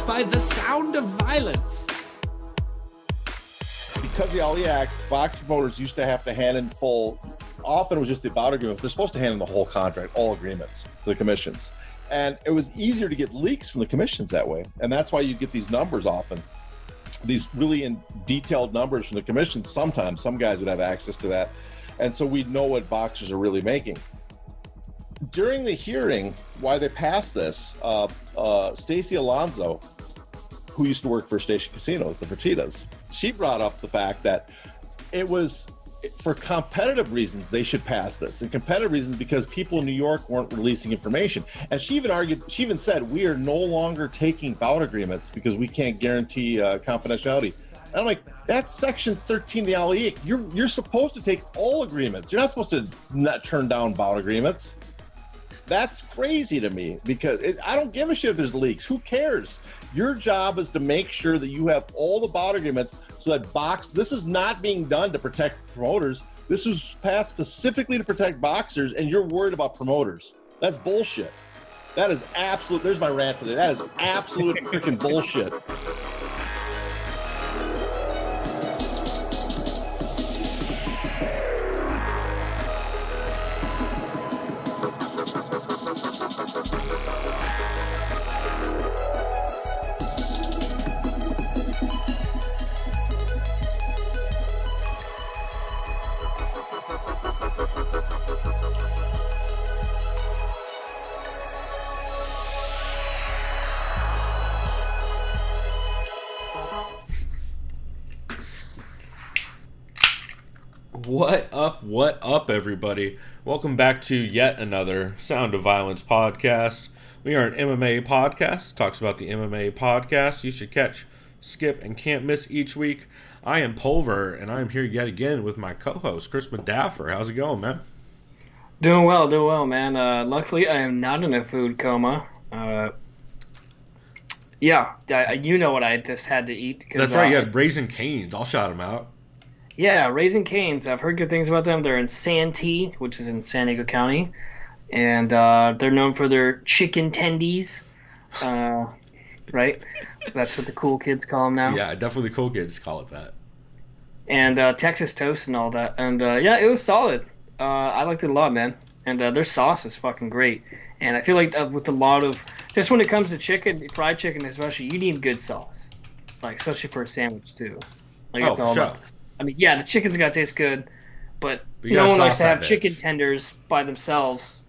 backed by the sound of violence. Because of the Ali Act, box promoters used to have to hand in full, often it was just the bout agreement, they're supposed to hand in the whole contract, all agreements to the commissions. And it was easier to get leaks from the commissions that way. And that's why you get these numbers often, these really in detailed numbers from the commissions. Sometimes some guys would have access to that. And so we'd know what boxers are really making. During the hearing, why they passed this, Stacey Alonso, who used to work for Station Casinos, the Fertitas, she brought up the fact that it was for competitive reasons they should pass this. And competitive reasons because people in New York weren't releasing information. And she even said, we are no longer taking bout agreements because we can't guarantee confidentiality. And I'm like, that's section 13 of the Ali Act. You're supposed to take all agreements. You're not supposed to not turn down bout agreements. That's crazy to me because I don't give a shit if there's leaks. Who cares? Your job is to make sure that you have all the bout agreements so that this is not being done to protect promoters. This was passed specifically to protect boxers, and you're worried about promoters. That's bullshit. That is absolute. There's my rant for today. That is absolute freaking bullshit. What up, everybody? Welcome back to yet another Sound of Violence podcast. We are an MMA podcast, talks about the MMA podcast you should catch, skip, and can't miss each week. I am Pulver, and I am here yet again with my co-host, Chris Madaffer. How's it going, man? Doing well, man. Luckily, I am not in a food coma. You know what I just had to eat. That's right, you had Raising Cane's. I'll shout them out. Yeah, Raising Cane's. I've heard good things about them. They're in Santee, which is in San Diego County. And they're known for their chicken tendies. Right? That's what the cool kids call them now. Yeah, definitely the cool kids call it that. And Texas toast and all that. And yeah, it was solid. I liked it a lot, man. And their sauce is fucking great. And I feel like with a lot of, just when it comes to chicken, fried chicken especially, you need good sauce. Like, especially for a sandwich, too. Like, it's all about this. I mean, yeah, the chicken's got to taste good, but no one likes to have chicken tenders by themselves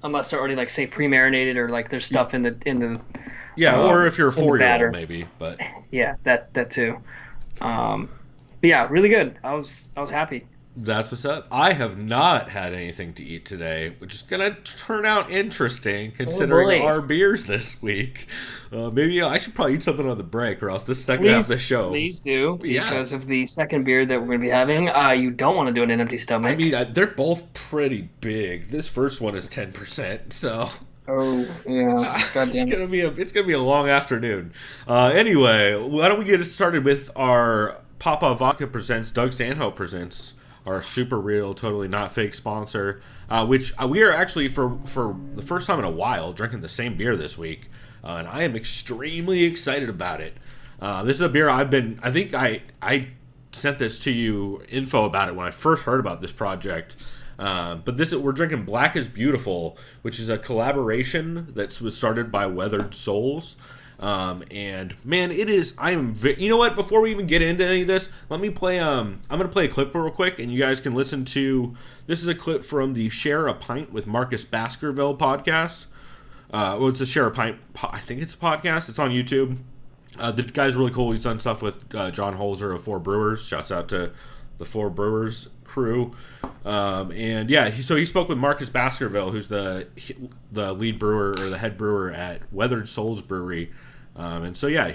unless they're already, like, say, pre-marinated or, like, there's stuff in the yeah, or if you're a 4-year-old, maybe, but... Yeah, that too. But yeah, really good. I was happy. That's what's up. I have not had anything to eat today, which is going to turn out interesting considering our beers this week. Maybe I should probably eat something on the break or else this second half of the show. Please do, because of the second beer that we're going to be having. You don't want to do it in an empty stomach. I mean, they're both pretty big. This first one is 10%, so... Oh, yeah. Goddamn. It's gonna be a long afternoon. Anyway, why don't we get started with our Papa Vodka Presents, Doug Stanhope Presents, our super real, totally not fake sponsor, which we are actually, for the first time in a while, drinking the same beer this week, and I am extremely excited about it. This is a beer I think I sent this to you, info about it, when I first heard about this project. But we're drinking Black is Beautiful, which is a collaboration that was started by Weathered Souls. And man, it is. You know what? Before we even get into any of this, let me play. I'm gonna play a clip real quick, and you guys can listen to. This is a clip from the Share a Pint with Marcus Baskerville podcast. Well, it's a Share a Pint. I think it's a podcast. It's on YouTube. The guy's really cool. He's done stuff with John Holzer of Four Brewers. Shouts out to the Four Brewers crew. And yeah, he spoke with Marcus Baskerville, who's the lead brewer or the head brewer at Weathered Souls Brewery. And so yeah,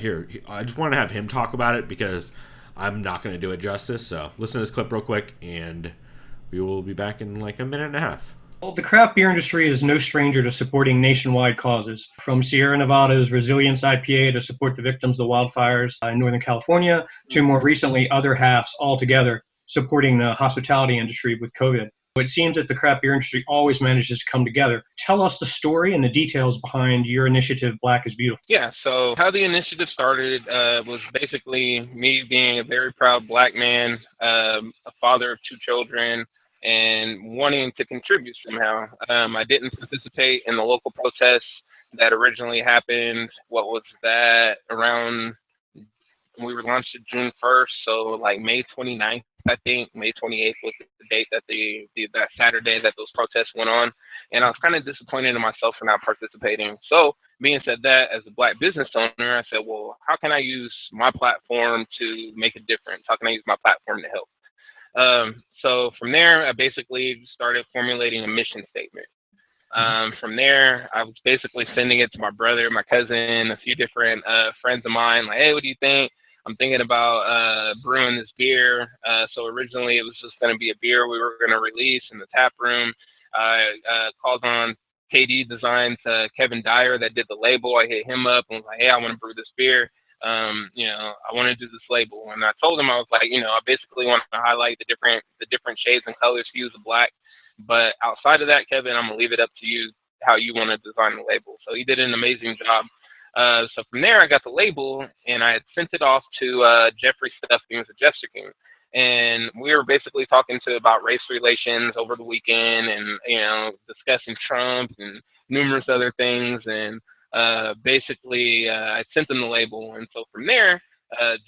I just want to have him talk about it because I'm not going to do it justice. So listen to this clip real quick, and we will be back in like a minute and a half. Well, the craft beer industry is no stranger to supporting nationwide causes, from Sierra Nevada's Resilience IPA to support the victims of the wildfires in Northern California, to more recently other halves altogether supporting the hospitality industry with COVID. It seems that the craft beer industry always manages to come together. Tell us the story and the details behind your initiative, Black is Beautiful. Yeah, so how the initiative started was basically me being a very proud Black man, a father of 2 children, and wanting to contribute somehow. I didn't participate in the local protests that originally happened. What was that? Around, we were launched June 1st, so like May 29th, I think. May 28th was the date that that Saturday that those protests went on. And I was kind of disappointed in myself for not participating. So being said that, as a Black business owner, I said, well, how can I use my platform to make a difference? How can I use my platform to help? So from there, I basically started formulating a mission statement. From there, I was basically sending it to my brother, my cousin, a few different friends of mine, like, hey, what do you think? I'm thinking about brewing this beer. So originally it was just going to be a beer we were going to release in the tap room. I called on KD Designs, Kevin Dyer, that did the label. I hit him up and was like, hey, I want to brew this beer. I want to do this label. And I told him, I was like, I basically want to highlight the different shades and colors, hues of Black. But outside of that, Kevin, I'm going to leave it up to you how you want to design the label. So he did an amazing job. So from there, I got the label, and I had sent it off to Jeffrey Stuffings at Jessica. And we were basically talking about race relations over the weekend and, discussing Trump and numerous other things. And basically, I sent them the label. And so from there,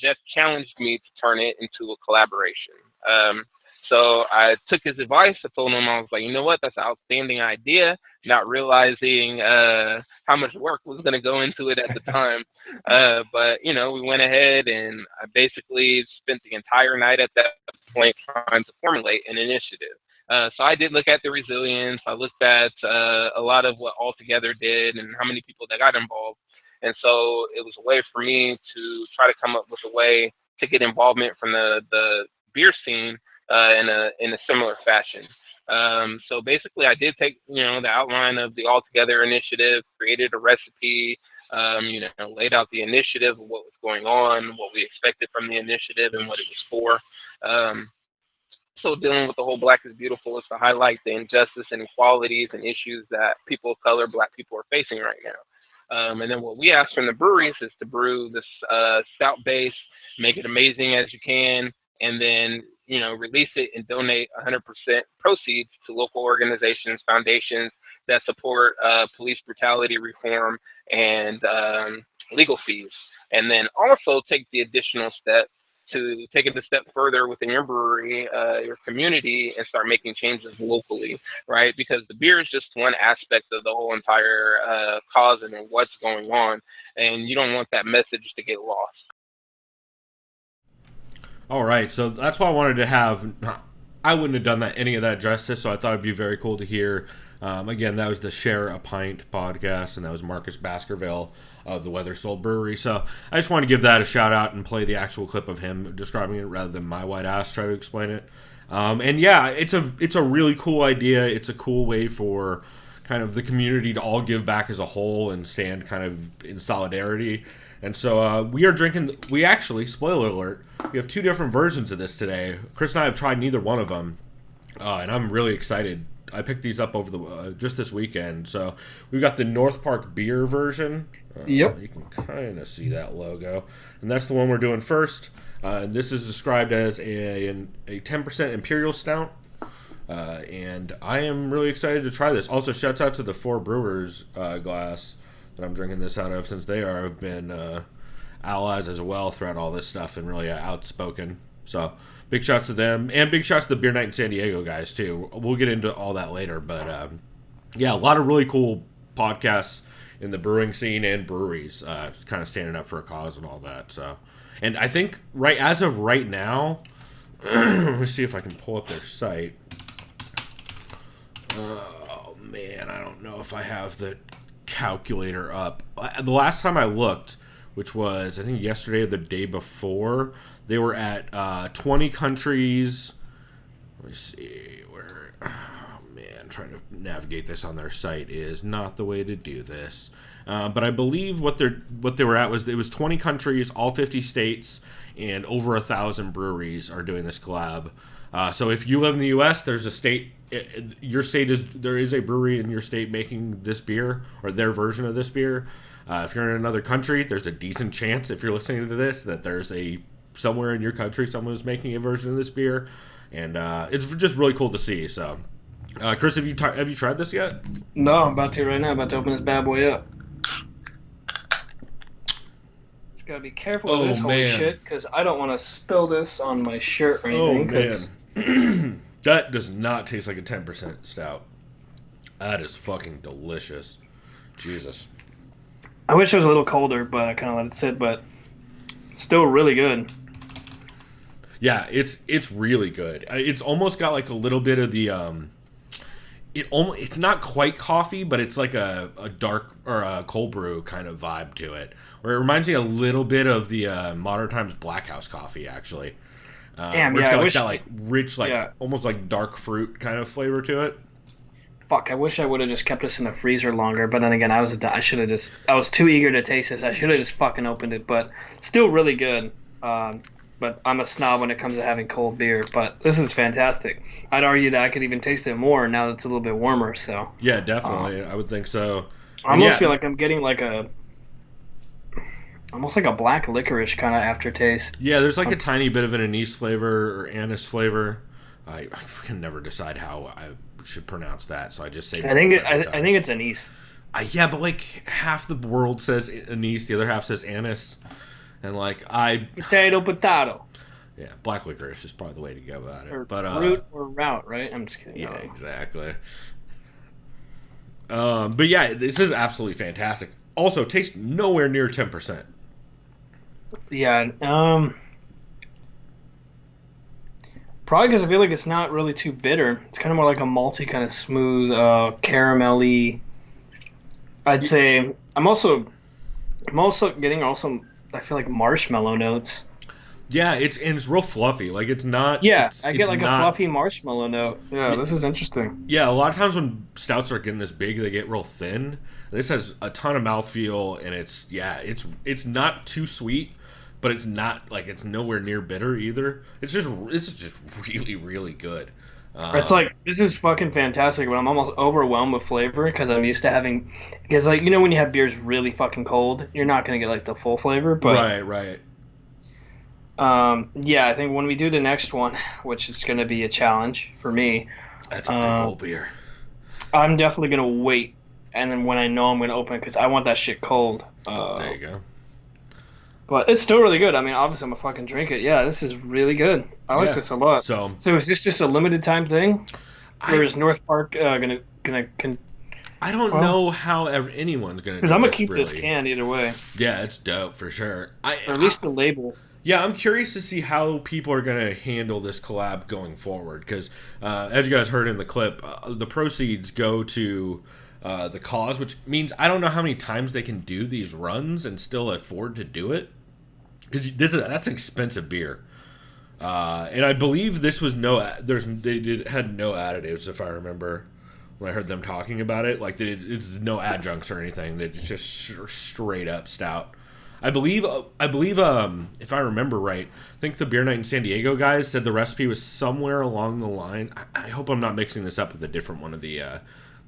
Jeff challenged me to turn it into a collaboration. So I took his advice. I told him, I was like, you know what, that's an outstanding idea, not realizing how much work was going to go into it at the time. But, we went ahead and I basically spent the entire night at that point trying to formulate an initiative. So I did look at the resilience. I looked at a lot of what All Together did and how many people that got involved. And so it was a way for me to try to come up with a way to get involvement from the beer scene in a similar fashion. So basically I did take, the outline of the All Together initiative, created a recipe, laid out the initiative of what was going on, what we expected from the initiative and what it was for. So dealing with the whole Black is Beautiful is to highlight the injustice and inequalities and issues that people of color, Black people, are facing right now. And then what we ask from the breweries is to brew this stout base, make it amazing as you can, and then release it and donate 100% proceeds to local organizations, foundations that support police brutality reform and legal fees. And then also take the additional step to take it a step further within your brewery, your community, and start making changes locally, right? Because the beer is just one aspect of the whole entire cause and what's going on, and you don't want that message to get lost. All right, so that's why I wanted to have. I wouldn't have done any of that justice, so I thought it'd be very cool to hear. Again, that was the Share a Pint podcast, and that was Marcus Baskerville of the Weather Soul Brewery. So I just want to give that a shout out and play the actual clip of him describing it rather than my white ass try to explain it. And yeah, it's a really cool idea. It's a cool way for kind of the community to all give back as a whole and stand kind of in solidarity. And so we are drinking, we actually, spoiler alert, we have 2 different versions of this today. Chris and I have tried neither one of them, and I'm really excited. I picked these up over just this weekend. So we've got the North Park beer version. Yep. You can kind of see that logo. And that's the one we're doing first. This is described as a 10% Imperial Stout. And I am really excited to try this. Also, shouts out to the 4 Brewers glass that I'm drinking this out of, since they have been allies as well throughout all this stuff and really outspoken. So big shouts to them, and big shouts to the Beer Night in San Diego guys too. We'll get into all that later, but yeah, a lot of really cool podcasts in the brewing scene and breweries kind of standing up for a cause and all that. So, and I think as of right now, let me see if I can pull up their site. Oh man, I don't know if I have the calculator up. The last time I looked, which was I think yesterday or the day before, they were at 20 countries. Let me see where. Oh man, trying to navigate this on their site is not the way to do this. But I believe what they were at was it was 20 countries, all 50 states, and over 1,000 breweries are doing this collab. So if you live in the U.S., there's a state. There is a brewery in your state making this beer or their version of this beer. If you're in another country, there's a decent chance if you're listening to this that there's somewhere in your country someone who's making a version of this beer, and it's just really cool to see. So, Chris, have you tried this yet? No, I'm about to right now. I'm about to open this bad boy up. Just gotta be careful with this holy shit, because I don't want to spill this on my shirt or anything. Oh man, that does not taste like a 10% stout. That is fucking delicious. Jesus. I wish it was a little colder, but I kind of let it sit. But still really good. Yeah, it's really good. It's almost got like a little bit of the it's not quite coffee, but it's like a dark or a cold brew kind of vibe to it. Where it reminds me a little bit of the Modern Times Black House coffee, actually. Damn, yeah, it's got I wish that like rich, like almost like dark fruit kind of flavor to it. Fuck, I wish I would have just kept this in the freezer longer. But then again, I was too eager to taste this. I should have just fucking opened it. But still really good. But I'm a snob when it comes to having cold beer. But this is fantastic. I'd argue that I could even taste it more now that it's a little bit warmer. So yeah, definitely, I would think so. I almost feel like I'm getting like almost like a black licorice kind of aftertaste. Yeah, there's like a tiny bit of an anise flavor or anise flavor. I can never decide how I should pronounce that, so I just say. I think it's anise. Yeah, but like half the world says anise, the other half says anise, and like potato. Yeah, black licorice is probably the way to go about it. Or but root or route, right? I'm just kidding. Yeah, exactly. But yeah, this is absolutely fantastic. Also, tastes nowhere near 10%. Yeah, probably because I feel like it's not really too bitter. It's kind of more like a malty, kind of smooth, caramelly. I'd say I'm also getting I feel like marshmallow notes. Yeah, it's real fluffy. Like it's not. Yeah, I get like a fluffy marshmallow note. Yeah, this is interesting. Yeah, a lot of times when stouts are getting this big, they get real thin. This has a ton of mouthfeel, and it's not too sweet, but it's not like it's nowhere near bitter either. It's just really, really good. It's like this is fucking fantastic, but I'm almost overwhelmed with flavor because I'm used to having like when you have beers really fucking cold, you're not gonna get like the full flavor. But right. Yeah, I think when we do the next one, which is gonna be a challenge for me. That's a big old beer. I'm definitely gonna wait, and then when I know I'm gonna open it, because I want that shit cold. There you go. But it's still really good. I mean, obviously I'm gonna fucking drink it. Yeah, this is really good. I like this a lot. So is this just a limited time thing, or is North Park gonna? I don't know how anyone's gonna. Because I'm gonna keep this can either way. Yeah, it's dope for sure. Or at least the label. Yeah, I'm curious to see how people are going to handle this collab going forward. Because, as you guys heard in the clip, the proceeds go to the cause, which means I don't know how many times they can do these runs and still afford to do it. Because that's an expensive beer. And I believe this was had no additives, if I remember when I heard them talking about it. Like, it's no adjuncts or anything. It's just straight up stout. I believe, if I remember right, I think the Beer Night in San Diego guys said the recipe was somewhere along the line. I hope I'm not mixing this up with a different one of the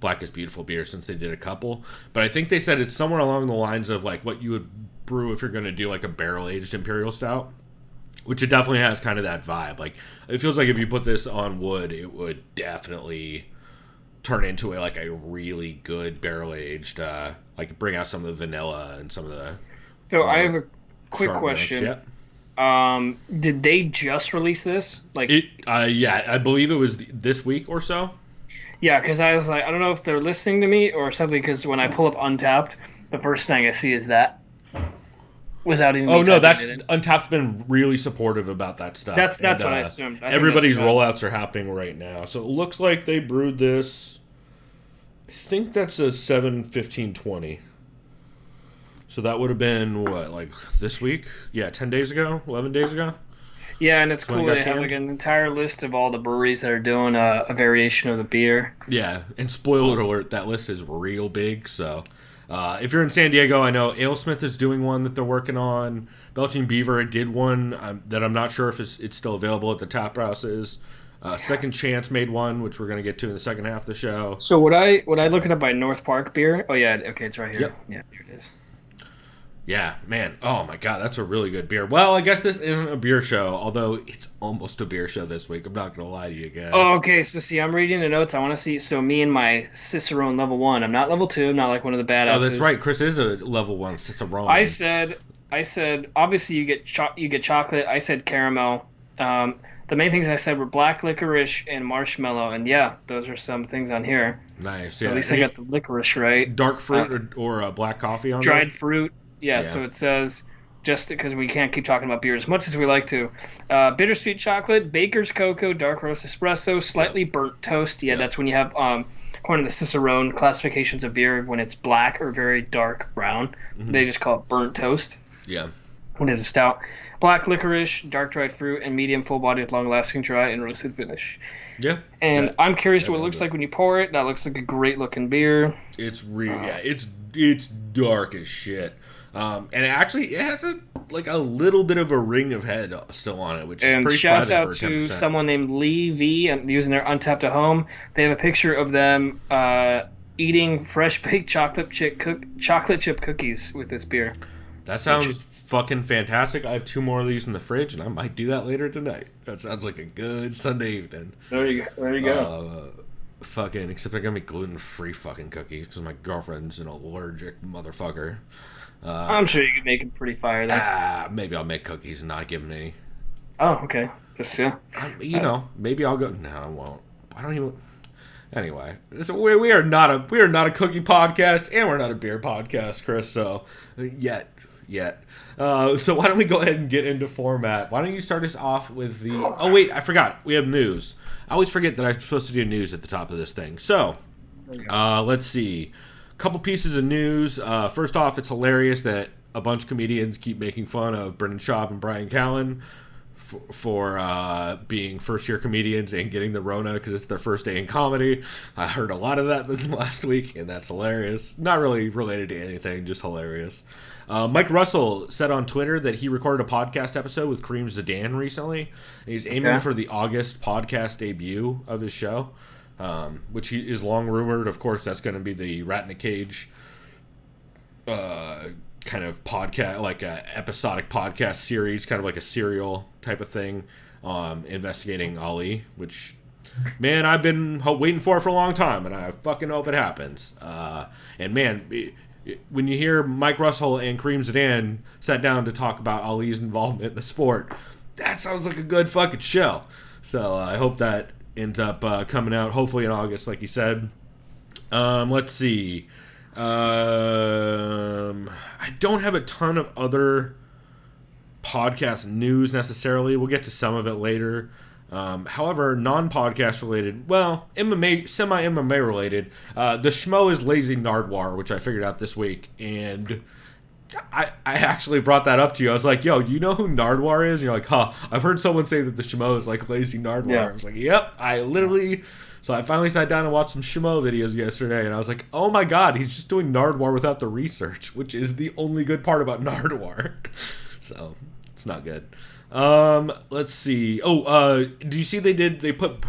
Black is Beautiful beers, since they did a couple. But I think they said it's somewhere along the lines of like what you would brew if you're going to do like a barrel-aged Imperial Stout, which it definitely has kind of that vibe. Like, it feels like if you put this on wood, it would definitely turn into a really good barrel-aged, like bring out some of the vanilla and some of the... So I have a quick question. Notes, yeah. Did they just release this? Yeah, I believe it was this week or so. Yeah, because I was like, I don't know if they're listening to me or something. Because when I pull up Untapped, the first thing I see is that. Without even. Oh no, Untapped's been really supportive about that stuff. That's what I assumed. Everybody's rollouts are happening right now, so it looks like they brewed this. I think that's a 7/15/20. So that would have been, what, like this week? Yeah, 10 days ago? 11 days ago? Yeah, and it's So when cool. it They got have canned? like an entire list of all the breweries that are doing a variation of the beer. Yeah, and spoiler alert, that list is real big. So if you're in San Diego, I know AleSmith is doing one that they're working on. Belching Beaver did one that I'm not sure if it's still available at the tap houses. Second Chance made one, which we're going to get to in the second half of the show. So would I look it up by North Park Beer? Oh yeah, okay, it's right here. Yep. Yeah, here it is. Yeah, man. Oh, my God. That's a really good beer. Well, I guess this isn't a beer show, although it's almost a beer show this week. I'm not going to lie to you guys. Oh, okay. So, see, I'm reading the notes. I want to see. So, me and my Cicerone level 1. I'm not level 2. I'm not like one of the badasses. Oh, that's right. Chris is a level 1 Cicerone. I said, obviously you get chocolate. I said caramel. The main things I said were black licorice and marshmallow. And yeah, those are some things on here. Nice. So Yeah. at least I got the licorice right. Dark fruit or black coffee on Dried there? fruit. Yeah, Yeah. so it says, just because we can't keep talking about beer as much as we like to. Bittersweet chocolate, baker's cocoa, dark roast espresso, slightly burnt toast. Yeah, that's when you have, according to the Cicerone classifications of beer, when it's black or very dark brown. Mm-hmm. They just call it burnt toast. Yeah. When it's a stout. Black licorice, dark dried fruit, and medium full body with long lasting dry and roasted finish. Yeah. And I'm curious to what it that looks is like when you pour it. That looks like a great looking beer. It's it's dark as shit. And it has a little bit of a ring of head still on it, which is And pretty shouts surprising out for to 10%. someone named Lee V. I'm using their Untapped at Home. They have a picture of them eating fresh baked chocolate chip cookies with this beer. That sounds fucking fantastic. I have 2 more of these in the fridge, and I might do that later tonight. That sounds like a good Sunday evening. There you go. Fucking, except they're gonna be gluten-free fucking cookies because my girlfriend's an allergic motherfucker. I'm sure you could make it pretty fire there. Maybe I'll make cookies and not give them any. Oh, okay. Just Maybe I'll go. No, I won't. I don't even. Anyway, we are not a cookie podcast, and we're not a beer podcast, Chris. So yet. So why don't we go ahead and get into format? Why don't you start us off with the? Oh wait, I forgot. We have news. I always forget that I'm supposed to do news at the top of this thing. So, let's see. A couple pieces of news. First off, it's hilarious that a bunch of comedians keep making fun of Brendan Schaub and Brian Callen for being first-year comedians and getting the Rona because it's their first day in comedy. I heard a lot of that last week, and that's hilarious. Not really related to anything, just hilarious. Mike Russell said on Twitter that he recorded a podcast episode with Kareem Zidane recently, and he's aiming for the August podcast debut of his show, which he is long rumored. Of course, that's going to be the Rat in a Cage kind of podcast, like a episodic podcast series, kind of like a serial type of thing, investigating Ali, which, man, I've been waiting for a long time, and I fucking hope it happens. And man, when you hear Mike Russell and Kareem Zidane sat down to talk about Ali's involvement in the sport, that sounds like a good fucking show. So I hope that ends up coming out hopefully in August, like you said. Let's see. I don't have a ton of other podcast news necessarily. We'll get to some of it later. However, non-podcast related, well, MMA, semi-MMA related, the schmo is Lazy Nardwar, which I figured out this week, and I actually brought that up to you. I was like, yo, do you know who Nardwar is? And you're like, huh, I've heard someone say that the schmo is like Lazy Nardwar. Yeah. I was like, yep, so I finally sat down and watched some schmo videos yesterday, and I was like, oh my god, he's just doing Nardwar without the research, which is the only good part about Nardwar. So, it's not good. Let's see. Do you see they put,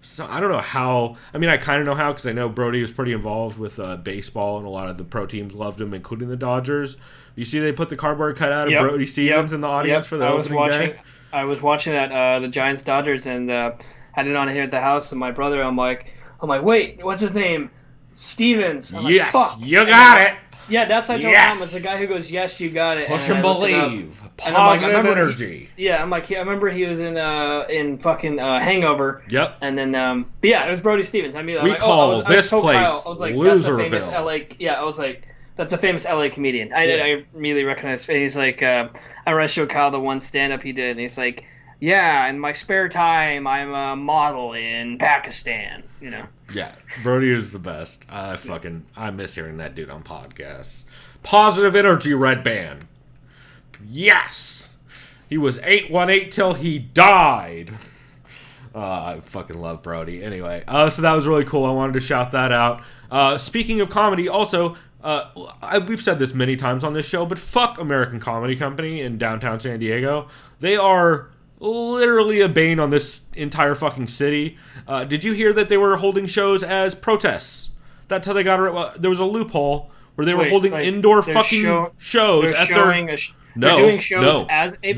so I don't know how, I mean, I kind of know how, because I know Brody was pretty involved with baseball, and a lot of the pro teams loved him, including the Dodgers. You see they put the cardboard cutout of Brody Stevens in the audience for the opening day? I was watching that, the Giants-Dodgers, and had it on here at the house, and my brother, I'm like, wait, what's his name? Stevens. I'm Yes, like, fuck. you got it. Yeah, that's what I told Yes. him. It's the guy who goes, yes, you got it. Push and and I looked it up. believe. And I'm like, I Positive remember energy. I'm like, I remember he was in fucking Hangover. Yep. And then, but yeah, it was Brody Stevens. I mean, We call this place I was like, that's a famous Loserville. LA. Yeah, I was like, that's a famous LA comedian. I immediately recognized. He's like, I remember I showed Kyle the one stand up he did, and he's like, yeah, in my spare time, I'm a model in Pakistan. You know. Yeah, Brody is the best. I miss hearing that dude on podcasts. Positive energy, Red Band. Yes. He was 818 till he died. I fucking love Brody. Anyway, so that was really cool. I wanted to shout that out. Speaking of comedy, also, we've said this many times on this show, but fuck American Comedy Company in downtown San Diego. They are literally a bane on this entire fucking city. Did you hear that they were holding shows as protests? That's how they got it. There was a loophole where they were holding indoor fucking shows at their... They're doing shows as a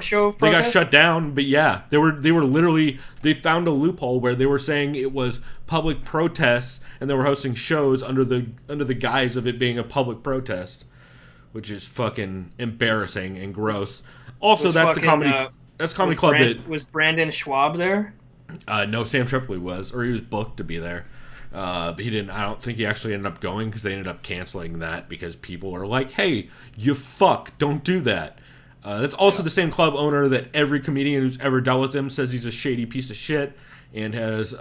show protest? They got shut down, but yeah, they were literally, they found a loophole where they were saying it was public protests, and they were hosting shows under the guise of it being a public protest, which is fucking embarrassing and gross. Also, that's the comedy. That's comedy club. Was Brandon Schwab there? No, Sam Tripoli was, or he was booked to be there. But he didn't. I don't think he actually ended up going because they ended up canceling that because people are like, "Hey, you fuck, don't do that." That's also the same club owner that every comedian who's ever dealt with him says he's a shady piece of shit and has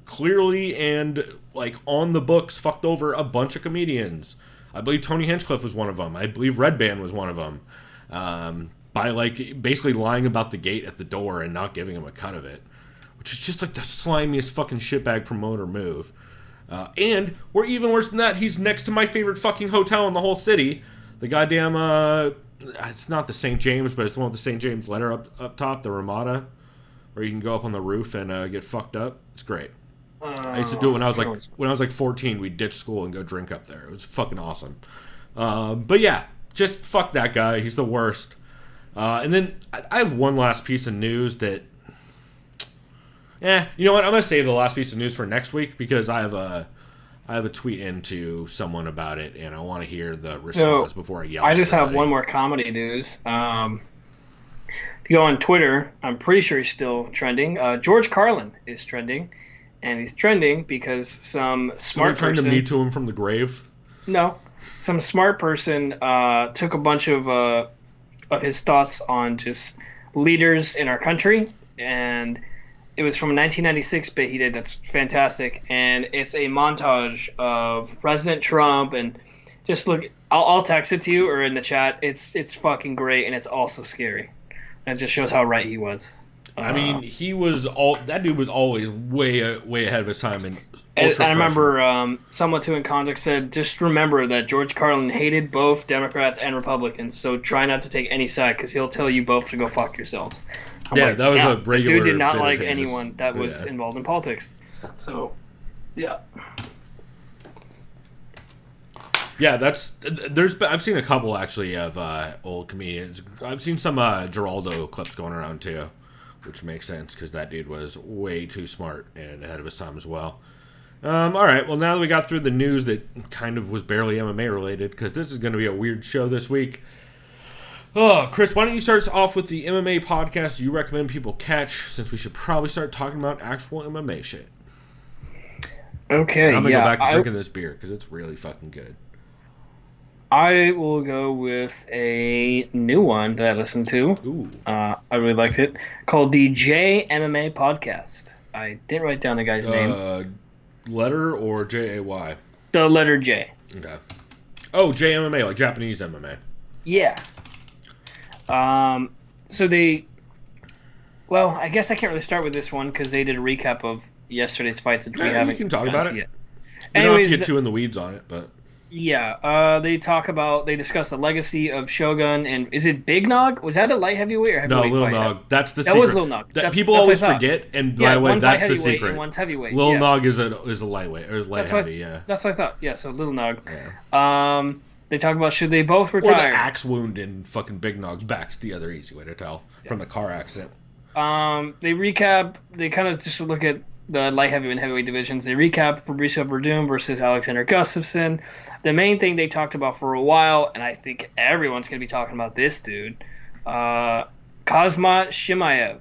clearly and like on the books fucked over a bunch of comedians. I believe Tony Hinchcliffe was one of them. I believe Red Band was one of them. By like basically lying about the gate at the door and not giving him a cut of it, which is just like the slimiest fucking shitbag promoter move. And we're even worse than that. He's next to my favorite fucking hotel in the whole city. The goddamn, it's not the St. James, but it's one with the St. James letter up top, the Ramada, where you can go up on the roof and get fucked up. It's great. I used to do it when I was like 14. We'd ditch school and go drink up there. It was fucking awesome. But yeah, just fuck that guy. He's the worst. And then I have one last piece of news that... you know what? I'm gonna save the last piece of news for next week because I have a tweet into someone about it, and I want to hear the response before I yell. I just have one more comedy news. If you go on Twitter, I'm pretty sure he's still trending. George Carlin is trending, and he's trending because some smart person trying to Me Too him from the grave. No, some smart person took a bunch of his thoughts on just leaders in our country, and it was from a 1996 bit he did that's fantastic, and it's a montage of President Trump, and just look, I'll text it to you or in the chat. It's fucking great, and it's also scary. And it just shows how right he was. I mean, that dude was always way ahead of his time. And I remember someone too in context said, just remember that George Carlin hated both Democrats and Republicans, so try not to take any side because he'll tell you both to go fuck yourselves. That was a regular. Dude did not like anyone that was involved in politics. So, yeah. Yeah, I've seen a couple actually of old comedians. I've seen some Geraldo clips going around too, which makes sense because that dude was way too smart and ahead of his time as well. All right, well now that we got through the news that kind of was barely MMA related, because this is going to be a weird show this week. Oh, Chris, why don't you start us off with the MMA podcast you recommend people catch, since we should probably start talking about actual MMA shit. Okay, and I'm going to go back to drinking this beer, because it's really fucking good. I will go with a new one that I listened to. Ooh. I really liked it, called the Jmma Podcast. I didn't write down the guy's name. Letter or Jay? The letter J. Okay. Oh, JMMA, like Japanese MMA. Yeah. So well, I guess I can't really start with this one because they did a recap of yesterday's fights, which we haven't. We can talk about it. Yet. We don't have to get too in the weeds on it, but yeah. They discuss the legacy of Shogun, and is it Big Nog? Was that a light heavyweight or heavyweight? No, Lil fight? Nog. That's the that secret. Was Lil Nog. People always forget, and by the way, that's the secret. And one's heavyweight. Lil Nog is a lightweight or light heavy. Yeah. That's what I thought. Yeah. So Lil Nog. Yeah. They talk about should they both retire? Or the axe wound in fucking Big Nog's back's the other easy way to tell from the car accident. They recap. They kind of just look at the light heavyweight and heavyweight divisions. They recap Fabricio Verdum versus Alexander Gustafsson. The main thing they talked about for a while, and I think everyone's going to be talking about this dude, Cosmo Shimayev.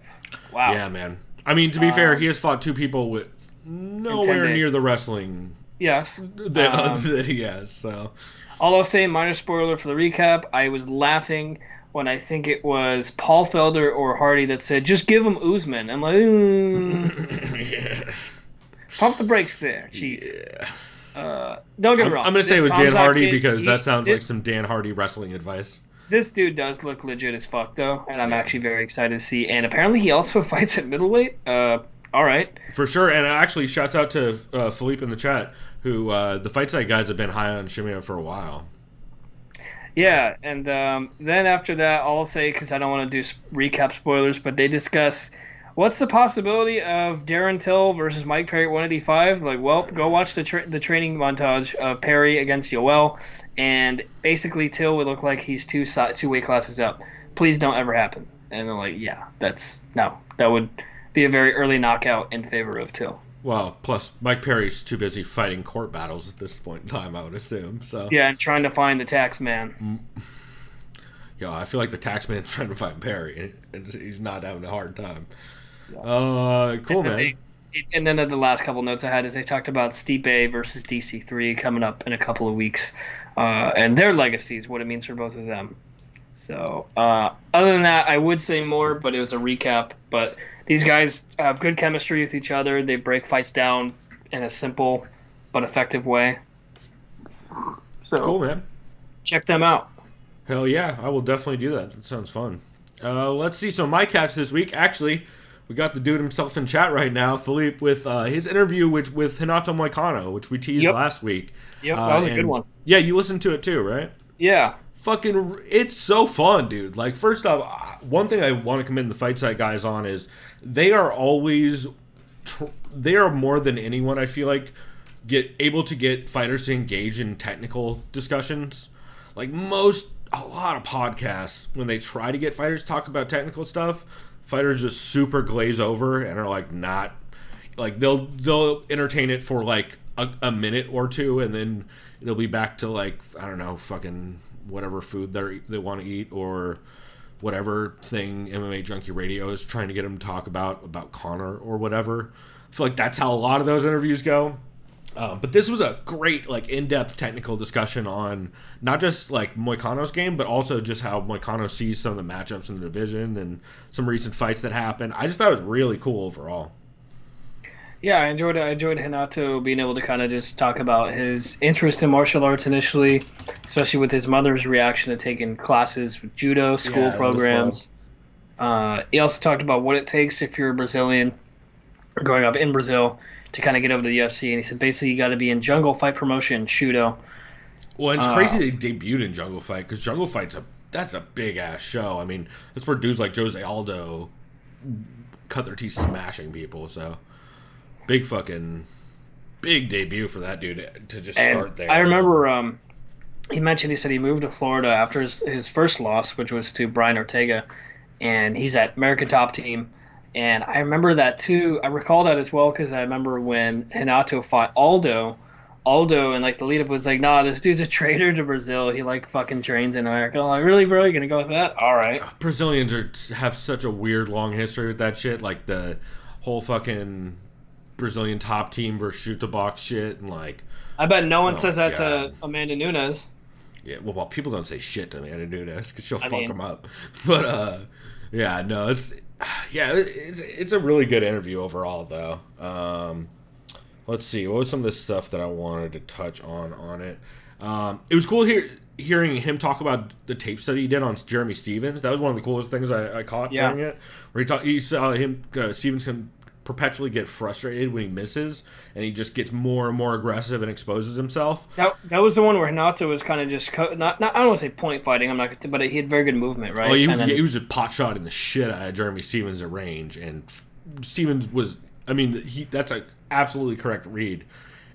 Wow. Yeah, man. I mean, to be fair, he has fought two people with nowhere near the wrestling that he has. So, all I'll say, minor spoiler for the recap, I was laughing when I think it was Paul Felder or Hardy that said, just give him Usman. I'm like, yeah. Pump the brakes there, Chief. Yeah. Don't get me wrong. I'm going to say it was Dan Hardy because that sounds like some Dan Hardy wrestling advice. This dude does look legit as fuck, though, and I'm actually very excited to see. And apparently, he also fights at middleweight. All right, For sure, and actually, shouts out to Philippe in the chat, who the Fight Site guys have been high on Shimayev for a while. yeah. And then after that, I'll say, because I don't want to do recap spoilers, but they discuss what's the possibility of Darren Till versus Mike Perry at 185. Like, well, go watch the training montage of Perry against Yoel, and basically Till would look like he's two weight classes up. Please don't ever happen. And they're like, yeah, that would be a very early knockout in favor of Till. Well, plus Mike Perry's too busy fighting court battles at this point in time, I would assume. So yeah, and trying to find the tax man. Yeah, I feel like the tax man's trying to fight Perry, and he's not having a hard time. Cool, man. And then the last couple notes I had is they talked about Stipe versus DC3 coming up in a couple of weeks, and their legacies, what it means for both of them. So, other than that, I would say more, but it was a recap. But these guys have good chemistry with each other. They break fights down in a simple but effective way. So, Cool, man. Check them out. Hell yeah, I will definitely do that. That sounds fun. Let's see. So my catch this week, actually, we got the dude himself in chat right now, Philippe, with his interview with Renato Moicano, which we teased last week. Yep, that was a good one. Yeah, you listened to it too, right? Yeah. Fucking, it's so fun, dude. Like, first off, one thing I want to commend the Fight Site guys on is they are always, they are more than anyone, I feel like, able to get fighters to engage in technical discussions. Like, a lot of podcasts, when they try to get fighters to talk about technical stuff, fighters just super glaze over and are like not, like they'll entertain it for like a minute or two, and then they'll be back to like, I don't know, fucking whatever food they want to eat, or whatever thing MMA Junkie Radio is trying to get them to talk about Conor or whatever. I feel like that's how a lot of those interviews go. But this was a great, like, in-depth technical discussion on not just like Moicano's game, but also just how Moicano sees some of the matchups in the division and some recent fights that happened. I just thought it was really cool overall. Yeah, I enjoyed it. I enjoyed Renato being able to kind of just talk about his interest in martial arts initially, especially with his mother's reaction to taking classes with judo, school programs. He also talked about what it takes if you're a Brazilian or growing up in Brazil to kind of get over to the UFC. And he said basically you got to be in Jungle Fight Promotion, Shudo. Well, it's crazy they debuted in Jungle Fight, because Jungle Fight's that's a big-ass show. I mean, that's where dudes like Jose Aldo cut their teeth smashing people, so... Big debut for that dude to just start there. I remember he said he moved to Florida after his first loss, which was to Brian Ortega, and he's at American Top Team. And I remember that too. I recall that as well because I remember when Renato fought Aldo, and like the lead-up was like, nah, this dude's a traitor to Brazil. He like fucking trains in America. I'm like, really, bro? You gonna go with that? All right. Brazilians have such a weird long history with that shit. Like the whole fucking Brazilian Top Team versus shoot the box shit, and like, I bet no one says that to Amanda Nunes. Yeah, well, people don't say shit to Amanda Nunes because she'll fuck them up. But yeah, no, it's a really good interview overall, though. Let's see, what was some of the stuff that I wanted to touch on it. It was cool hearing him talk about the tape study he did on Jeremy Stevens. That was one of the coolest things I caught during it. Where he saw him Stevens can perpetually get frustrated when he misses, and he just gets more and more aggressive and exposes himself. That was the one where Renato was kind of just not I don't want to say point fighting. I'm not, but he had very good movement, right? Oh, he was just pot shotting the shit out of Jeremy Stevens at range, and Stevens was. I mean, that's a absolutely correct read.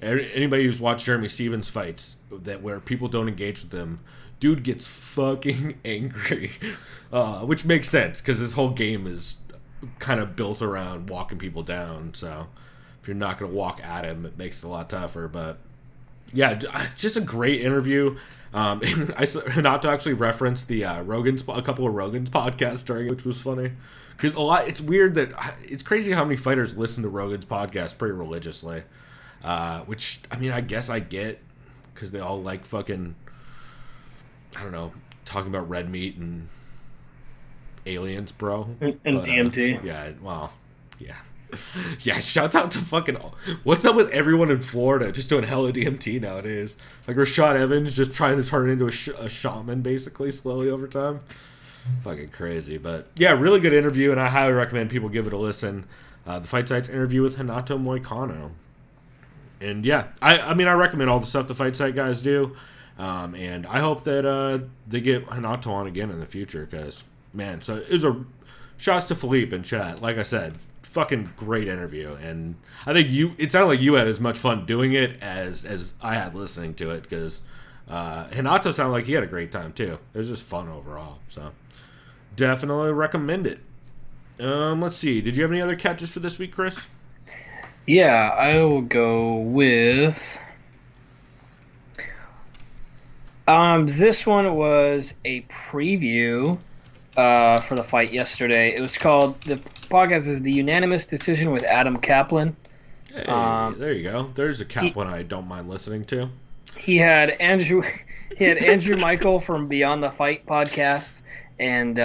Anybody who's watched Jeremy Stevens fights where people don't engage with him, dude gets fucking angry, which makes sense because his whole game is kind of built around walking people down. So if you're not going to walk at him, it makes it a lot tougher. But yeah, just a great interview. Not to actually reference the a couple of Rogan's podcasts during it, which was funny. Because it's weird that it's crazy how many fighters listen to Rogan's podcast pretty religiously. Which, I mean, I guess I get, because they all like fucking, I don't know, talking about red meat and aliens, bro. And DMT. Yeah, well, yeah. Yeah, shouts out to fucking... What's up with everyone in Florida just doing hella DMT nowadays? Like Rashad Evans just trying to turn into a shaman, basically, slowly over time. Fucking crazy. But, yeah, really good interview, and I highly recommend people give it a listen. The Fight Site's interview with Renato Moicano. And, yeah, I mean, I recommend all the stuff the Fight Site guys do. And I hope that they get Renato on again in the future, because, man, so it was a... Shouts to Philippe in chat. Like I said, fucking great interview, and I think it sounded like you had as much fun doing it as I had listening to it, because Renato sounded like he had a great time too. It was just fun overall, so definitely recommend it. Let's see, did you have any other catches for this week, Chris? Yeah, I will go with this one was a preview for the fight yesterday. It was called, the podcast is The Unanimous Decision with Adam Kaplan. Hey, there you go. There's a Kaplan I don't mind listening to. He had Andrew Michael from Beyond the Fight podcast, and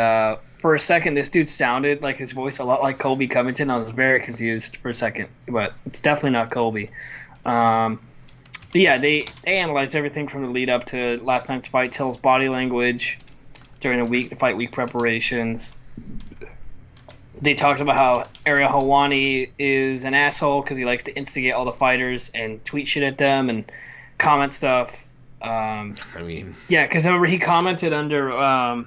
for a second this dude sounded like his voice a lot like Colby Covington. I was very confused for a second, but it's definitely not Colby. But yeah, they analyzed everything from the lead up to last night's fight, Till's body language during the fight week preparations. They talked about how Ariel Helwani is an asshole because he likes to instigate all the fighters and tweet shit at them and comment stuff. Yeah, because I remember he commented under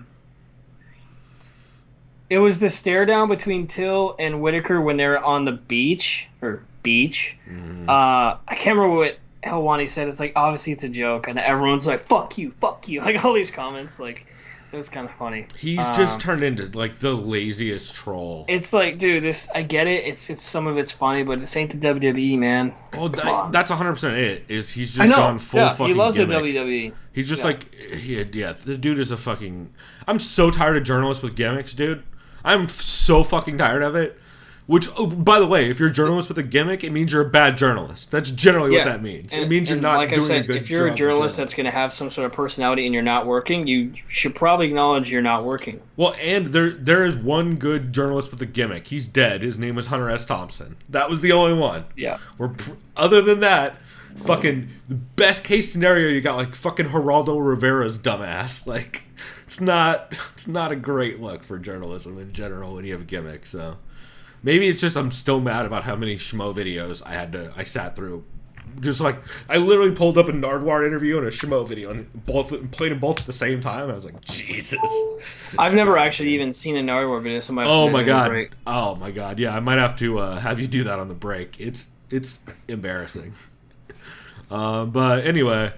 it was the stare down between Till and Whittaker when they're on the beach. I can't remember what Helwani said. It's like, obviously it's a joke, and everyone's like, fuck you, like all these comments. Like, it was kind of funny. He's just turned into like the laziest troll. It's like, dude, I get it. It's some of it's funny, but this ain't the WWE, man. Well, that's 100% it. Is he's just gone full fucking. He loves gimmick. the WWE. He's just like, the dude is a fucking. I'm so tired of journalists with gimmicks, dude. I'm so fucking tired of it. Which, by the way, if you're a journalist with a gimmick, it means you're a bad journalist. That's generally what that means. It means you're not doing a good job. If you're a journalist that's going to have some sort of personality and you're not working, you should probably acknowledge you're not working. Well, and there is one good journalist with a gimmick. He's dead. His name was Hunter S. Thompson. That was the only one. Yeah. Other than that, fucking the best case scenario, you got like fucking Geraldo Rivera's dumbass. Like, it's not a great look for journalism in general when you have a gimmick. So. Maybe it's just I'm still mad about how many Schmo videos I sat through. Just like, I literally pulled up a Nardwuar interview and a Schmo video and played them both at the same time. I was like, Jesus. I've never actually even seen a Nardwuar video. So oh my god. Oh my god. Yeah, I might have to have you do that on the break. It's embarrassing. But anyway,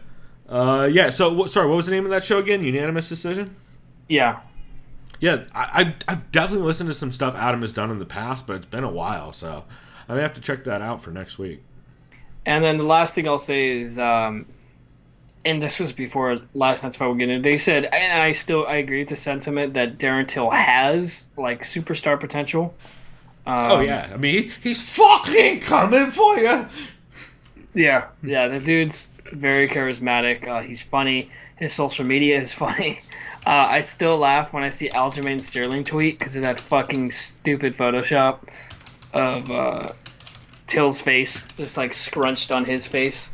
yeah. So sorry, what was the name of that show again? Unanimous Decision? Yeah. Yeah, I've definitely listened to some stuff Adam has done in the past, but it's been a while, so I may have to check that out for next week. And then the last thing I'll say is, and this was before last night's fight we'll get into, they said, and I agree with the sentiment that Darren Till has, like, superstar potential. Oh, yeah. I mean, he's fucking coming for you. Yeah, the dude's very charismatic. He's funny. His social media is funny. I still laugh when I see Aljamain Sterling tweet because of that fucking stupid Photoshop of Till's face, just like scrunched on his face.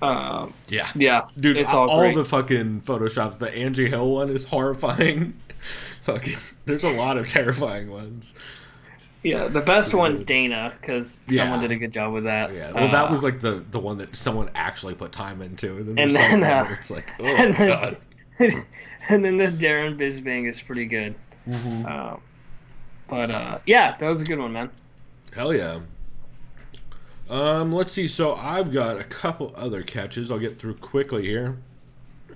Yeah, dude, it's all great. The fucking Photoshop. The Angie Hill one is horrifying. Fucking, there's a lot of terrifying ones. Yeah, the best one's Dana because someone did a good job with that. Yeah, well, that was like the one that someone actually put time into, and then it's like, oh god. And then the Darren Bisbing is pretty good. Mm-hmm. Yeah, that was a good one, man. Hell yeah. Let's see. So I've got a couple other catches I'll get through quickly here.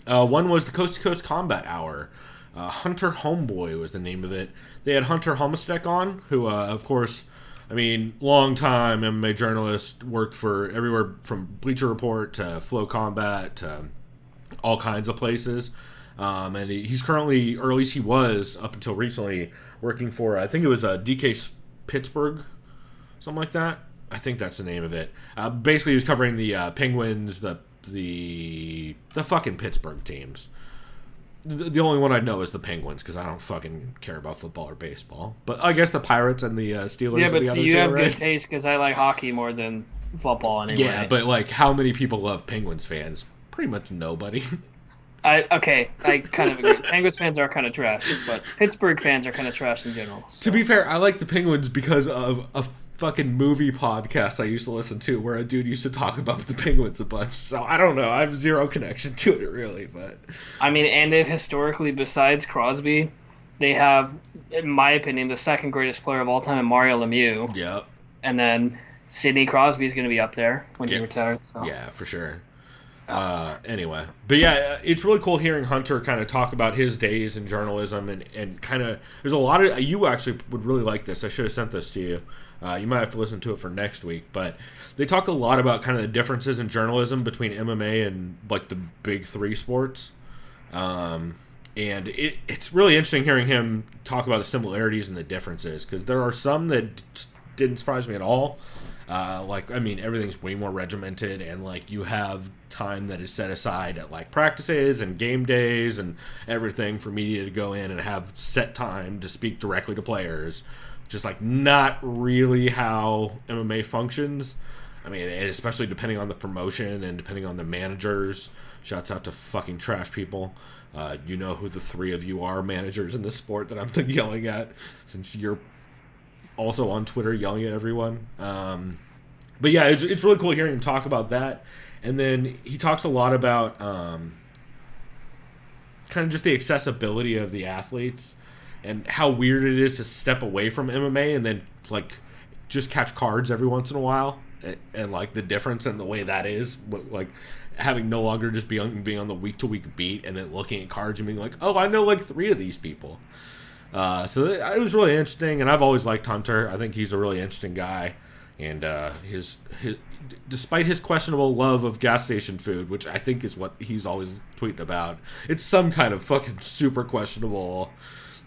One was the Coast to Coast Combat Hour. Hunter Homeboy was the name of it. They had Hunter Homostek on, who, of course, I mean, long time MMA journalist, worked for everywhere from Bleacher Report to Flow Combat to all kinds of places. And he's currently, or at least he was up until recently, working for, I think it was DK Pittsburgh, something like that. I think that's the name of it. Basically, he was covering the Penguins, the fucking Pittsburgh teams. The only one I know is the Penguins because I don't fucking care about football or baseball. But I guess the Pirates and the Steelers. Yeah, are but the other you two, have right? good taste because I like hockey more than football anyway. Yeah, but like, how many people love Penguins fans? Pretty much nobody. I kind of agree. Penguins fans are kind of trash, but Pittsburgh fans are kind of trash in general. So. To be fair, I like the Penguins because of a fucking movie podcast I used to listen to where a dude used to talk about the Penguins a bunch. So I don't know. I have zero connection to it really, but I mean, and they've historically, besides Crosby, they have, in my opinion, the second greatest player of all time in Mario Lemieux. yeah. And then Sidney Crosby is going to be up there when he retires. So. Yeah, for sure. Anyway, but yeah, it's really cool hearing Hunter kind of talk about his days in journalism and kind of, there's a lot of, you actually would really like this. I should have sent this to you. You might have to listen to it for next week, but they talk a lot about kind of the differences in journalism between MMA and like the big three sports. And it's really interesting hearing him talk about the similarities and the differences because there are some that didn't surprise me at all. Everything's way more regimented and like you have time that is set aside at like practices and game days and everything for media to go in and have set time to speak directly to players. Just like not really how MMA functions. I mean, and especially depending on the promotion and depending on the managers. Shouts out to fucking trash people. You know who the three of you are, managers in this sport that I'm yelling at, since you're also on Twitter yelling at everyone. But yeah, it's really cool hearing him talk about that. And then he talks a lot about kind of just the accessibility of the athletes and how weird it is to step away from MMA and then like just catch cards every once in a while, and like the difference in the way that is, like having no longer just being on the week to week beat and then looking at cards and being like, oh, I know like three of these people. So it was really interesting, and I've always liked Hunter. I think he's a really interesting guy, and his despite his questionable love of gas station food, which I think is what he's always tweeting about, it's some kind of fucking super questionable,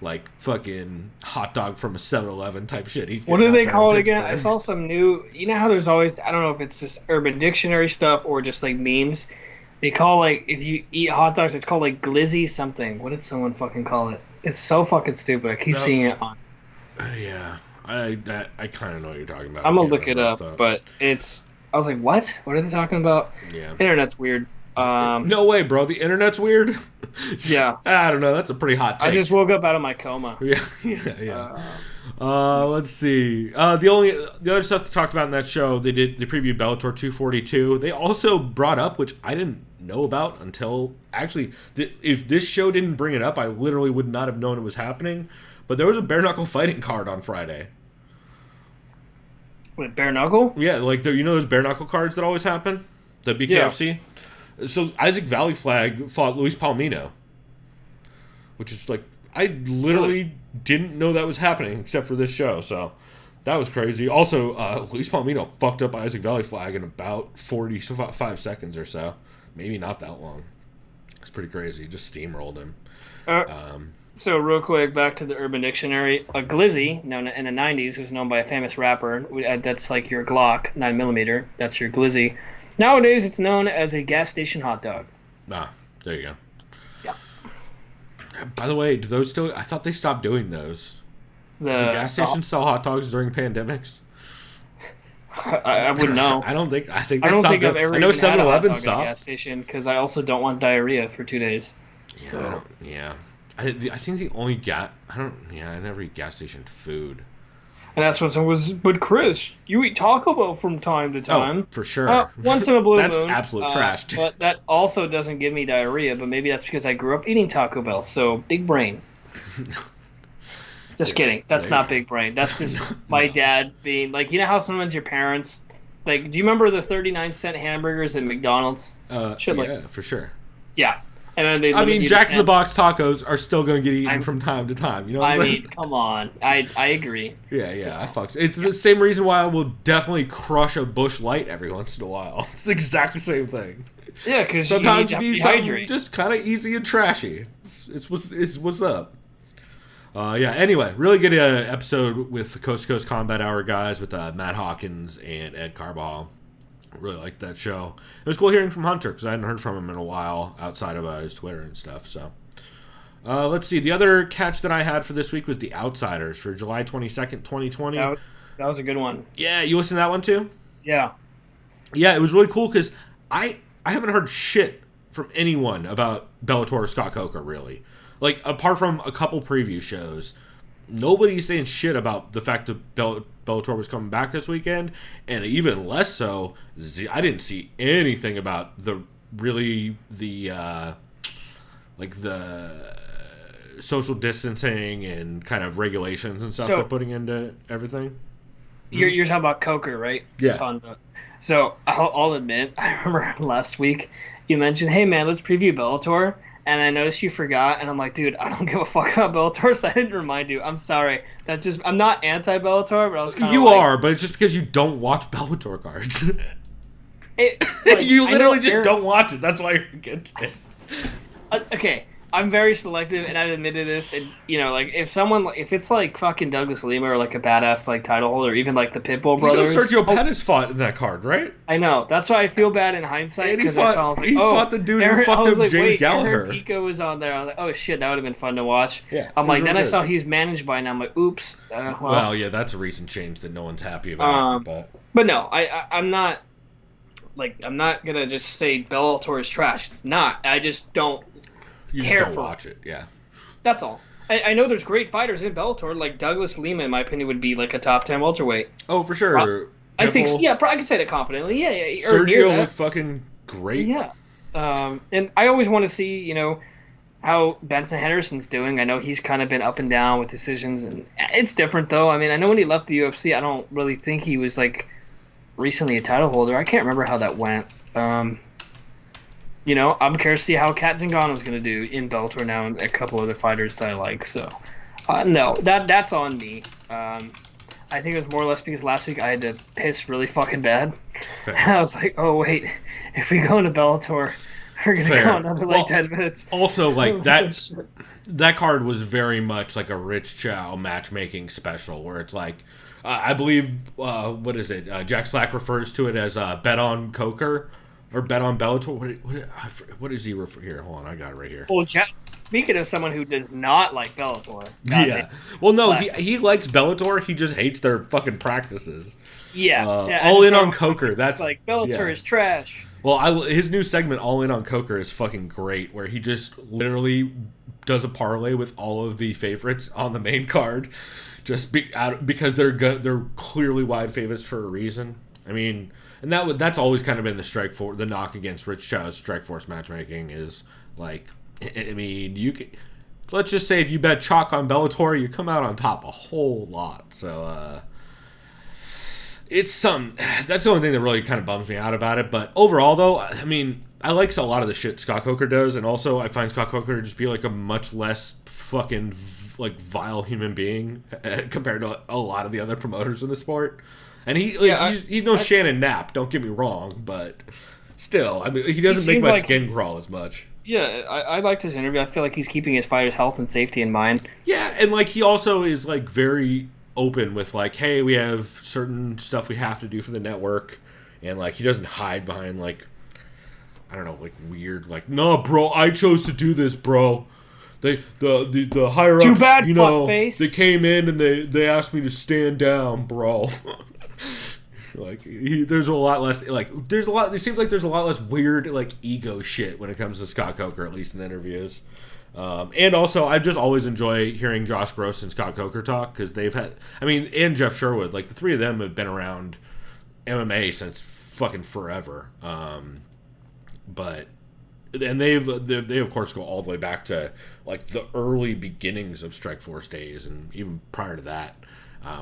like fucking hot dog from a 7-Eleven type shit. What do they call it again? I saw some new. You know how there's always, I don't know if it's just Urban Dictionary stuff or just like memes. They call like if you eat hot dogs, it's called like glizzy something. What did someone fucking call it? It's so fucking stupid. I keep seeing it on. Yeah, I kind of know what you're talking about. I'm gonna look it up, but it's. I was like, what? What are they talking about? Yeah, internet's weird. No way, bro. The internet's weird. Yeah, I don't know. That's a pretty hot take. I just woke up out of my coma. Yeah. Let's see. The other stuff they talked about in that show, they previewed Bellator 242. They also brought up, which I didn't know about until actually, if this show didn't bring it up, I literally would not have known it was happening. But there was a bare knuckle fighting card on Friday. Wait, bare knuckle? Yeah, like those bare knuckle cards that always happen, the BKFC. Yeah. So Isaac Valley Flag fought Luis Palomino, which is like, I literally didn't know that was happening except for this show. So that was crazy. Also, Luis Palomino fucked up Isaac Valley Flag in about 45 seconds or so. Maybe not that long. It's pretty crazy. Just steamrolled him. So real quick, back to the Urban Dictionary. A glizzy, known in the 90s, was known by a famous rapper. That's like your Glock 9mm. That's your glizzy. Nowadays, it's known as a gas station hot dog. Ah, there you go. Yeah. By the way, do those still? I thought they stopped doing those. Do gas stations sell hot dogs during pandemics? I wouldn't know. I don't think. I think I they don't stopped. think I've ever I know even had a hot 7-Eleven dog at a stopped. gas station because I also don't want diarrhea for 2 days. Yeah, So. I think the only I never eat gas station food. And that's when someone was, but Chris, you eat Taco Bell from time to time. Oh, for sure. Once in a blue moon. That's absolute trash. But that also doesn't give me diarrhea, but maybe that's because I grew up eating Taco Bell, so big brain. Just kidding. That's not big brain. That's just my dad being, like, you know how sometimes your parents, like, do you remember the 39-cent hamburgers at McDonald's? For sure. Yeah. And then they Jack in the Box tacos are still going to get eaten from time to time. You know what I'm saying? Come on. I agree. Yeah, I fucks. It's the same reason why I will definitely crush a Busch Light every once in a while. It's the exact same thing. Yeah, because sometimes you need something just kind of easy and trashy. It's what's up. Anyway, really good episode with the Coast to Coast Combat Hour guys with Matt Hawkins and Ed Carbajal. Really liked that show. It was cool hearing from Hunter because I hadn't heard from him in a while outside of his Twitter and stuff. So, Let's see. The other catch that I had for this week was The Outsiders for July 22nd, 2020. That was a good one. Yeah, you listened to that one too? Yeah. Yeah, it was really cool because I haven't heard shit from anyone about Bellator or Scott Coker, really. Like, apart from a couple preview shows, nobody's saying shit about the fact that Bellator was coming back this weekend, and even less so, I didn't see anything about the social distancing and kind of regulations and stuff they're putting into everything. You're talking about Coker, right? Yeah. So I'll admit, I remember last week you mentioned, hey man, let's preview Bellator, and I noticed you forgot, and I'm like, dude, I don't give a fuck about Bellator, so I didn't remind you. I'm sorry. I'm not anti-Bellator, but I was kind of You are, but it's just because you don't watch Bellator cards. You literally just don't watch it. That's why you're against it. Okay, I'm very selective, and I've admitted this. And like if it's like fucking Douglas Lima or like a badass like title holder, or even like the Pitbull brothers. Sergio Pettis fought in that card, right? I know. That's why I feel bad in hindsight because he fought the dude who fucked up James Gallagher. Aaron Pico was on there. I was like, oh shit, that would have been fun to watch. Yeah. I'm like, then I saw he's managed by now. I'm like, oops. Well, yeah, that's a recent change that no one's happy about. But no, I'm not. Like, I'm not gonna just say Bellator is trash. It's not. I just don't. You just don't watch it, yeah. That's all. I know there's great fighters in Bellator. Like Douglas Lima, in my opinion, would be like a top 10 welterweight. Oh, for sure. I think, yeah, I can say that confidently. Yeah. Sergio looked fucking great. Yeah. And I always want to see, how Benson Henderson's doing. I know he's kind of been up and down with decisions, and it's different though. I mean, I know when he left the UFC, I don't really think he was like recently a title holder. I can't remember how that went. I'm curious to see how Kat Zingano's going to do in Bellator now, and a couple other fighters that I like. So, no, that's on me. I think it was more or less because last week I had to piss really fucking bad. Okay. And I was like, oh, wait, if we go into Bellator, we're going to go another 10 minutes. Also, like, that card was very much like a Rich Chow matchmaking special, where it's like, I believe, what is it? Jack Slack refers to it as Bet on Coker. Or Bet on Bellator. What does he refer here? Hold on, I got it right here. Well, speaking of someone who does not like Bellator. Yeah. Well, no, he likes Bellator. He just hates their fucking practices. Yeah. All in on Coker. That's like Bellator is trash. Well, his new segment, All In on Coker, is fucking great, where he just literally does a parlay with all of the favorites on the main card, just because they're clearly wide favorites for a reason. I mean. And that's always kind of been the knock against Rich Chow's Strikeforce matchmaking is like, I mean, let's just say if you bet chalk on Bellator, you come out on top a whole lot. So that's the only thing that really kind of bums me out about it. But overall, though, I mean, I like a lot of the shit Scott Coker does, and also I find Scott Coker to just be like a much less fucking like vile human being compared to a lot of the other promoters in the sport. And he's no Shannon Knapp, don't get me wrong, but still, I mean, he doesn't make my skin crawl as much. Yeah, I liked his interview. I feel like he's keeping his fighters' health and safety in mind. Yeah, and like he also is like very open with like, hey, we have certain stuff we have to do for the network, and like he doesn't hide behind like, I don't know, like weird like, no, bro, I chose to do this, bro. The higher ups, they came in and they asked me to stand down, bro. Like there's a lot less like it seems like there's a lot less weird like ego shit when it comes to Scott Coker, at least in interviews. And also I just always enjoy hearing Josh Gross and Scott Coker talk, because and Jeff Sherwood, like the three of them have been around MMA since fucking forever. But they of course go all the way back to like the early beginnings of Strikeforce days, and even prior to that.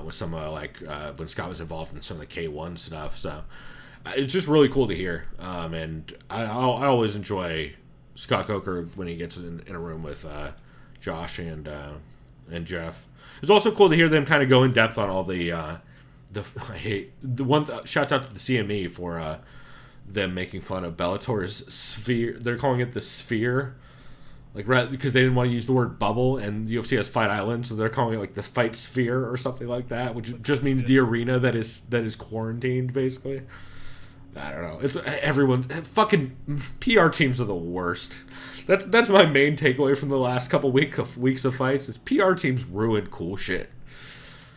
With some when Scott was involved in some of the K1 stuff, so it's just really cool to hear. And I always enjoy Scott Coker when he gets in a room with Josh and Jeff. It's also cool to hear them kind of go in depth on all shouts out to the CME for them making fun of Bellator's sphere. They're calling it the sphere. Like, because they didn't want to use the word bubble, and the UFC has Fight Island, so they're calling it like the Fight Sphere or something like that, which just means the arena that is quarantined, basically. I don't know. It's everyone. Fucking PR teams are the worst. That's my main takeaway from the last couple weeks of fights is PR teams ruin cool shit.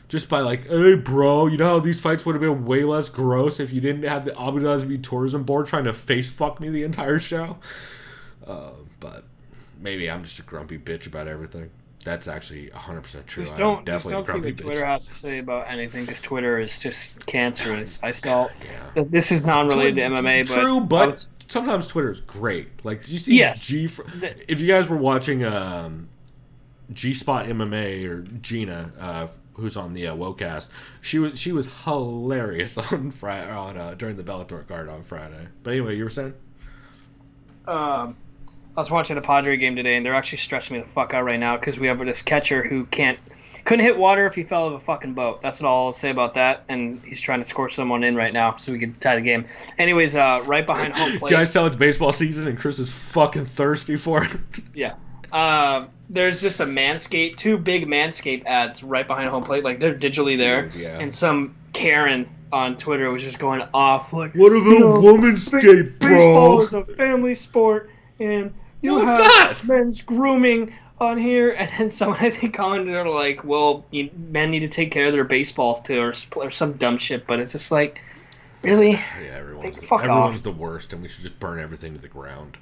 Just by like, hey bro, you know how these fights would have been way less gross if you didn't have the Abu Dhabi tourism board trying to face fuck me the entire show. But maybe I'm just a grumpy bitch about everything. That's actually 100% true. Just don't see what Twitter has to say about anything because Twitter is just cancerous. I saw this is non-related to MMA, but true, but sometimes Twitter is great. Like, did you see if you guys were watching G Spot MMA or Gina, who's on the Wocast, she was hilarious on Friday during the Bellator card on Friday. But anyway, you were saying? I was watching a Padre game today, and they're actually stressing me the fuck out right now because we have this catcher who couldn't hit water if he fell out of a fucking boat. That's what I'll say about that, and he's trying to score someone in right now so we can tie the game. Anyways, right behind home plate. You guys tell it's baseball season, and Chris is fucking thirsty for it. Yeah. There's just two big Manscaped ads right behind home plate. Like, they're digitally there. Dude, yeah. And some Karen on Twitter was just going off. Like, what about Womanscape, bro? Baseball is a family sport, and you have not. men's grooming on here. And then someone, I think, commented like, well, men need to take care of their baseballs too, or some dumb shit. But it's just like, really? Yeah, everyone's the worst, and we should just burn everything to the ground.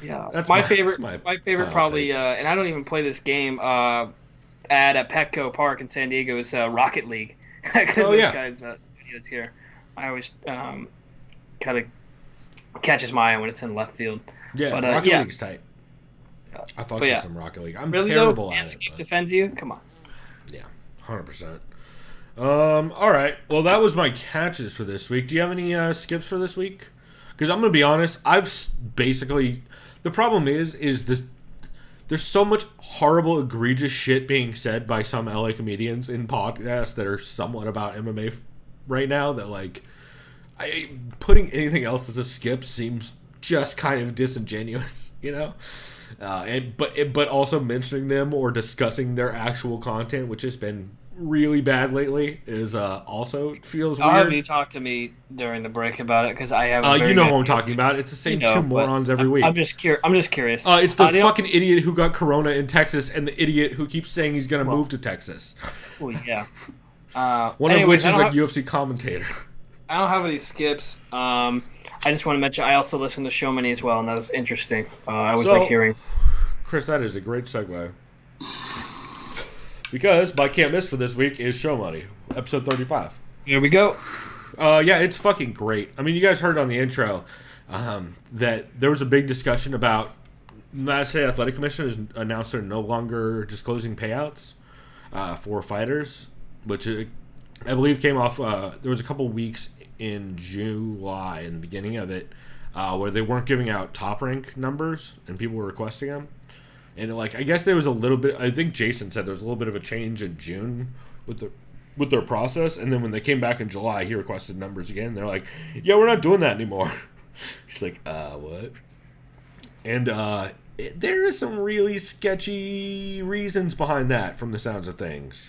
Yeah, that's my favorite probably, take. And I don't even play this game. At Petco Park in San Diego is Rocket League because this guy's studios here. I always kind of catches my eye when it's in left field. Yeah, but, Rocket League's tight. I fuck with some Rocket League. I'm really terrible at it. Manscaped defends you? Come on. Yeah, 100%. All right. Well, that was my catches for this week. Do you have any skips for this week? Because I'm going to be honest, I've basically... The problem is this. There's so much horrible, egregious shit being said by some LA comedians in podcasts that are somewhat about MMA right now that, like, putting anything else as a skip seems just kind of disingenuous, you know? But also mentioning them or discussing their actual content, which has been really bad lately, is also feels weird. I'll have you talk to me during the break about it because I have. You know what I'm talking about. It's the same two morons every week. I'm just curious. It's the fucking idiot who got corona in Texas and the idiot who keeps saying he's going to move to Texas. Well, yeah. One of which is a UFC commentator. I don't have any skips. I just want to mention I also listen to Show Money as well, and that was interesting. I was like hearing. Chris, that is a great segue. Because my can't miss for this week is Show Money, episode 35. Here we go. Yeah, it's fucking great. I mean, you guys heard on the intro that there was a big discussion about United States Athletic Commission has announced they're no longer disclosing payouts for fighters, which I believe came off. There was a couple weeks in July, in the beginning of it, where they weren't giving out top rank numbers and people were requesting them. And like, I guess there was a little bit. I think Jason said there was a little bit of a change in June with their process, and then when they came back in July, he requested numbers again. They're like, "Yeah, we're not doing that anymore." He's like, "What?" And there are some really sketchy reasons behind that, from the sounds of things.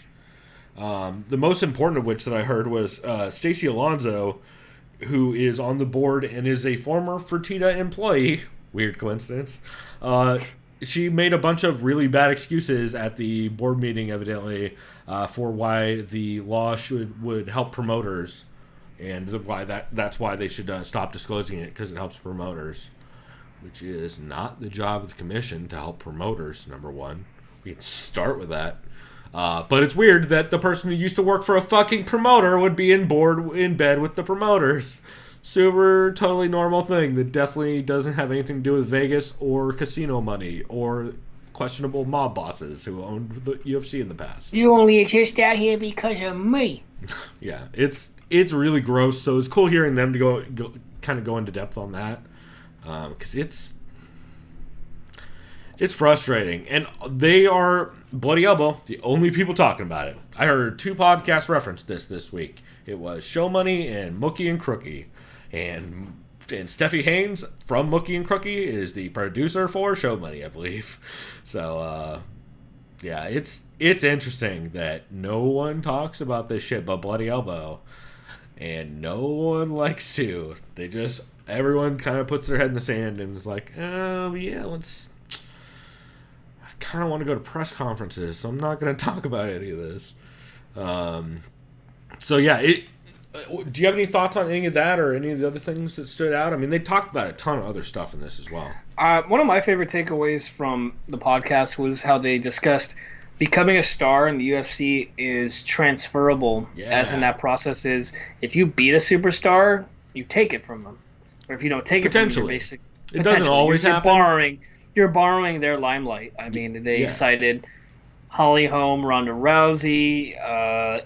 The most important of which that I heard was Stacey Alonso, who is on the board and is a former Fertitta employee. Weird coincidence. She made a bunch of really bad excuses at the board meeting, evidently, for why the law would help promoters, and why that's why they should stop disclosing it, because it helps promoters, which is not the job of the commission to help promoters. Number one, we can start with that. But it's weird that the person who used to work for a fucking promoter would be in bed with the promoters. Super totally normal thing that definitely doesn't have anything to do with Vegas or casino money or questionable mob bosses who owned the UFC in the past. You only exist out here because of me. Yeah, it's really gross. So it's cool hearing them to go into depth on that, because it's frustrating, and they are Bloody Elbow the only people talking about it. I heard 2 podcasts reference this week. It was Show Money and Mookie and Crookie. And Steffi Haynes from Mookie and Crookie is the producer for Show Money, I believe. So, yeah, it's interesting that no one talks about this shit but Bloody Elbow. and no one likes to. Everyone kind of puts their head in the sand and is like, yeah, I kind of want to go to press conferences, so I'm not going to talk about any of this. So yeah, do you have any thoughts on any of that or any of the other things that stood out? I mean, they talked about a ton of other stuff in this as well. One of my favorite takeaways from the podcast was how they discussed becoming a star in the UFC is transferable, as in that process is if you beat a superstar, you take it from them. Or if you don't take it from them, it doesn't always happen. You're borrowing their limelight. I mean, they cited Holly Holm, Ronda Rousey,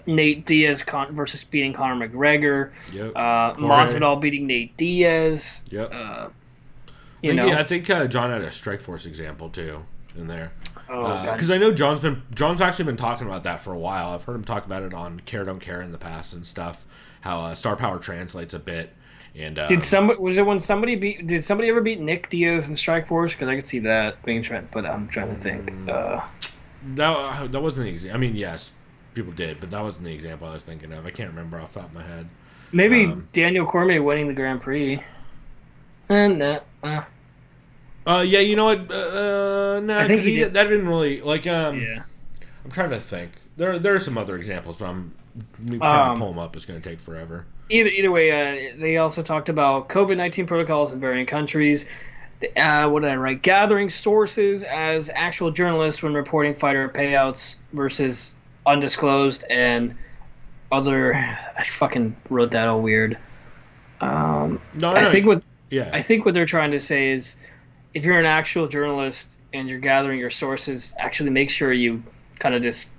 Nate Diaz versus beating Conor McGregor, Masvidal beating Nate Diaz. Yep. I think John had a Strikeforce example too in there. Because I know John's actually been talking about that for a while. I've heard him talk about it on Care Don't Care in the past and stuff. How star power translates a bit. And did somebody ever beat Nick Diaz in Strikeforce? Because I could see that being trend, but I'm trying to think. That wasn't the example. I mean, yes, people did, but that wasn't the example I was thinking of. I can't remember off the top of my head. Maybe Daniel Cormier winning the Grand Prix. Yeah, you know what? Nah, because that didn't really I'm trying to think. There are some other examples, but me trying to pull them up is going to take forever. Either way, they also talked about COVID-19 protocols in varying countries. What did I write? Gathering sources as actual journalists when reporting fighter payouts versus undisclosed and other. I fucking wrote that all weird. I think what they're trying to say is, if you're an actual journalist and you're gathering your sources, actually make sure you kind of just.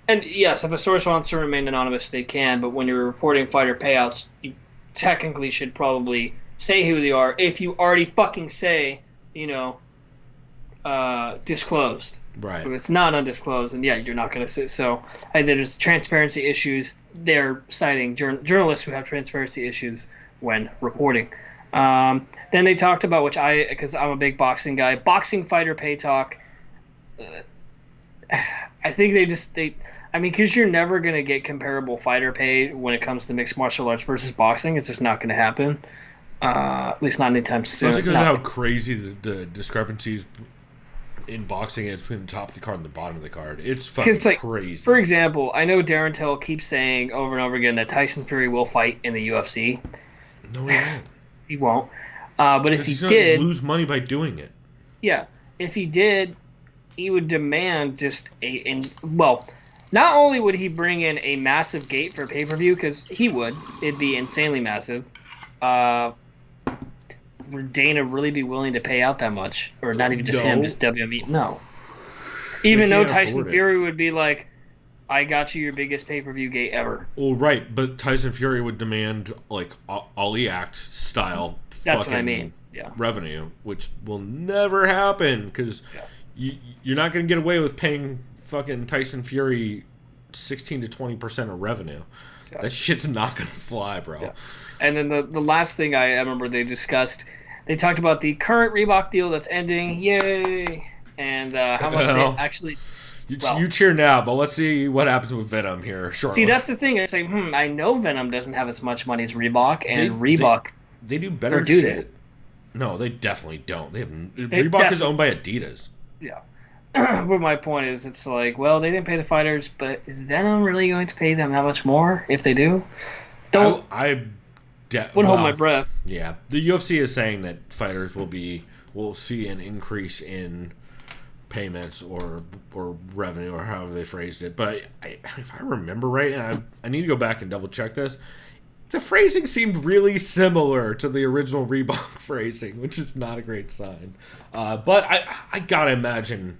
And yes, if a source wants to remain anonymous, they can. But when you're reporting fighter payouts, you technically should probably say who they are. If you already fucking say, disclosed. Right. If it's not undisclosed, then you're not going to say. So there's transparency issues. They're citing journalists who have transparency issues when reporting. Then they talked about, because I'm a big boxing guy, boxing fighter pay talk. I think because you're never going to get comparable fighter pay when it comes to mixed martial arts versus boxing. It's just not going to happen. At least not anytime soon. Especially because of how crazy the discrepancies in boxing is between the top of the card and the bottom of the card. It's fucking crazy. For example, I know Darren Till keeps saying over and over again that Tyson Fury will fight in the UFC. No, he won't. He won't. But if he did, lose money by doing it. Yeah, if he did, he would demand not only would he bring in a massive gate for pay-per-view, because it'd be insanely massive. Would Dana really be willing to pay out that much? Or not even just him, just WWE? No. Even though Tyson Fury would be like, I got you your biggest pay-per-view gate ever. Well, right, but Tyson Fury would demand, Ali Act style That's what I mean. Yeah. Revenue, which will never happen, because you're not going to get away with paying fucking Tyson Fury 16 to 20% of revenue. Yeah. That shit's not going to fly, bro. Yeah. And then the last thing I remember they discussed, they talked about the current Reebok deal that's ending. Yay! And how much they actually... You cheer now, but let's see what happens with Venom here shortly. See, that's the thing. It's like, I know Venom doesn't have as much money as Reebok, and Reebok... They do better shit. No, they definitely don't. Reebok is owned by Adidas. Yeah. But my point is, it's like, well, they didn't pay the fighters, but is Venom really going to pay them that much more if they do? Wouldn't hold my breath. Yeah. The UFC is saying that fighters will see an increase in payments or revenue, or however they phrased it. But if I remember right, and I need to go back and double check this, the phrasing seemed really similar to the original Reebok phrasing, which is not a great sign. But I gotta imagine,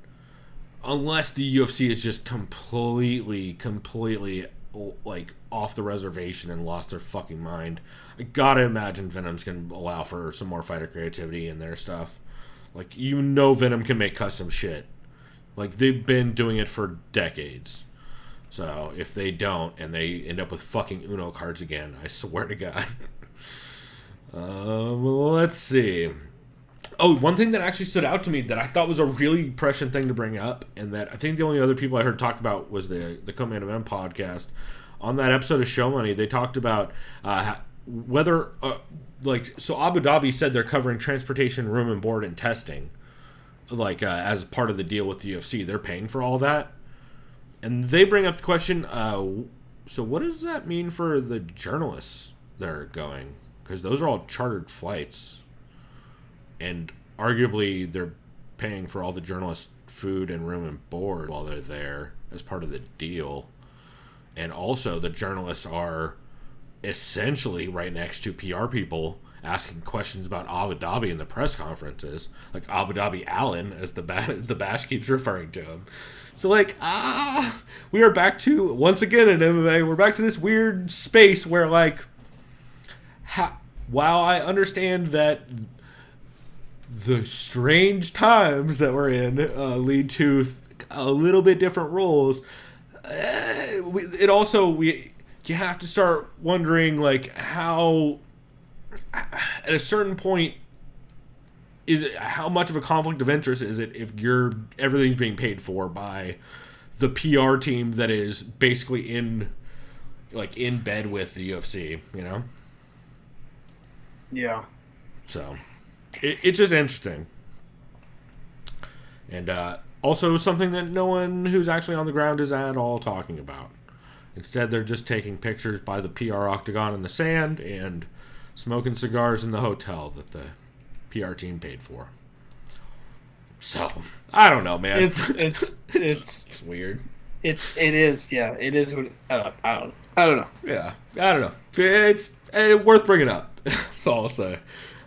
unless the UFC is just completely off the reservation and lost their fucking mind, I gotta imagine Venom's gonna allow for some more fighter creativity in their stuff. Venom can make custom shit. They've been doing it for decades. So if they don't, and they end up with fucking Uno cards again, I swear to God. Well, let's see. Oh, one thing that actually stood out to me that I thought was a really prescient thing to bring up, and that I think the only other people I heard talk about was the Co-Man of M podcast, on that episode of Show Money, they talked about whether, so Abu Dhabi said they're covering transportation, room and board, and testing, as part of the deal with the UFC. They're paying for all that. And they bring up the question, so what does that mean for the journalists that are going? Because those are all chartered flights. And arguably they're paying for all the journalists' food and room and board while they're there as part of the deal. And also the journalists are essentially right next to PR people asking questions about Abu Dhabi in the press conferences, like Abu Dhabi Allen, as the Bash keeps referring to him. So we are back to, once again in MMA, we're back to this weird space where while I understand that the strange times that we're in lead to a little bit different rules, you have to start wondering how at a certain point how much of a conflict of interest is it if everything's being paid for by the PR team that is basically in bed with the UFC, Yeah. So it's just interesting. And also something that no one who's actually on the ground is at all talking about. Instead, they're just taking pictures by the PR octagon in the sand and smoking cigars in the hotel that the PR team paid for. So, I don't know, man. It's weird. It is, yeah. It is. I don't know. Yeah, I don't know. It's worth bringing up. That's all I'll say.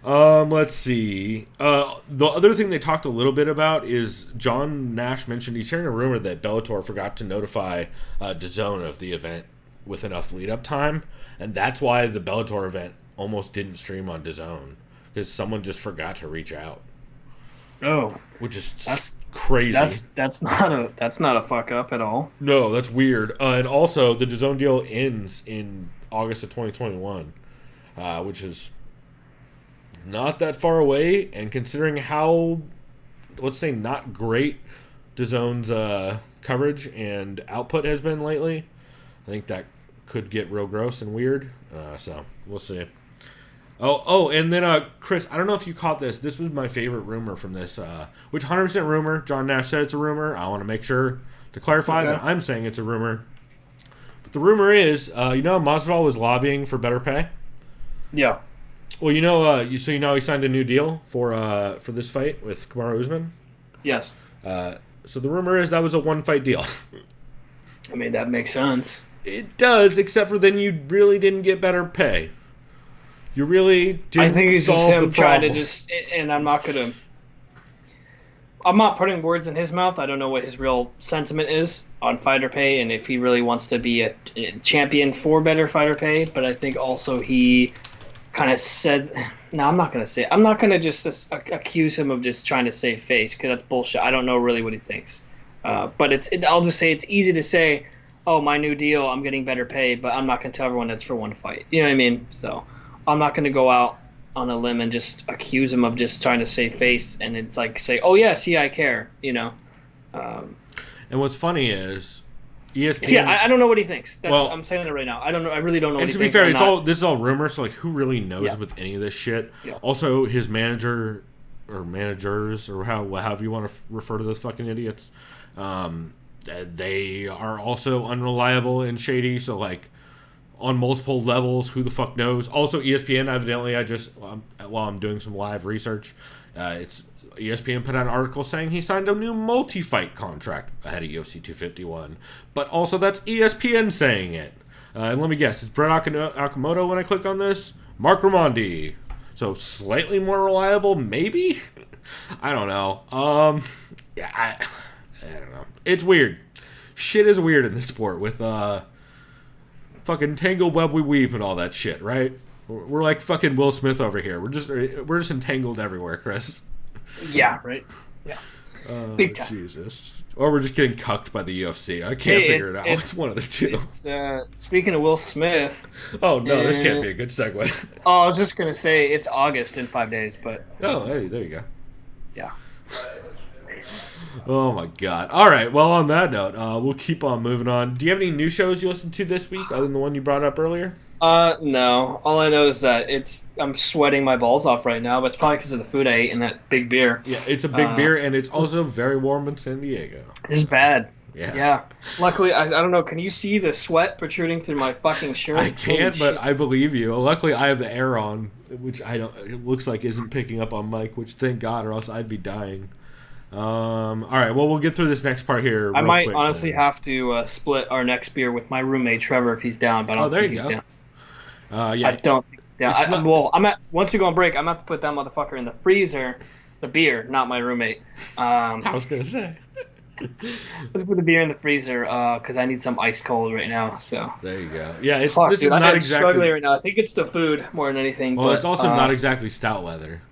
Let's see. The other thing they talked a little bit about is John Nash mentioned he's hearing a rumor that Bellator forgot to notify DAZN of the event with enough lead-up time, and that's why the Bellator event almost didn't stream on DAZN, because someone just forgot to reach out. Oh, which is crazy. That's not a fuck up at all. No, that's weird. And also, the DAZN deal ends in August of 2021, which is not that far away, and considering how, let's say, not great DAZN's coverage and output has been lately, I think that could get real gross and weird. So we'll see. Oh, and then Chris, I don't know if you caught this. This was my favorite rumor from this, which 100% rumor. John Nash said it's a rumor. I want to make sure to clarify that I'm saying it's a rumor. But the rumor is, Masvidal was lobbying for better pay. Yeah. Well, he signed a new deal for this fight with Kamaru Usman? Yes. So the rumor is that was a one-fight deal. I mean, that makes sense. It does, except for then you really didn't get better pay. You really didn't. I think it's solve just him the trying to problem. and I'm not putting words in his mouth. I don't know what his real sentiment is on fighter pay and if he really wants to be a champion for better fighter pay. But I think also he kind of said, I'm not going to just accuse him of just trying to save face, because that's bullshit. I don't know really what he thinks. But I'll just say it's easy to say, oh, my new deal, I'm getting better pay, but I'm not going to tell everyone that's for one fight. You know what I mean? So I'm not going to go out on a limb and just accuse him of just trying to save face, and it's say, oh, yeah, see, I care, And what's funny is ESPN. Yeah, I don't know what he thinks. I'm saying that right now. I don't know. I really don't know. And what to he be thinks. fair, this is all rumor. So who really knows with any of this shit? Yeah. Also, his manager or managers or however you want to refer to those fucking idiots, they are also unreliable and shady. So on multiple levels, who the fuck knows? Also, ESPN evidently, while I'm doing some live research, ESPN put out an article saying he signed a new multi-fight contract ahead of UFC 251. But also, that's ESPN saying it. And let me guess, it's Brett Okamoto when I click on this? Mark Raimondi. So, slightly more reliable, maybe? I don't know. I don't know. It's weird. Shit is weird in this sport with fucking tangle web we weave and all that shit, right? We're like fucking Will Smith over here. We're just entangled everywhere, Chris. Yeah, right. Yeah. Big time. Jesus. Or we're just getting cucked by the UFC. I can't figure it out. It's one of the two. Speaking of Will Smith. Oh, no, this can't be a good segue. Oh, I was just going to say it's August in 5 days, but. Oh, hey, there you go. Yeah. Oh my god. All right. Well, on that note, we'll keep on moving on. Do you have any new shows you listened to this week other than the one you brought up earlier? No. All I know is that I'm sweating my balls off right now, but it's probably because of the food I ate and that big beer. Yeah, it's a big beer, and it's also very warm in San Diego. It's bad. Yeah. Luckily, I don't know. Can you see the sweat protruding through my fucking shirt? I can't, but I believe you. Luckily, I have the air on, which it looks like isn't picking up on mic, which thank God, or else I'd be dying. All right, well, we'll get through this next part here. I might honestly have to split our next beer with my roommate Trevor if he's down, but I don't think he's down. Yeah. I don't think he's down. Once we go on break, I'm gonna have to put that motherfucker in the freezer. The beer, not my roommate. I was gonna say. Let's put the beer in the freezer because I need some ice cold right now. So there you go. Yeah, this dude, is not exactly struggling right now. I think it's the food more than anything. Well, but, it's also not exactly stout weather.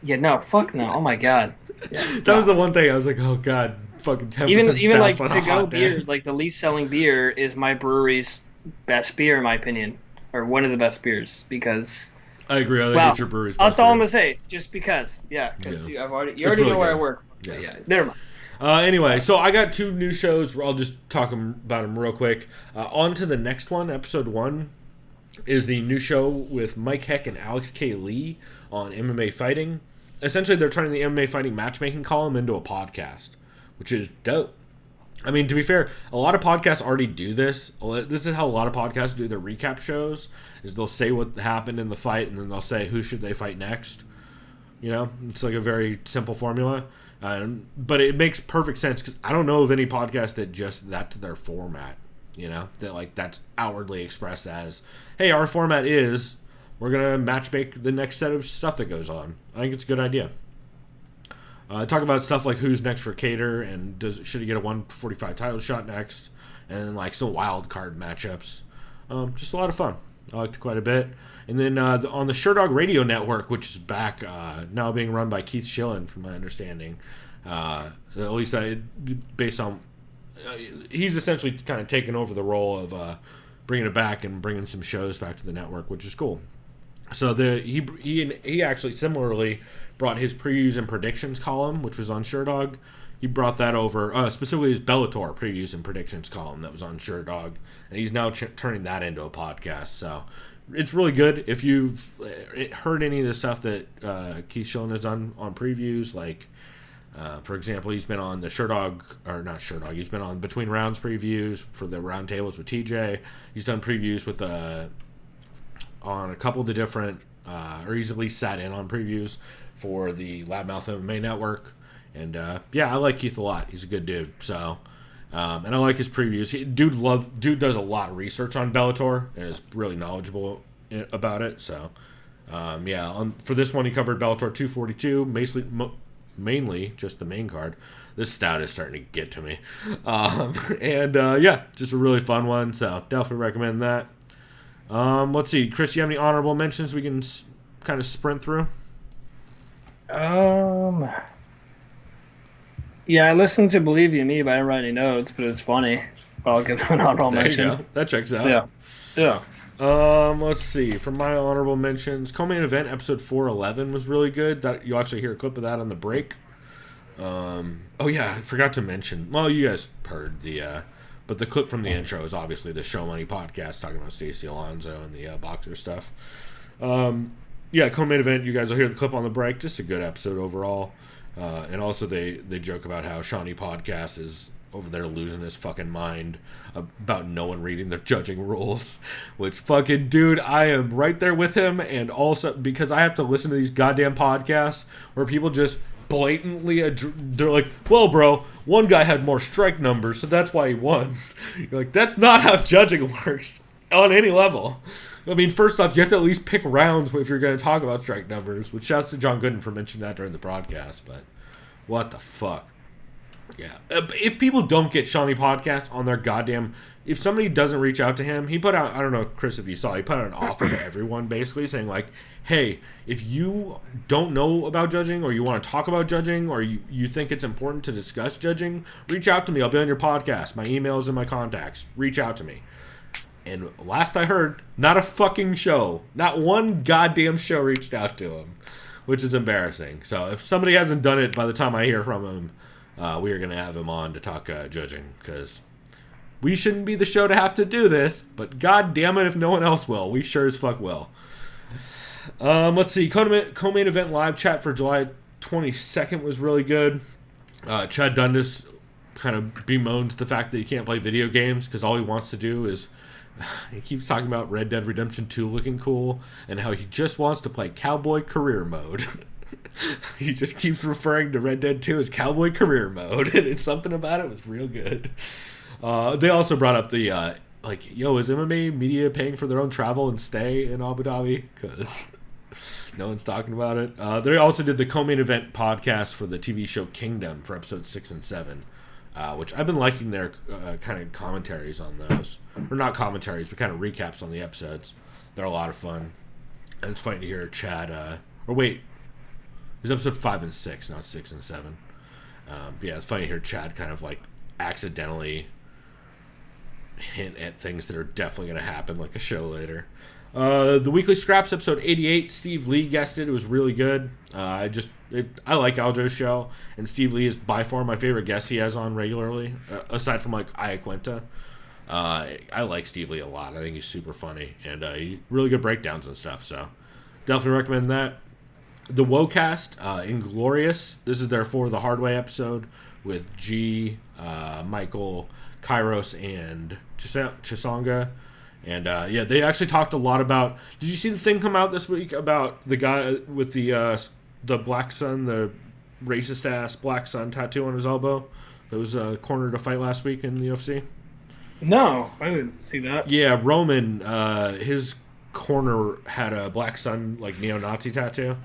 Yeah, no, fuck no. Oh my god. Yeah, that was the one thing I was like, oh god, fucking 10% even like on to a go hot beer, day. like the least selling beer is my brewery's best beer in my opinion, or one of the best beers because. I agree. I think it's your brewery's best that's all beer. I'm gonna say. Just because, because you already really know where good. I work. Yeah. Never mind. Anyway, so I got 2 new shows. I'll just talk about them real quick. On to the next one. Episode 1 is the new show with Mike Heck and Alex K. Lee on MMA fighting. Essentially, they're turning the MMA fighting matchmaking column into a podcast, which is dope. I mean, to be fair, a lot of podcasts already do this. This is how a lot of podcasts do their recap shows, is they'll say what happened in the fight, and then they'll say who should they fight next. You know, it's like a very simple formula. But it makes perfect sense because I don't know of any podcast that just that's their format. You know, that like that's outwardly expressed as, hey, our format is we're gonna matchmake the next set of stuff that goes on. I think it's a good idea. Talk about stuff like who's next for Cater and should he get a 145 title shot next, and then like some wild card matchups. Just a lot of fun. I liked it quite a bit. And then on the Sherdog Radio Network, which is back now being run by Keith Schillen, from my understanding, at least based on he's essentially kind of taken over the role of bringing it back and bringing some shows back to the network, which is cool. So he actually similarly brought his previews and predictions column, which was on Sherdog. He brought that over, specifically his Bellator previews and predictions column that was on Sherdog, and he's now turning that into a podcast. So it's really good. If you've heard any of the stuff that Keith Schillen has done on previews, like for example, he's been on the Sherdog, or not Sherdog, he's been on Between Rounds previews for the roundtables with TJ. He's done previews with on a couple of the different, or he's at least sat in on previews for the Loudmouth MMA Network. And I like Keith a lot. He's a good dude. So, and I like his previews. Dude does a lot of research on Bellator and is really knowledgeable about it. So, for this one he covered Bellator 242, mainly just the main card. This stout is starting to get to me. Just a really fun one. So definitely recommend that. Let's see, Chris, you have any honorable mentions we can kind of sprint through? Yeah, I listened to Believe You Me, but I didn't write any notes, but it's funny. I'll give it an honorable mention. There you go. That checks out. Yeah. Let's see. From my honorable mentions, co-main event episode 411 was really good. That you'll actually hear a clip of that on the break. I forgot to mention. Well, you guys heard but the clip from the intro is obviously the Show Money podcast talking about Stacey Alonso and the boxer stuff. Co-main event. You guys will hear the clip on the break. Just a good episode overall. And also they joke about how Shawnee Podcast is over there losing his fucking mind about no one reading the judging rules, which fucking dude, I am right there with him. And also because I have to listen to these goddamn podcasts where people just blatantly they're like, well, bro, one guy had more strike numbers, so that's why he won. You're like, that's not how judging works on any level. I mean, first off, you have to at least pick rounds if you're going to talk about strike numbers, which shouts to John Gooden for mentioning that during the broadcast, but what the fuck? Yeah. If people don't get Shawnee Podcast on their goddamn... If somebody doesn't reach out to him, he put out... I don't know, Chris, if you saw, he put out an offer to everyone, basically, saying, like, hey, if you don't know about judging, or you want to talk about judging, or you think it's important to discuss judging, reach out to me. I'll be on your podcast. My email is in my contacts. Reach out to me. And last I heard, not a fucking show. Not one goddamn show reached out to him, which is embarrassing. So if somebody hasn't done it by the time I hear from him, we are going to have him on to talk judging, because we shouldn't be the show to have to do this, but god damn it if no one else will. We sure as fuck will. Let's see. Co-main event live chat for July 22nd was really good. Chad Dundas kind of bemoans the fact that he can't play video games because all he wants to do is he keeps talking about Red Dead Redemption 2 looking cool and how he just wants to play Cowboy Career Mode. He just keeps referring to Red Dead 2 as Cowboy Career Mode, and it's something about it was real good. They also brought up the is MMA media paying for their own travel and stay in Abu Dhabi? Because no one's talking about it. They also did the co-main event podcast for the TV show Kingdom for episodes 6 and 7, which I've been liking their kind of commentaries on those. Or not commentaries, but kind of recaps on the episodes. They're a lot of fun. And it's funny to hear Chad... it was episode 5 and 6, not 6 and 7. Yeah, it's funny to hear Chad kind of like accidentally hint at things that are definitely going to happen, like a show later. The Weekly Scraps, episode 88, Steve Lee guested. It was really good. I like Aljo's show, and Steve Lee is by far my favorite guest he has on regularly, aside from like Iaquinta. I like Steve Lee a lot. I think he's super funny, and really good breakdowns and stuff, so definitely recommend that. The Wocast, Inglorious. This is their For the Hard Way episode with G, Michael, Kairos, and Chisanga. And, they actually talked a lot about... Did you see the thing come out this week about the guy with the Black Sun, the racist-ass Black Sun tattoo on his elbow that was cornered a fight last week in the UFC? No, I didn't see that. Yeah, Roman, his corner had a Black Sun, like, neo-Nazi tattoo.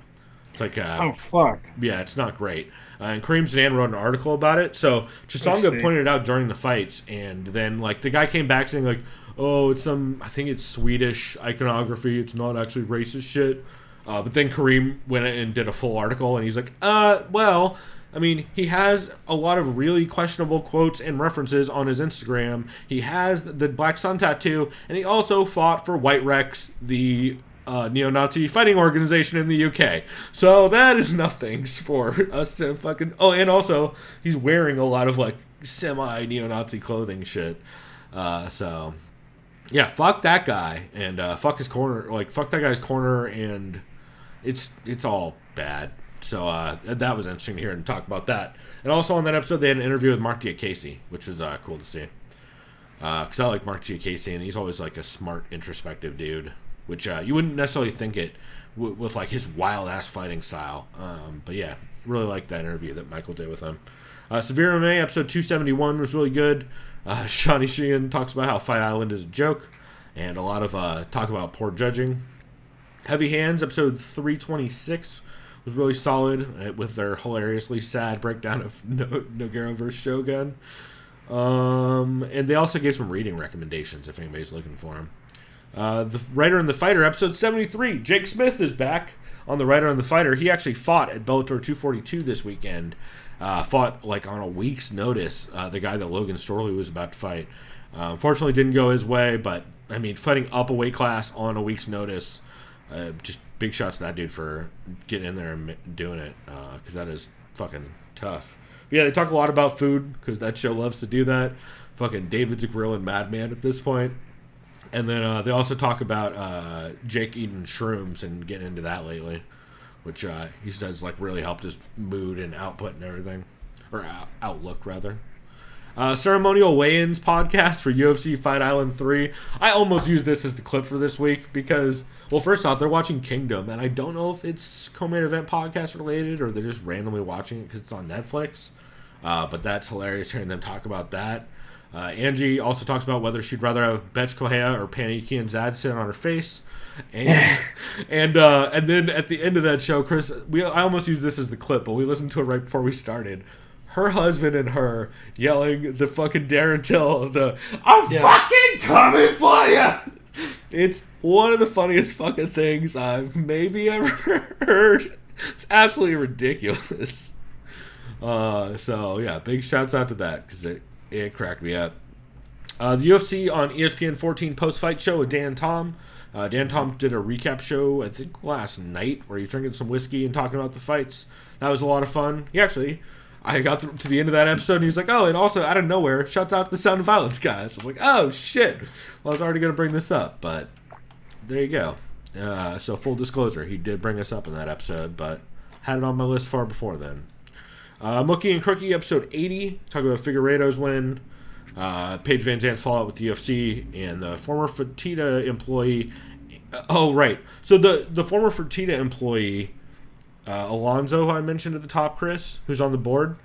It's like oh fuck. Yeah, it's not great. And Kareem Zidane wrote an article about it. So Chisanga pointed it out during the fights, and then like the guy came back saying like, "Oh, it's I think it's Swedish iconography. It's not actually racist shit." But then Kareem went and did a full article, and he's like, well, I mean, he has a lot of really questionable quotes and references on his Instagram. He has the Black Sun tattoo, and he also fought for White Rex, the neo-Nazi fighting organization in the UK. So that is nothing for us to fucking... Oh, and also, he's wearing a lot of, like, semi-neo-Nazi clothing shit. So, yeah, fuck that guy. And fuck his corner. Like, fuck that guy's corner, and it's all bad. So that was interesting to hear and talk about that. And also on that episode, they had an interview with Mark Diakese, which was cool to see. Because I like Mark Diakese, and he's always, like, a smart, introspective dude. Which you wouldn't necessarily think it with like his wild-ass fighting style. But yeah, really liked that interview that Michael did with him. Severe MMA, episode 271 was really good. Shawnee Sheehan talks about how Fight Island is a joke. And a lot of talk about poor judging. Heavy Hands, episode 326 was really solid with their hilariously sad breakdown of Nogueira versus Shogun. And they also gave some reading recommendations if anybody's looking for them. The Writer and the Fighter, episode 73. Jake Smith is back on the Writer and the Fighter. He actually fought at Bellator 242 this weekend. Fought like on a week's notice. The guy that Logan Storley was about to fight. Unfortunately, didn't go his way. But I mean, fighting up a weight class on a week's notice. Just big shots to that dude for getting in there and doing it. Because that is fucking tough. But yeah, they talk a lot about food because that show loves to do that. Fucking David's a grilling madman at this point. And then they also talk about Jake eating shrooms and getting into that lately, which he says like really helped his mood and output and everything, or outlook rather. Ceremonial Weigh-Ins podcast for UFC Fight Island 3. I almost used this as the clip for this week because, well, first off, they're watching Kingdom, and I don't know if it's co-main event podcast related or they're just randomly watching it because it's on Netflix. But that's hilarious hearing them talk about that. Angie also talks about whether she'd rather have Betch Kohea or Paniki and Zad sit on her face. And then at the end of that show, Chris, I almost used this as the clip, but we listened to it right before we started. Her husband and her yelling the fucking Darren Till, I'm fucking coming for you! It's one of the funniest fucking things I've maybe ever heard. It's absolutely ridiculous. So, yeah, big shouts out to that because it cracked me up. The UFC on ESPN 14 post-fight show with Dan Tom. Dan Tom did a recap show, I think, last night where he was drinking some whiskey and talking about the fights. That was a lot of fun. He actually, I got to the end of that episode, and he was like, oh, and also, out of nowhere, shouts out to the Sound of Violence guys. I was like, oh, shit. Well, I was already going to bring this up, but there you go. So, full disclosure, he did bring us up in that episode, but had it on my list far before then. Mookie and Crookie, episode 80, talking about Figueiredo's win, Paige Van Zant's fallout with the UFC, and the former Fertitta employee. Oh, right. So, the former Fertitta employee, Alonzo, who I mentioned at the top, Chris, who's on the board.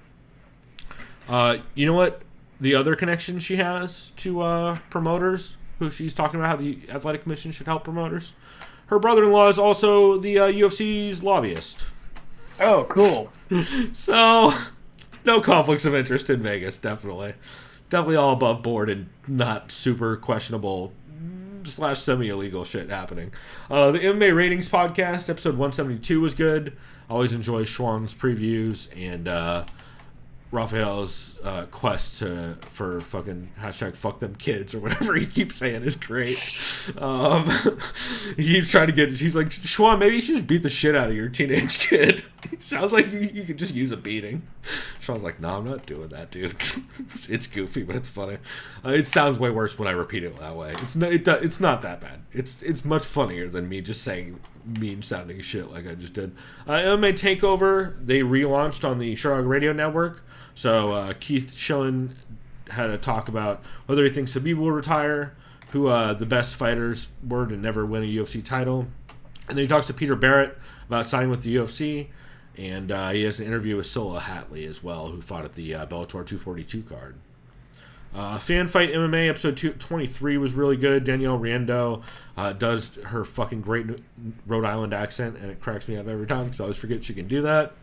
You know what? The other connection she has to promoters, who she's talking about how the Athletic Commission should help promoters. Her brother-in-law is also the UFC's lobbyist. Oh, cool. So, no conflicts of interest in Vegas, definitely. Definitely all above board and not super questionable / semi-illegal shit happening. The MMA Ratings Podcast, episode 172 was good. Always enjoy Schwann's previews and Raphael's quest for fucking hashtag fuck them kids or whatever he keeps saying is great. He keeps trying to get, he's like, Schwann, maybe you should just beat the shit out of your teenage kid. Sounds like you could just use a beating. Schwann's like, no, I'm not doing that, dude. It's goofy, but it's funny. It sounds way worse when I repeat it that way. It's not that bad. It's much funnier than me just saying mean sounding shit like I just did. MMA Takeover, they relaunched on the Sherlock Radio Network. So Keith Schillen had a talk about whether he thinks Khabib will retire, who the best fighters were to never win a UFC title. And then he talks to Peter Barrett about signing with the UFC. And he has an interview with Sola Hatley as well, who fought at the Bellator 242 card. Fan Fight MMA episode 23 was really good. Danielle Riendeau does her fucking great Rhode Island accent, and it cracks me up every time because I always forget she can do that.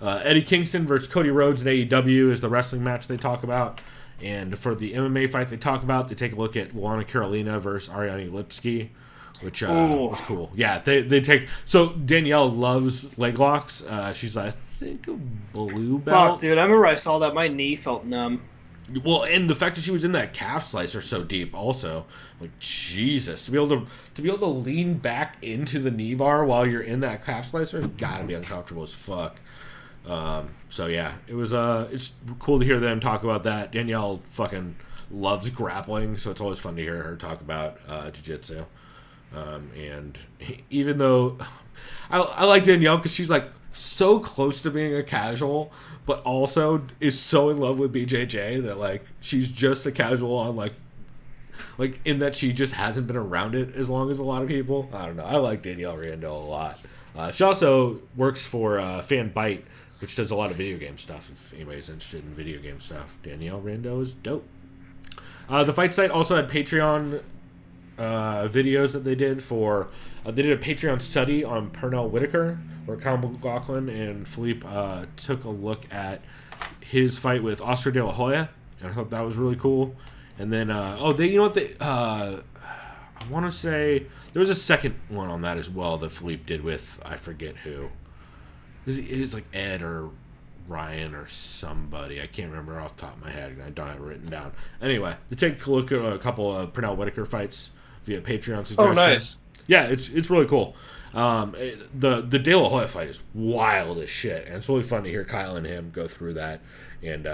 Eddie Kingston versus Cody Rhodes in AEW is the wrestling match they talk about. And for the MMA fight they talk about, they take a look at Luana Carolina versus Ariane Lipski, which was cool. Yeah, they take... So Danielle loves leg locks. She's, I think, a blue belt. Fuck, dude, I remember I saw that. My knee felt numb. Well, and the fact that she was in that calf slicer so deep also, like, Jesus, to be able to lean back into the knee bar while you're in that calf slicer has got to be uncomfortable as fuck. So yeah, it was it's cool to hear them talk about that. Danielle fucking loves grappling, so it's always fun to hear her talk about jiu-jitsu. And even though I like Danielle because she's like so close to being a casual, but also is so in love with BJJ that like she's just a casual on like in that she just hasn't been around it as long as a lot of people. I don't know. I like Danielle Riendeau a lot. She also works for FanBite, which does a lot of video game stuff. If anybody's interested in video game stuff, Danielle Riendeau is dope. The fight site also had Patreon videos that they did for. They did a Patreon study on Pernell Whittaker, where Kyle McLaughlin and Philippe took a look at his fight with Oscar De La Hoya, and I thought that was really cool. And then, I want to say there was a second one on that as well that Philippe did with I forget who. It was like Ed or Ryan or somebody. I can't remember off the top of my head, and I don't have it written down. Anyway, they take a look at a couple of Pernell Whittaker fights via Patreon suggestion. Oh, nice. Yeah, it's really cool. The De La Hoya fight is wild as shit, and it's really fun to hear Kyle and him go through that and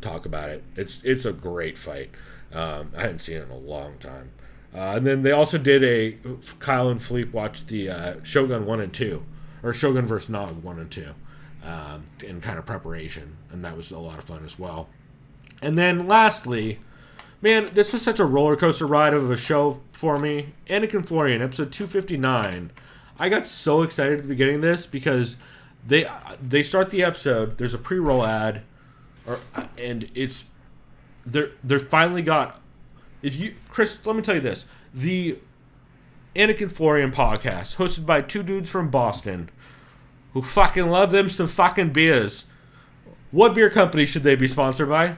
talk about it. It's a great fight. I hadn't seen it in a long time. And then they also did Kyle and Philippe watched the Shogun 1 and 2, or Shogun vs. Nog 1 and 2, in kind of preparation, and that was a lot of fun as well. And then lastly, man, this was such a roller coaster ride of a show for me. Anakin Florian, episode 259. I got so excited at the beginning of this because they start the episode. There's a pre-roll ad, and it's they're finally got. If you, Chris, let me tell you this: the Anakin Florian podcast, hosted by two dudes from Boston, who fucking love them some fucking beers. What beer company should they be sponsored by?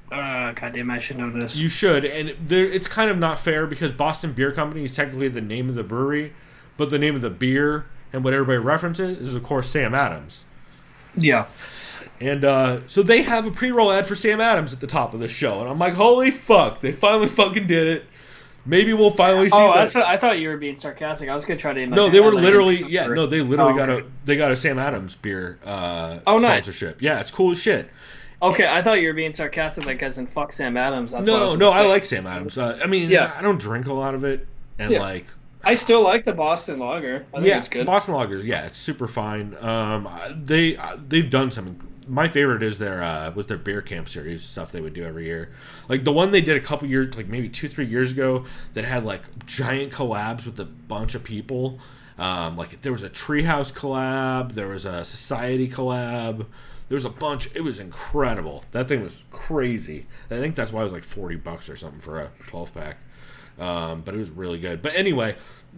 Goddamn, I should know this. You should, and it's kind of not fair because Boston Beer Company is technically the name of the brewery, but the name of the beer and what everybody references is, of course, Sam Adams. Yeah. And so they have a pre-roll ad for Sam Adams at the top of the show, and I'm like, holy fuck, they finally fucking did it. Maybe we'll finally see. Oh, that. that's what I thought you were being sarcastic. I was gonna try to. No, they were literally. Yeah, no, they literally got a Sam Adams beer sponsorship. Nice. Yeah, it's cool as shit. Okay, I thought you were being sarcastic, like as in fuck Sam Adams. That's no, I like Sam Adams. I mean, I don't drink a lot of it, and like. I still like the Boston Lager. I think it's good. Boston Lagers, it's super fine. They've done some. My favorite is their beer camp series stuff they would do every year. Like the one they did a couple years, like maybe 2-3 years ago, that had like giant collabs with a bunch of people. Like there was a Treehouse collab, there was a Society collab. There was a bunch. It was incredible. That thing was crazy. I think that's why it was like $40 or something for a 12-pack. But it was really good. But anyway,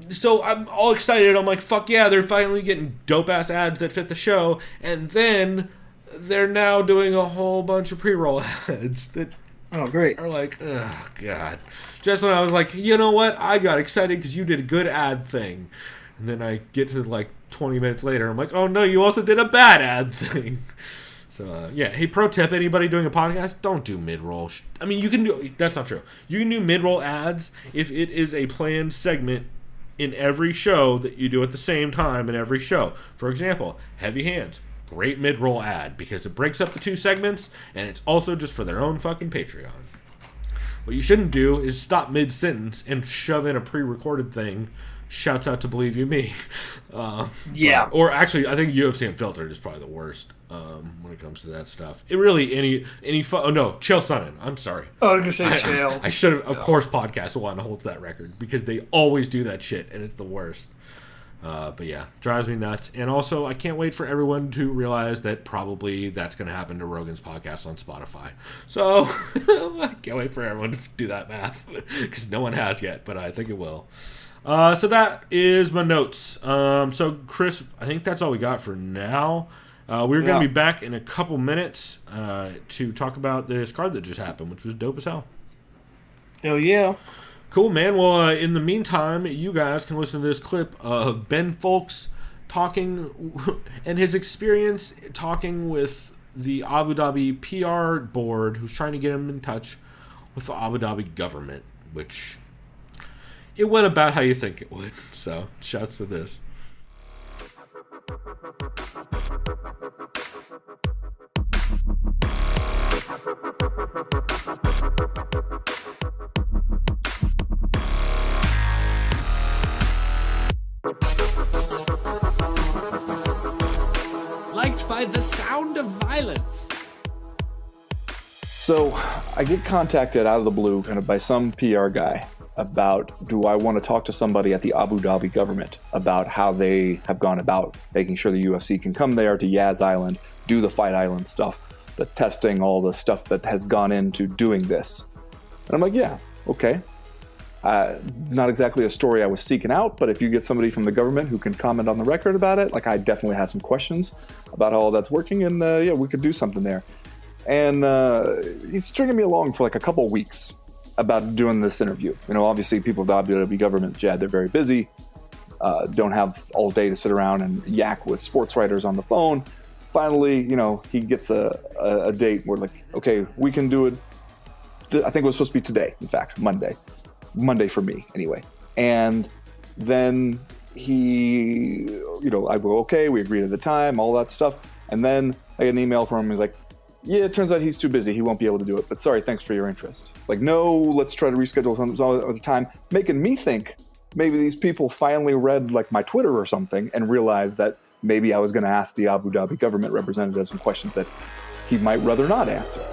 so I'm all excited. I'm like, fuck yeah, they're finally getting dope-ass ads that fit the show. And then they're now doing a whole bunch of pre-roll ads that are like, oh, God. Just when I was like, you know what? I got excited because you did a good ad thing. And then I get to like 20 minutes later, I'm like, oh, no, you also did a bad ad thing. So, hey, pro tip, anybody doing a podcast, don't do mid-roll. I mean, you can do, that's not true. You can do mid-roll ads if it is a planned segment in every show that you do at the same time in every show. For example, Heavy Hands, great mid-roll ad because it breaks up the two segments and it's also just for their own fucking Patreon. What you shouldn't do is stop mid-sentence and shove in a pre-recorded thing. Shouts out to Believe You Me. Or actually, I think UFC Unfiltered is probably the worst when it comes to that stuff. It really, Chael Sonnen. I'm sorry. Oh, I was going to say Chael. I should have, of course, Podcast One holds that record because they always do that shit and it's the worst. But yeah, drives me nuts. And also, I can't wait for everyone to realize that probably that's going to happen to Rogan's podcast on Spotify. So I can't wait for everyone to do that math because no one has yet, but I think it will. So that is my notes. So Chris, I think that's all we got for now. We're going to be back in a couple minutes to talk about this card that just happened, which was dope as hell. Hell yeah. Cool, man. Well, in the meantime, you guys can listen to this clip of Ben Fowlkes talking and his experience talking with the Abu Dhabi PR board who's trying to get him in touch with the Abu Dhabi government, which... it went about how you think it would. So, shouts to this. Liked by the sound of violence. So, I get contacted out of the blue kind of by some PR guy about, do I want to talk to somebody at the Abu Dhabi government about how they have gone about making sure the UFC can come there to Yaz Island, do the Fight Island stuff, the testing, all the stuff that has gone into doing this. And I'm like, yeah, okay. Not exactly a story I was seeking out, but if you get somebody from the government who can comment on the record about it, like I definitely have some questions about how all that's working, and we could do something there. And he's stringing me along for like a couple of weeks about doing this interview. You know, obviously people of the Abu Dhabi government, Jad, they're very busy, don't have all day to sit around and yak with sports writers on the phone. Finally, he gets a date where like, okay, we can do it. I think it was supposed to be today, in fact, Monday for me anyway. And then he, I go, okay, we agreed at the time, all that stuff. And then I get an email from him. He's like, yeah, it turns out he's too busy. He won't be able to do it. But sorry, thanks for your interest. Like, no, let's try to reschedule some other time. Making me think maybe these people finally read like my Twitter or something and realized that maybe I was going to ask the Abu Dhabi government representative some questions that he might rather not answer.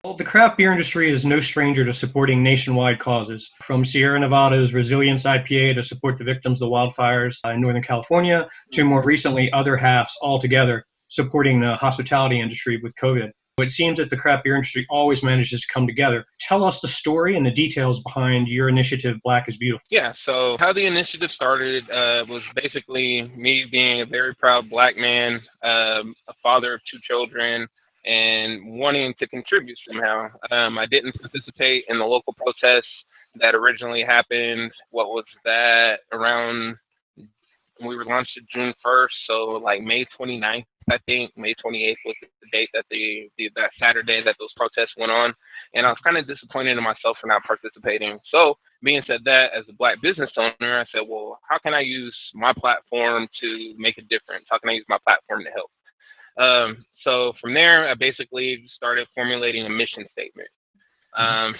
Well, the craft beer industry is no stranger to supporting nationwide causes, from Sierra Nevada's Resilience IPA to support the victims of the wildfires in Northern California, to more recently other halves altogether supporting the hospitality industry with COVID. It seems that the craft beer industry always manages to come together. Tell us the story and the details behind your initiative, Black is Beautiful. Yeah, so how the initiative started was basically me being a very proud Black man, a father of 2 children, and wanting to contribute somehow. I didn't participate in the local protests that originally happened. What was that? Around, we were launched June 1st, so like May 29th, I think. May 28th was the date that that Saturday that those protests went on. And I was kind of disappointed in myself for not participating. So being said that, as a Black business owner, I said, well, how can I use my platform to make a difference? How can I use my platform to help? So from there, I basically started formulating a mission statement.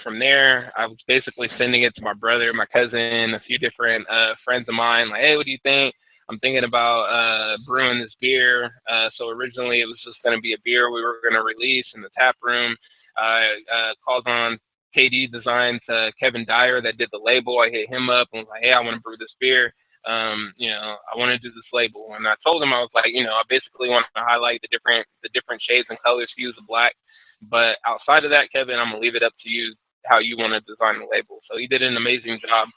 From there, I was basically sending it to my brother, my cousin, a few different friends of mine, like, hey, what do you think? I'm thinking about brewing this beer. So originally it was just going to be a beer we were going to release in the tap room. I called on KD Designs, Kevin Dyer, that did the label. I hit him up and was like, hey, I want to brew this beer. I want to do this label. And I told him, I was like, I basically want to highlight the different shades and colors, hues of Black. But outside of that, Kevin, I'm going to leave it up to you how you want to design the label. So he did an amazing job.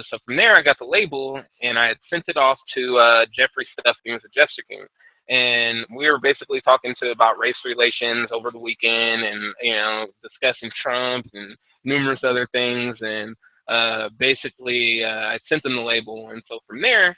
So from there, I got the label, and I had sent it off to Jeffrey Stuffings at Jessica. And we were basically talking about race relations over the weekend and, discussing Trump and numerous other things. And basically, I sent them the label. And so from there,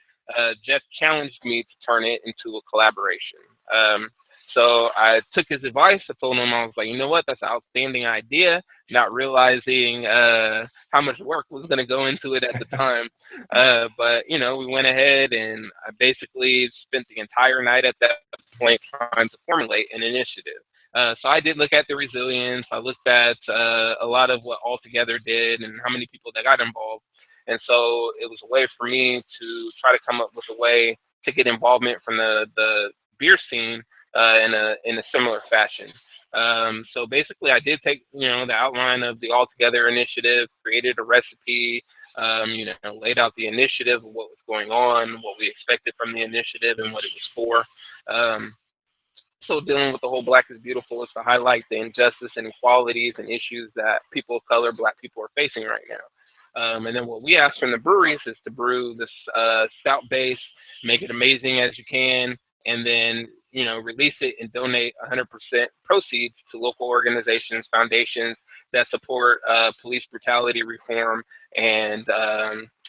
Jeff challenged me to turn it into a collaboration. So I took his advice. I told him, I was like, you know what, that's an outstanding idea, not realizing how much work was going to go into it at the time. But, we went ahead and I basically spent the entire night at that point trying to formulate an initiative. So I did look at the resilience. I looked at a lot of what All Together did and how many people that got involved. And so it was a way for me to try to come up with a way to get involvement from the beer scene in a similar fashion. So basically I did take, the outline of the All Together initiative, created a recipe, laid out the initiative of what was going on, what we expected from the initiative and what it was for. So dealing with the whole Black is Beautiful is to highlight the injustice and inequalities and issues that people of color, Black people, are facing right now. And then what we ask from the breweries is to brew this stout base, make it amazing as you can, and then release it and donate 100% proceeds to local organizations, foundations that support police brutality reform and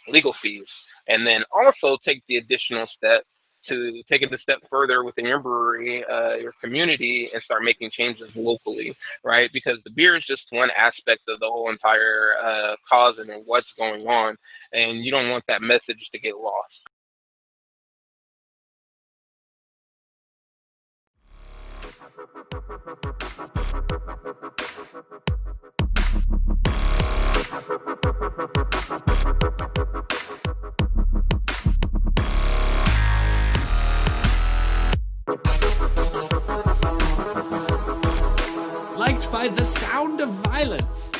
legal fees. And then also take the additional step to take it a step further within your brewery, your community, and start making changes locally, right? Because the beer is just one aspect of the whole entire cause and what's going on, and you don't want that message to get lost. Liked by the sound of violence.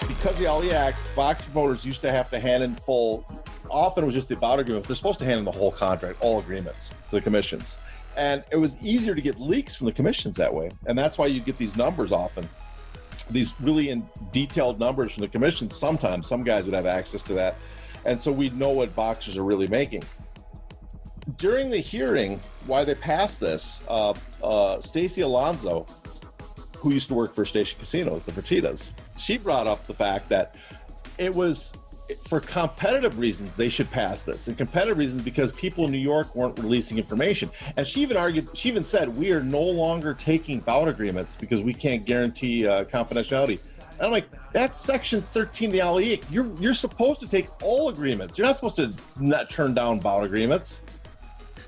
Because of the Ali Act, box promoters used to have to hand in full, often it was just the about agreement. They're supposed to hand in the whole contract, all agreements to the commissions. And it was easier to get leaks from the commissions that way. And that's why you get these numbers often, these really detailed numbers from the commissions. Sometimes some guys would have access to that. And so we'd know what boxers are really making. During the hearing, why they passed this, Stacey Alonso, who used to work for Station Casinos, the Fertitas, she brought up the fact that it was for competitive reasons they should pass this, and competitive reasons because people in New York weren't releasing information. And she even said, we are no longer taking bout agreements because we can't guarantee confidentiality. And I'm like, that's section 13 of the Ali Act. You're supposed to take all agreements. You're not supposed to not turn down bout agreements.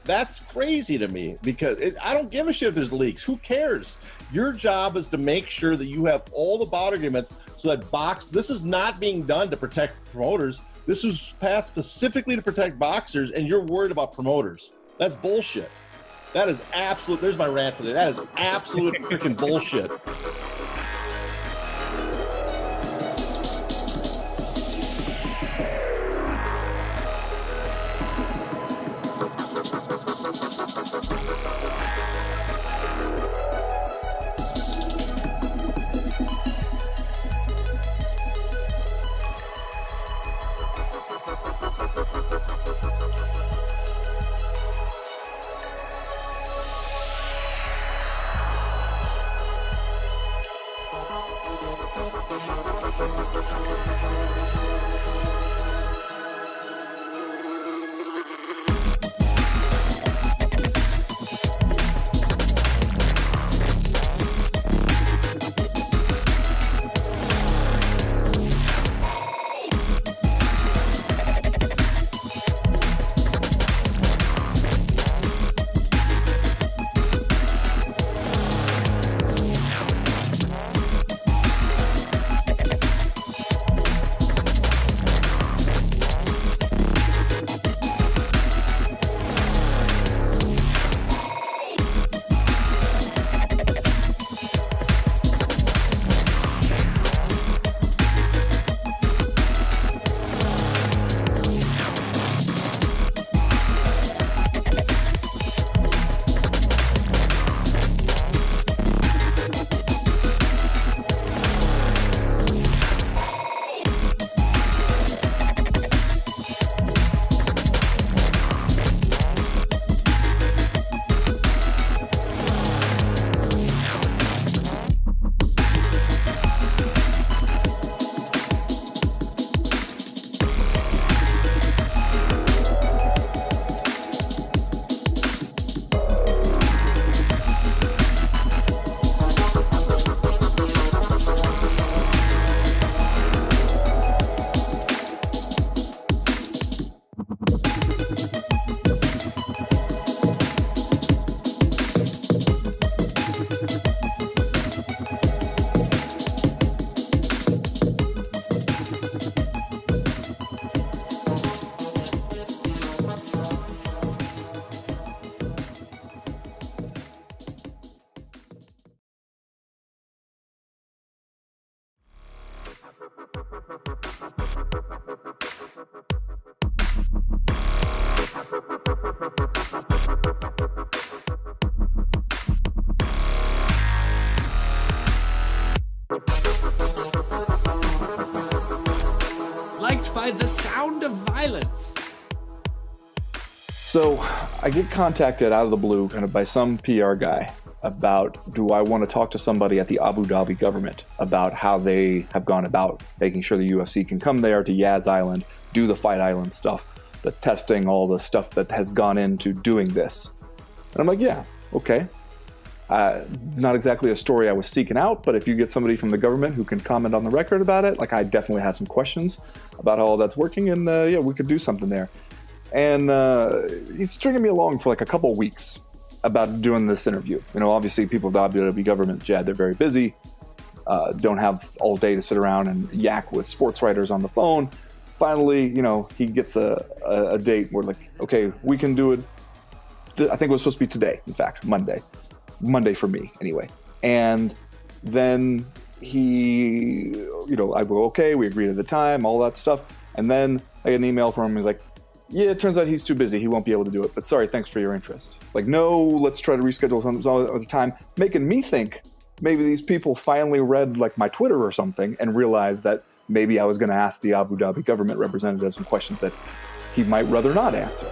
That's crazy to me because I don't give a shit if there's leaks. Who cares? Your job is to make sure that you have all the bout agreements so that this is not being done to protect promoters. This was passed specifically to protect boxers, and you're worried about promoters. That's bullshit. That is absolute. There's my rant for today. That is absolute freaking bullshit. Liked by the sound of violence. So I get contacted out of the blue kind of by some PR guy about, do I want to talk to somebody at the Abu Dhabi government about how they have gone about making sure the UFC can come there to Yaz Island, do the Fight Island stuff, the testing, all the stuff that has gone into doing this. And I'm like, yeah, okay. Not exactly a story I was seeking out, but if you get somebody from the government who can comment on the record about it, like I definitely have some questions about how all that's working, and yeah, we could do something there. And he's stringing me along for like a couple of weeks about doing this interview. You know, obviously people of the Abu Dhabi government, Jad, they're very busy, don't have all day to sit around and yak with sports writers on the phone. Finally, you know, he gets a date where like, okay, we can do it. I think it was supposed to be today, in fact, Monday for me anyway. And then he, you know, I go, okay, we agreed at the time, all that stuff. And then I get an email from him. He's like, yeah, it turns out he's too busy. He won't be able to do it, but sorry, thanks for your interest. Like, no, let's try to reschedule some other time, making me think maybe these people finally read like my Twitter or something and realized that maybe I was going to ask the Abu Dhabi government representative some questions that he might rather not answer.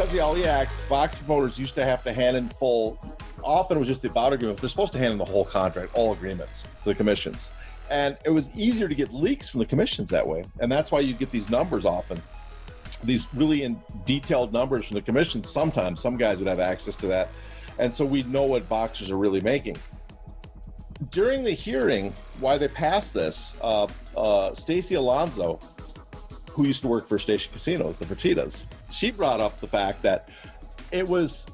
because the Ali Act, boxing promoters used to have to hand in full, often it was just the bout agreement. They're supposed to hand in the whole contract, all agreements to the commissions. And it was easier to get leaks from the commissions that way. And that's why you get these numbers often, these really in detailed numbers from the commissions. Sometimes some guys would have access to that. And so we know what boxers are really making. During the hearing, why they passed this, Stacey Alonso, who used to work for Station Casinos, the Fertitas, she brought up the fact that it was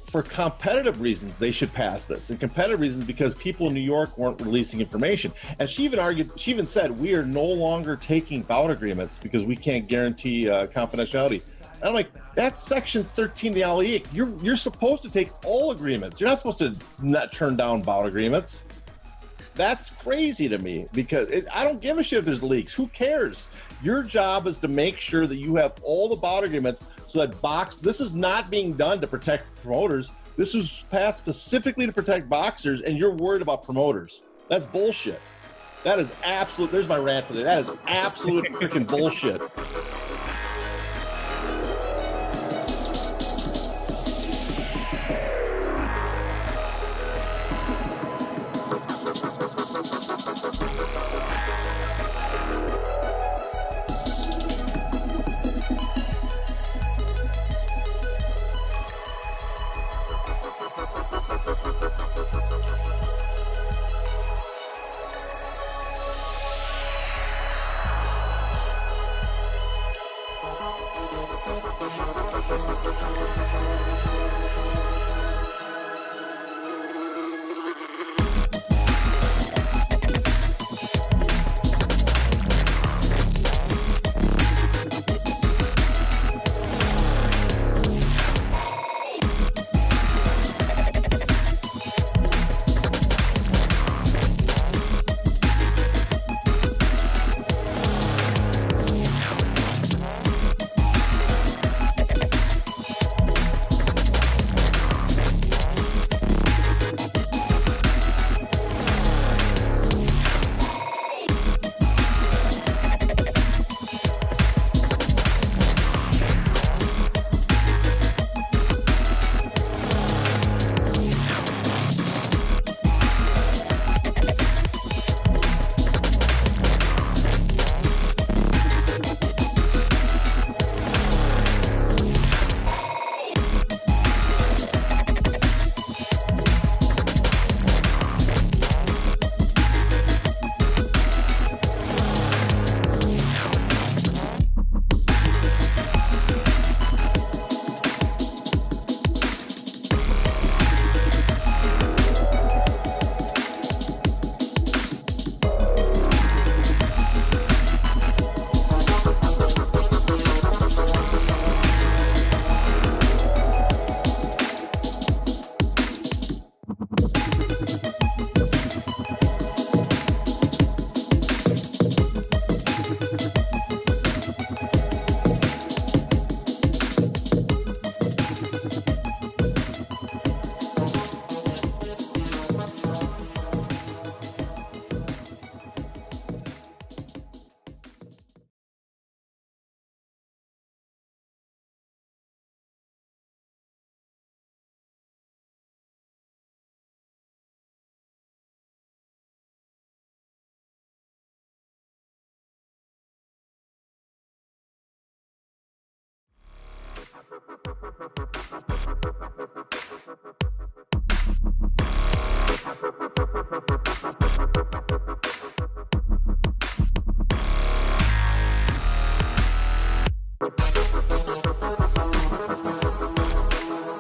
for competitive reasons they should pass this, and competitive reasons because people in New York weren't releasing information. And she even said, we are no longer taking bout agreements because we can't guarantee confidentiality. And I'm like, that's section 13 of the Ali Act. You're supposed to take all agreements. You're not supposed to not turn down bout agreements. That's crazy to me because I don't give a shit if there's leaks. Who cares? Your job is to make sure that you have all the bout agreements so that this is not being done to protect promoters. This was passed specifically to protect boxers, and you're worried about promoters. That's bullshit. That is absolute. There's my rant for today. That is absolute freaking bullshit.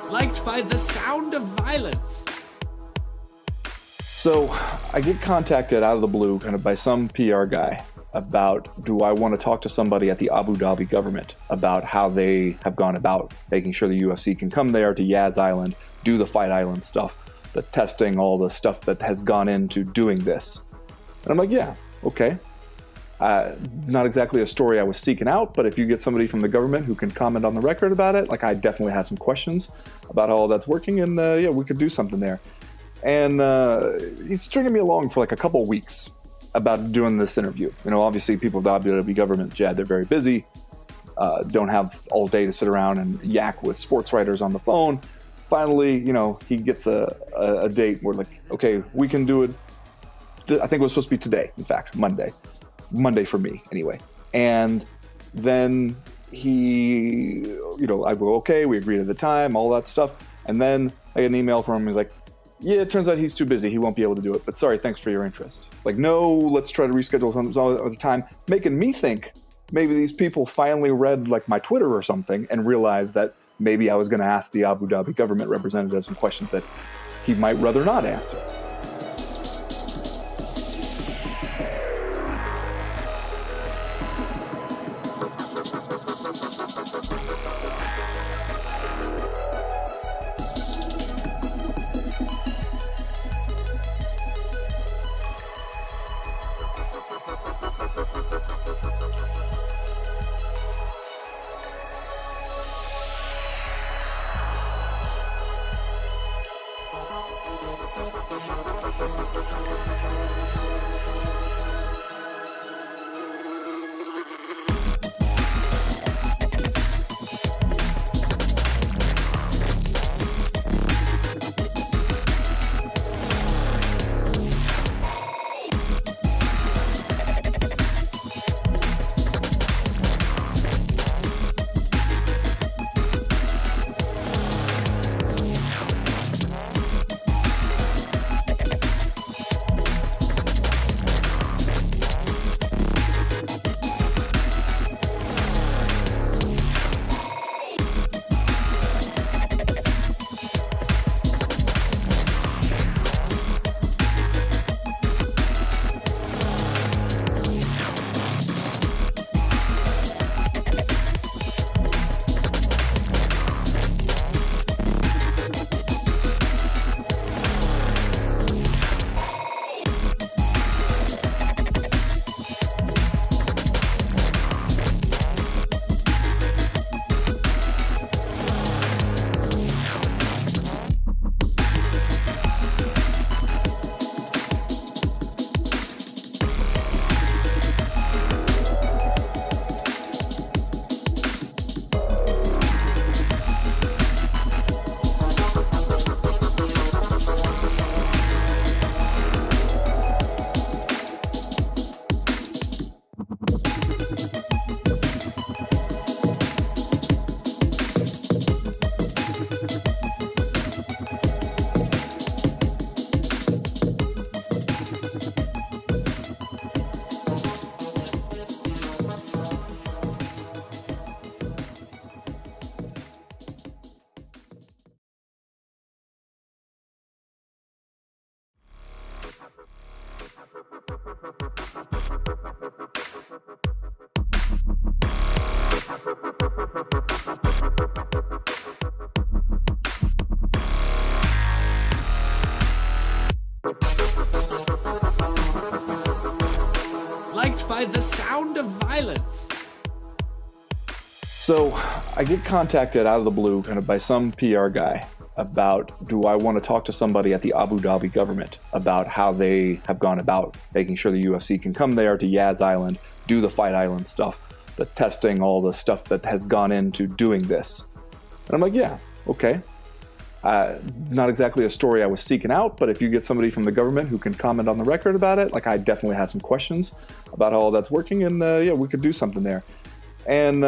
Liked by the sound of violence. So I get contacted out of the blue kind of by some PR guy about, do I want to talk to somebody at the Abu Dhabi government about how they have gone about making sure the UFC can come there to Yaz Island, do the Fight Island stuff, the testing, all the stuff that has gone into doing this. And I'm like, yeah, okay. Not exactly a story I was seeking out, but if you get somebody from the government who can comment on the record about it, like I definitely have some questions about how all that's working, and yeah, we could do something there. And he's stringing me along for like a couple of weeks about doing this interview. You know, obviously people at the Abu Dhabi government, Jad, they're very busy. don't have all day to sit around and yak with sports writers on the phone. Finally, he gets a date. We're like, okay, we can do it. I think it was supposed to be today, in fact, Monday for me anyway. And then he, I go, okay, we agreed at the time, all that stuff. And then I get an email from him. He's like, yeah, it turns out he's too busy. He won't be able to do it. But sorry, thanks for your interest. Like, no, let's try to reschedule some other time, making me think maybe these people finally read like my Twitter or something and realized that maybe I was going to ask the Abu Dhabi government representative some questions that he might rather not answer. Liked by the sound of violence. So I get contacted out of the blue kind of by some PR guy about, do I want to talk to somebody at the Abu Dhabi government about how they have gone about making sure the UFC can come there to Yaz Island, do the Fight Island stuff, the testing, all the stuff that has gone into doing this. And I'm like, yeah, okay. Not exactly a story I was seeking out, but if you get somebody from the government who can comment on the record about it, like I definitely have some questions about how all that's working, and yeah, we could do something there. And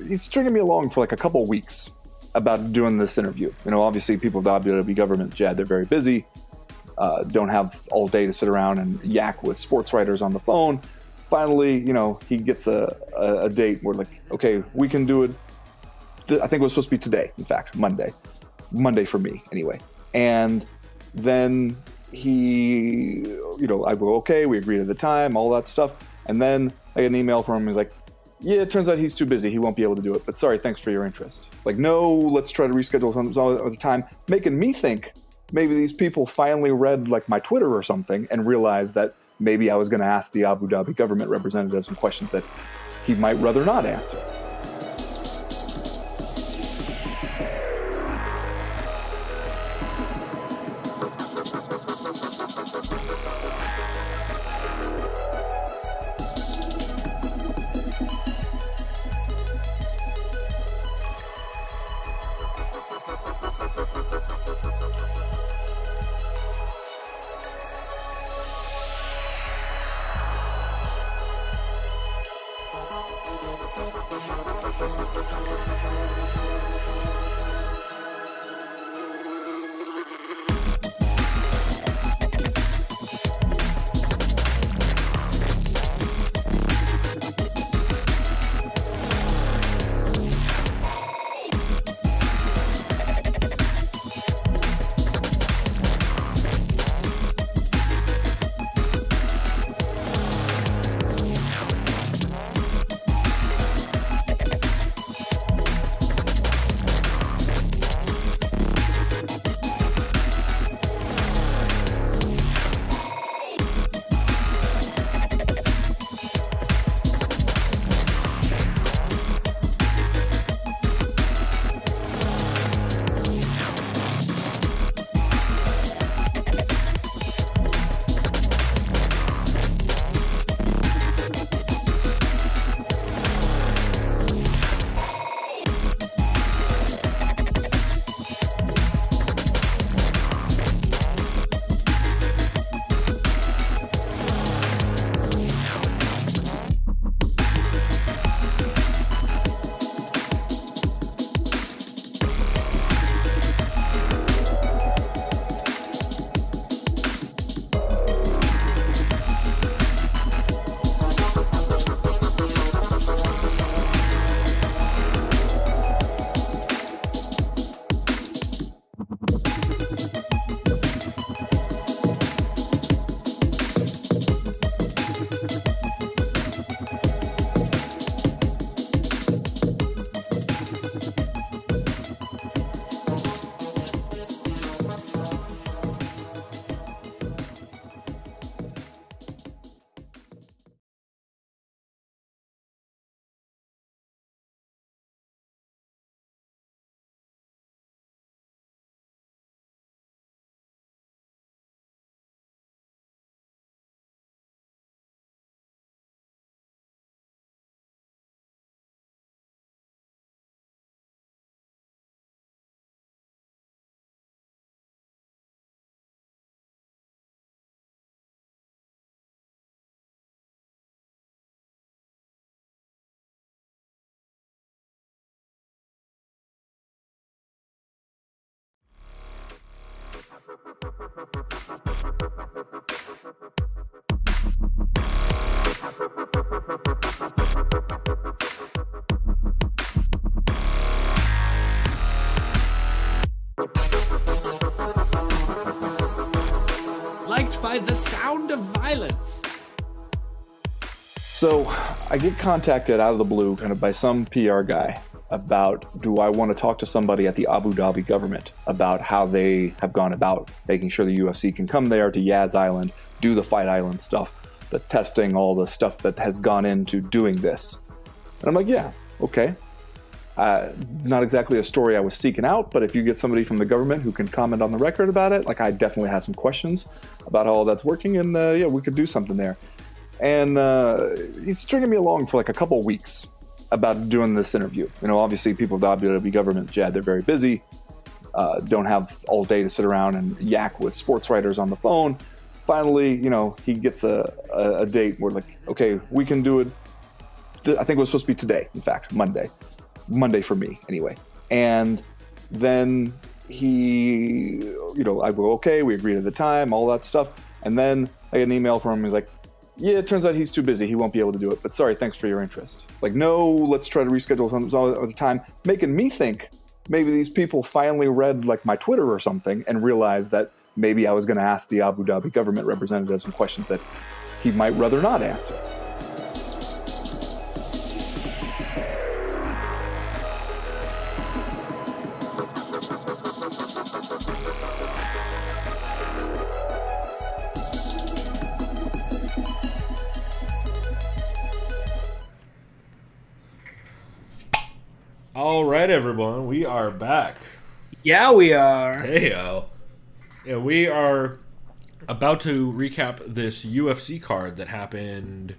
he's stringing me along for like a couple of weeks about doing this interview. Obviously people of the Abu Dhabi government, Jad, they're very busy, don't have all day to sit around and yak with sports writers on the phone. Finally, he gets a date. We're like, okay, we can do it. I think it was supposed to be today, in fact, Monday for me anyway. And then he, I go, okay, we agreed at the time, all that stuff. And then I get an email from him. He's like, yeah, it turns out he's too busy. He won't be able to do it. But sorry, thanks for your interest. Like, no, let's try to reschedule some other time, making me think maybe these people finally read like my Twitter or something and realized that maybe I was going to ask the Abu Dhabi government representative some questions that he might rather not answer. by the sound of violence. So I get contacted out of the blue kind of by some PR guy about, do I want to talk to somebody at the Abu Dhabi government about how they have gone about making sure the UFC can come there to Yaz Island, do the Fight Island stuff, the testing, all the stuff that has gone into doing this. And I'm like, yeah, okay. Not exactly a story I was seeking out, but if you get somebody from the government who can comment on the record about it, like I definitely have some questions about how all that's working, and yeah, we could do something there. And he's stringing me along for like a couple of weeks about doing this interview. You know, obviously people with the Abu Dhabi government, Jad, they're very busy, don't have all day to sit around and yak with sports writers on the phone. Finally, you know, he gets a date where like, okay, we can do it. I think it was supposed to be today, in fact, Monday for me anyway. And then he, you know, I go, okay, we agreed at the time, all that stuff. And then I get an email from him. He's like, yeah, it turns out he's too busy. He won't be able to do it. But sorry, thanks for your interest. Like, no, let's try to reschedule some other time, making me think maybe these people finally read like my Twitter or something and realized that maybe I was going to ask the Abu Dhabi government representative some questions that he might rather not answer. All right, everyone, we are back. Yeah, we are. Heyo. Yeah, we are about to recap this UFC card that happened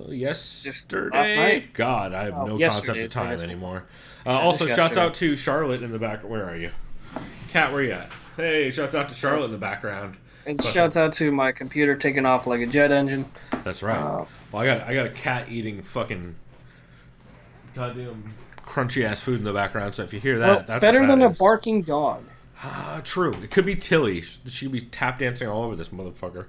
yesterday. Last night? God, I have no concept of time anymore. Also, shouts yesterday. out to Charlotte in the back. Where are you? Kat, where you at? Hey, shouts out to Charlotte in the background. And shouts out to my computer taking off like a jet engine. That's right. Well, I got a cat eating fucking goddamn crunchy ass food in the background. So if you hear that, that's better what than that a is. barking dog. True. It could be Tilly. She could be tap dancing all over this motherfucker.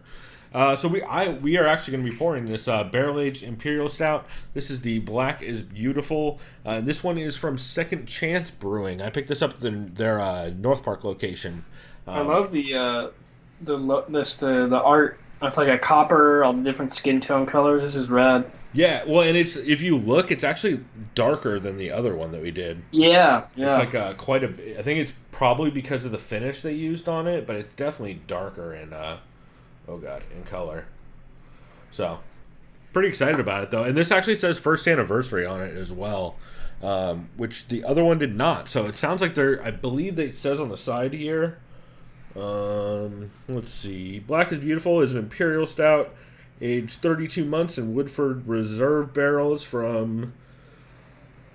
So we are actually going to be pouring this barrel-aged Imperial Stout. This is the Black is Beautiful. This one is from Second Chance Brewing. I picked this up at their North Park location. I love the art. It's like a copper, all the different skin tone colors. This is rad. Yeah, well, and it's, if you look, it's actually darker than the other one that we did. Yeah. It's like quite a. I think it's probably because of the finish they used on it, but it's definitely darker in in color. So, pretty excited about it though. And this actually says first anniversary on it as well, which the other one did not. So it sounds like they're. I believe it says on the side here. Let's see. Black is Beautiful is an Imperial Stout, aged 32 months in Woodford Reserve barrels from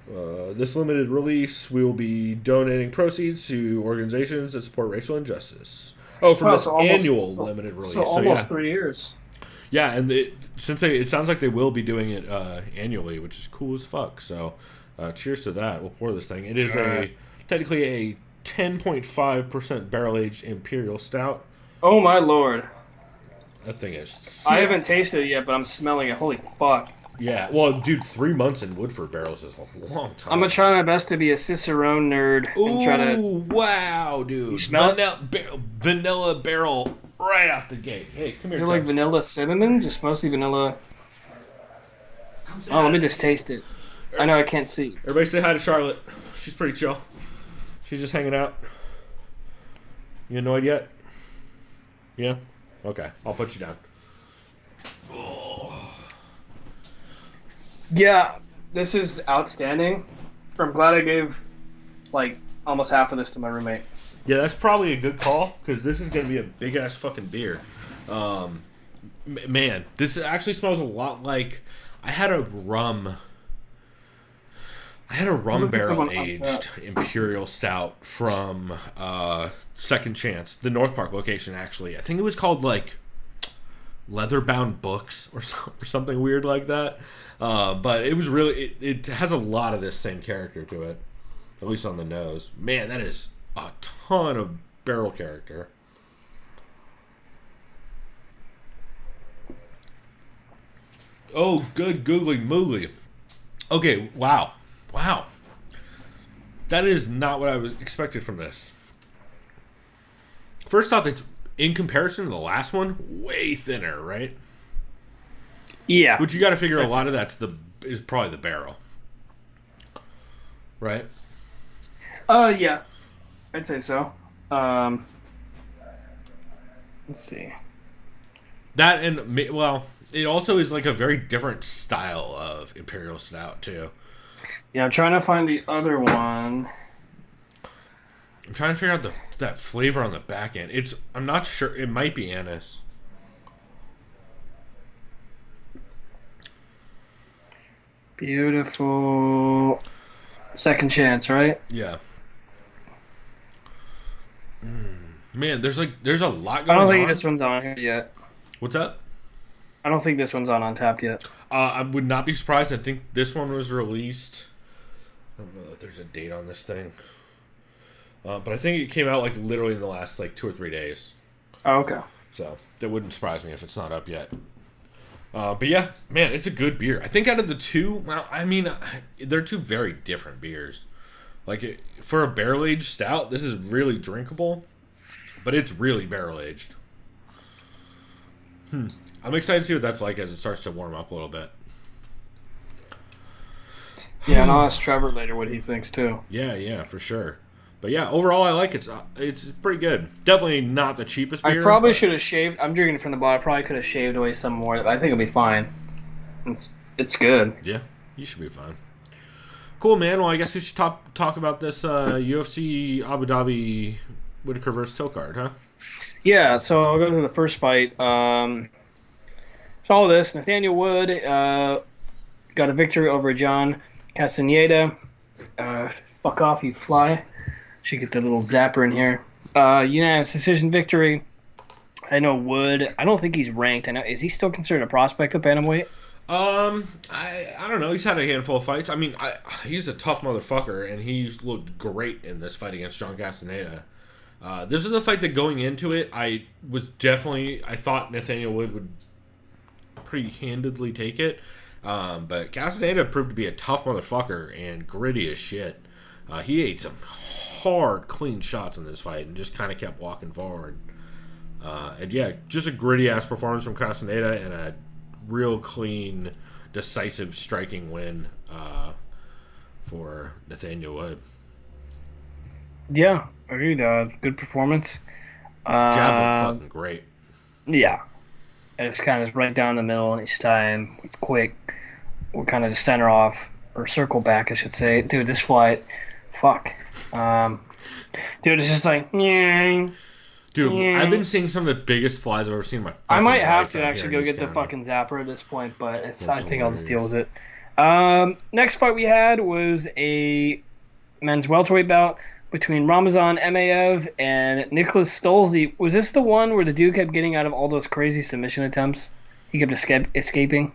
this limited release. We will be donating proceeds to organizations that support racial injustice. Oh, from this annual limited release. So almost 3 years. Yeah, and it sounds like they will be doing it annually, which is cool as fuck. So, cheers to that. We'll pour this thing. It is technically a 10.5% barrel-aged Imperial Stout. Oh my lord. That thing is sick. I haven't tasted it yet, but I'm smelling it. Holy fuck. Yeah, well, dude, 3 months in Woodford barrels is a long time. I'm gonna try my best to be a Cicerone nerd and try to. Wow, dude! You smell it? Vanilla barrel right out the gate. Hey, come here. You're like vanilla cinnamon, just mostly vanilla. Oh, let me just taste it. I know I can't see. Everybody say hi to Charlotte. She's pretty chill. She's just hanging out. You annoyed yet? Yeah? Okay, I'll put you down. Yeah, this is outstanding. I'm glad I gave like almost half of this to my roommate. Yeah, that's probably a good call, because this is going to be a big-ass fucking beer. Man, this actually smells a lot like... I had a rum barrel-aged Imperial Stout from Second Chance, the North Park location, actually. I think it was called, like, Leatherbound Books or something weird like that. But it was really... It has a lot of this same character to it, at least on the nose. Man, that is a ton of barrel character. Oh, good googly moogly. Okay, wow. That is not what I was expected from this. First off, in comparison to the last one, way thinner, right? Yeah. Which you got to figure a lot of that's is probably the barrel, right? Yeah, I'd say so. Let's see. That and well, it also is like a very different style of Imperial Stout too. Yeah, I'm trying to find the other one. I'm trying to figure out that flavor on the back end. I'm not sure. It might be anise. Beautiful. Second chance, right? Yeah. Man, there's a lot going on. I don't think this one's on here yet. What's up? I don't think this one's on Untapped yet. I would not be surprised. I think this one was released. I don't know if there's a date on this thing. But I think it came out like literally in the last like 2 or 3 days. Oh, okay. So that wouldn't surprise me if it's not up yet. But yeah, man, it's a good beer. I think out of the two, well, I mean, they're two very different beers. Like for a barrel-aged stout, this is really drinkable, but it's really barrel-aged. I'm excited to see what that's like as it starts to warm up a little bit. Yeah, and I'll ask Trevor later what he thinks too. Yeah, for sure. But yeah, overall, I like it. It's pretty good. Definitely not the cheapest beer. I probably should have shaved. I'm drinking from the bottle. I probably could have shaved away some more. I think it'll be fine. It's good. Yeah, you should be fine. Cool, man. Well, I guess we should talk about this UFC Abu Dhabi Whittaker versus Till card, huh? Yeah, so I'll go to the first fight. So all this, Nathaniel Wood got a victory over John Castaneda. Fuck off, you fly. Should get the little zapper in here. Unanimous decision victory. I know Wood. I don't think he's ranked. Is he still considered a prospect at bantamweight? I don't know. He's had a handful of fights. I mean, he's a tough motherfucker, and he's looked great in this fight against John Castaneda. This is a fight that going into it, I thought Nathaniel Wood would pretty handedly take it. But Castaneda proved to be a tough motherfucker and gritty as shit. He ate some hard, clean shots in this fight and just kind of kept walking forward. And yeah, just a gritty-ass performance from Castaneda and a real clean, decisive striking win for Nathaniel Wood. Yeah, agreed. Good performance. Jab looked fucking great. Yeah. It's kind of right down the middle each time. It's quick. We're kind of just center off, or circle back, I should say. Dude, this fight, fuck. Dude, it's just like, yeah. Dude, I've been seeing some of the biggest flies I've ever seen in my fucking I might have life to out actually here go in get the East fucking zapper at this point, but I think I'll just hilarious. deal with it. Next fight we had was a men's welterweight bout between Ramazan Emaev and Nicholas Stolze. Was this the one where the dude kept getting out of all those crazy submission attempts? He kept escaping?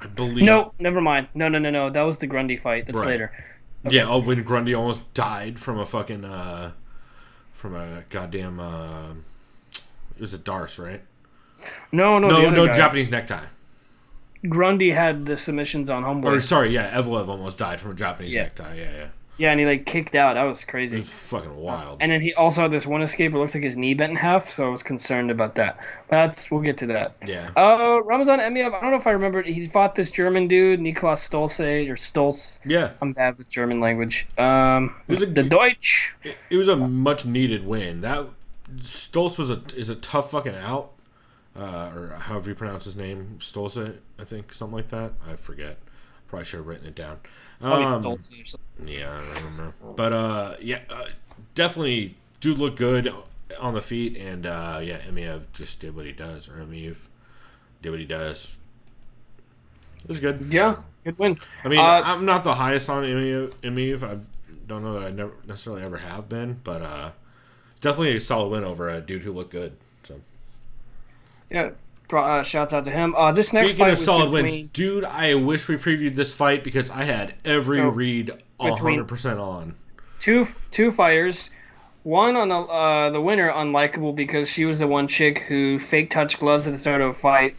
I believe. No, never mind. No. That was the Grundy fight. That's Right. later. Okay. Yeah, when Grundy almost died from a fucking from a goddamn it was a Darce, right? No, the other no guy. Japanese necktie. Grundy had the submissions on homeboy. Or sorry, yeah, Evloev almost died from a Japanese Yeah. necktie. Yeah. Yeah, and he like kicked out. That was It crazy. was fucking wild. And then he also had this one escape where it looks like his knee bent in half, so I was concerned about that. But we'll get to that. Yeah. Ramazan Emaev, I don't know if I remember, he fought this German dude, Niklas Stolze. Yeah. I'm bad with German language. was a the good- Deutsch. It was a much needed win. That Stoltz is a tough fucking out. Or however you pronounce his name, Stolze, I think, something like that. I forget. Probably should have written it down. Probably Stolze or something. Yeah, I don't know. But definitely dude looked good on the feet, and Emaev just did what he does, or Emaev did what he does. It was good. Yeah, good win. I mean, I'm not the highest on Emaev. I don't know that I never necessarily ever have been, but definitely a solid win over a dude who looked good. So Yeah, shouts out to him. This next speaking fight of was solid between, wins, dude, I wish we previewed this fight because I had every So, read 100% on. two fighters. One on the winner, unlikable because she was the one chick who fake touched gloves at the start of a fight,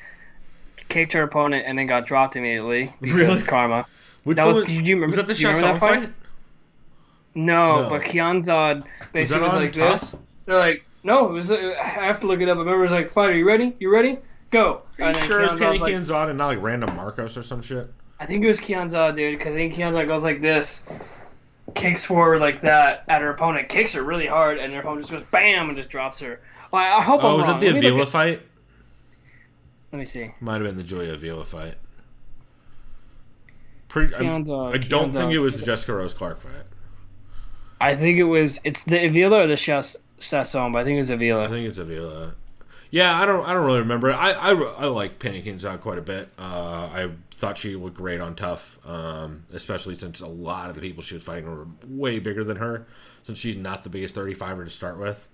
kicked her opponent, and then got dropped immediately because Really? karma. Which That one was- did you remember- was that the do you remember Shah that fight? No, No. but Kianzad basically that was on like Tough? this. They're like, No, it was. I have to look it up. I remember it was like, "Fighter, you ready? You ready? Go." Are you sure it's Penny like, Kianzad and not like random Marcos or some shit? I think it was Kianzad, dude, because I think Kianzad goes like this, kicks forward like that at her opponent, kicks her really hard, and her opponent just goes bam and just drops her. Well, I hope I'm was wrong. it the Avila fight? Let me see. Might have been the Julia Avila fight. I don't think it was the Jessica Rose Clark fight. I think it's the Avila or the Chasson, but I think it's Avila. I think it's Avila. Yeah, I don't really remember. I like Penny Kianzad quite a bit. I thought she looked great on Tough, especially since a lot of the people she was fighting were way bigger than her, since she's not the biggest 35er to start with.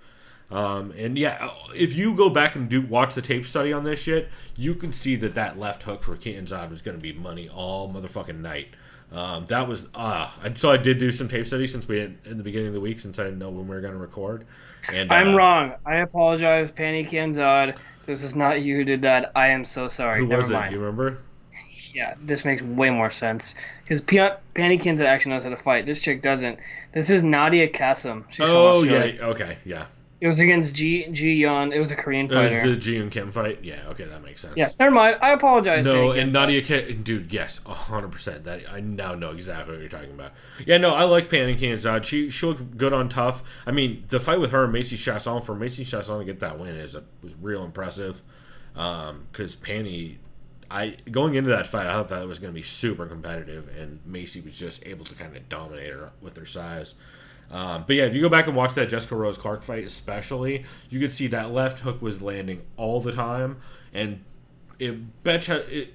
And yeah, if you go back and watch the tape study on this shit, you can see that left hook for Kianzad was going to be money all motherfucking night. That was so I did do some tape study since we in the beginning of the week, since I didn't know when we were going to record. And I'm wrong. I apologize, Penny Kianzad. This is not you who did that. I am so sorry. Who Never was it? mind. Do you remember? Yeah, this makes way more sense because Penny Kianzad actually knows how to fight. This chick doesn't. This is Nadia Kassem. She's from Australia. Yeah, okay, yeah. It was against Ji Yeon. It was a Korean fighter. It was the Ji and Kim fight? Yeah, okay, that makes sense. Yeah, never mind. I apologize. No, and Nadia Kim, dude, yes, 100%. That I now know exactly what you're talking about. Yeah, no, I like Penny Kianzad. She looked good on Tough. I mean, the fight with her and Macy Chasson, for Macy Chasson to get that win was real impressive. Because Penny, going into that fight, I thought that was going to be super competitive, and Macy was just able to kind of dominate her with her size. But yeah, if you go back and watch that Jessica Rose Clark fight especially, you could see that left hook was landing all the time, and Betch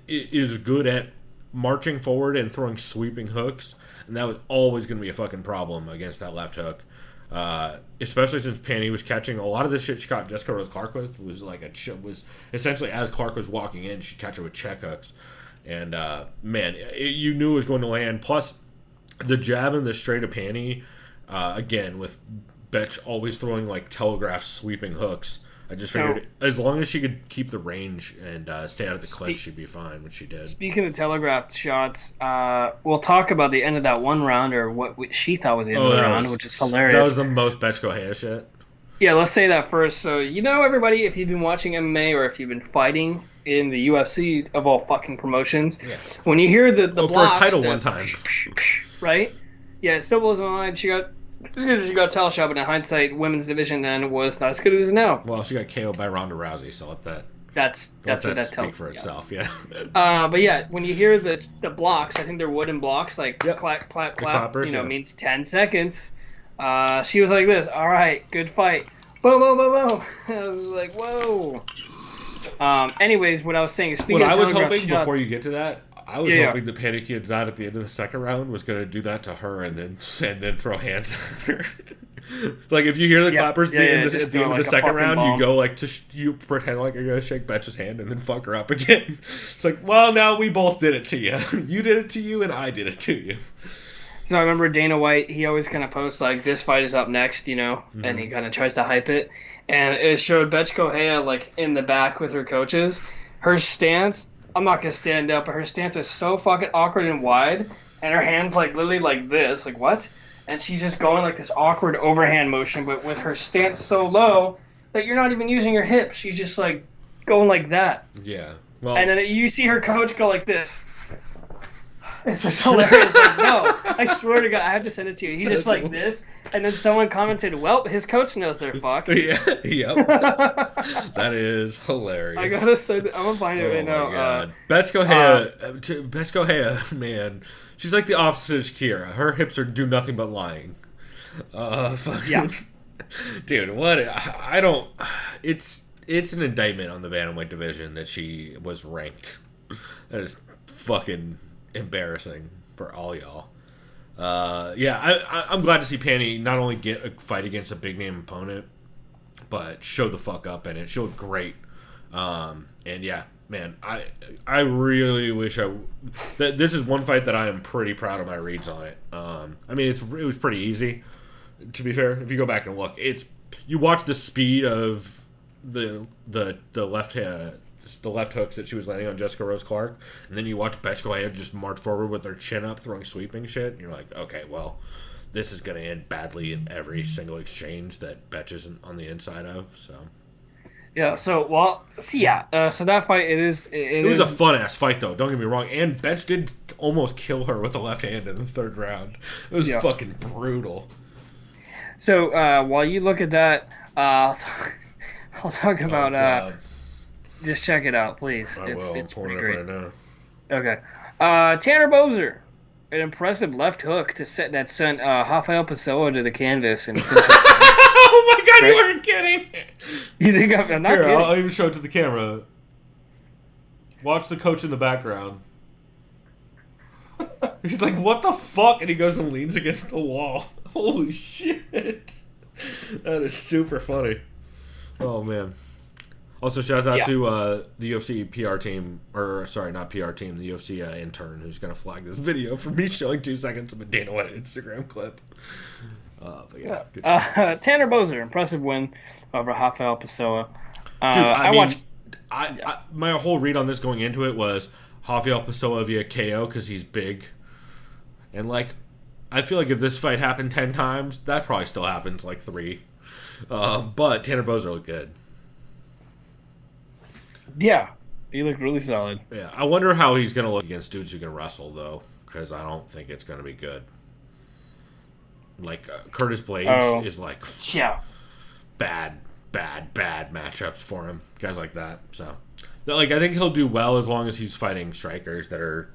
is good at marching forward and throwing sweeping hooks, and that was always going to be a fucking problem against that left hook. Especially since Penny was catching a lot of the shit she caught Jessica Rose Clark with was essentially as Clark was walking in, she'd catch her with check hooks, and you knew it was going to land. Plus, the jab and the straight of Penny. Again, with Betch always throwing like telegraph sweeping hooks, I just figured as long as she could keep the range and stay out of the clinch, she'd be fine, which she did. Speaking of telegraphed shots, we'll talk about the end of that one round, or what she thought was the end of the round, which is hilarious. That was the most Betch Correia shit. Yeah, let's say that first. So, everybody, if you've been watching MMA or if you've been fighting in the UFC of all fucking promotions, when you hear the blocks... for a title one time. Right? Yeah, it still blows my mind. She got title shot, but in hindsight, women's division then was not as good as it is now. Well, she got KO'd by Ronda Rousey, so let that... That's what that speak tells for itself, yeah. But yeah, when you hear the blocks, I think they're wooden blocks, like clap, clap, clap, clappers, means 10 seconds. She was like this, all right, good fight. Boom, boom, boom, boom. I was like, whoa. Anyways, what I was saying is, what I was hoping shots, before you get to that, I was hoping the Penny Kianzad at the end of the second round was going to do that to her and then throw hands at her. Like if you hear the clappers at the end of the second round, bomb. You go you pretend like you're going to shake Betch's hand and then fuck her up again. It's like, well, now we both did it to you. You did it to you and I did it to you. So I remember Dana White, he always kind of posts like, this fight is up next, and he kind of tries to hype it. And it showed Betch Correia like in the back with her coaches. Her stance, I'm not going to stand up, but her stance is so fucking awkward and wide. And her hands like literally like this, like what? And she's just going like this awkward overhand motion, but with her stance so low that you're not even using your hips. She's just like going like that. Yeah. Well, and then you see her coach go like this. It's just hilarious. Like, no, I swear to God, I have to send it to you. He's just like this, and then someone commented, well, his coach knows they're fucked. Yeah, yep. That is hilarious. I gotta send it. I'm gonna find it right now. God. Betch Correia, man, she's like the opposite of Shakira. Her hips do nothing but lying. Yeah. Dude, what? I don't... It's an indictment on the bantamweight division that she was ranked. That is fucking... embarrassing for all y'all. I'm glad to see Penny not only get a fight against a big name opponent, but show the fuck up in it. She looked great. And yeah, man, I really wish that this is one fight that I am pretty proud of my reads on it. I mean, it was pretty easy, to be fair. If you go back and look, you watch the speed of the left hand. The left hooks that she was landing on Jessica Rose Clark, and then you watch Betch Correia just march forward with her chin up, throwing sweeping shit, and you're like, okay, well, this is going to end badly in every single exchange that Betch isn't on the inside of. So Yeah. So so that fight it was a fun ass fight though. Don't get me wrong. And Betch did almost kill her with a left hand in the third round. It was fucking brutal. So while you look at that, I'll talk about. Just check it out, please. It's pretty great. Right now. Okay. Tanner Boser, an impressive left hook that sent Rafael Pessoa to the canvas. And oh my god, you weren't kidding! You think I'm not kidding? I'll even show it to the camera. Watch the coach in the background. He's like, what the fuck? And he goes and leans against the wall. Holy shit. That is super funny. Oh, man. Also, shout out to the UFC PR team, or sorry, not PR team, the UFC intern who's going to flag this video for me showing 2 seconds of a Dana White Instagram clip. But yeah, good shit. Tanner Boser, impressive win over Rafael Pessoa. Dude, my whole read on this going into it was Rafael Pessoa via KO because he's big. And, like, I feel like if this fight happened 10 times, that probably still happens like 3. But Tanner Boser looked good. Yeah, he looked really solid. Yeah, I wonder how he's going to look against dudes who can wrestle, though, because I don't think it's going to be good. Like, Curtis Blades is, like, bad matchups for him. Guys like that. So, like, I think he'll do well as long as he's fighting strikers that are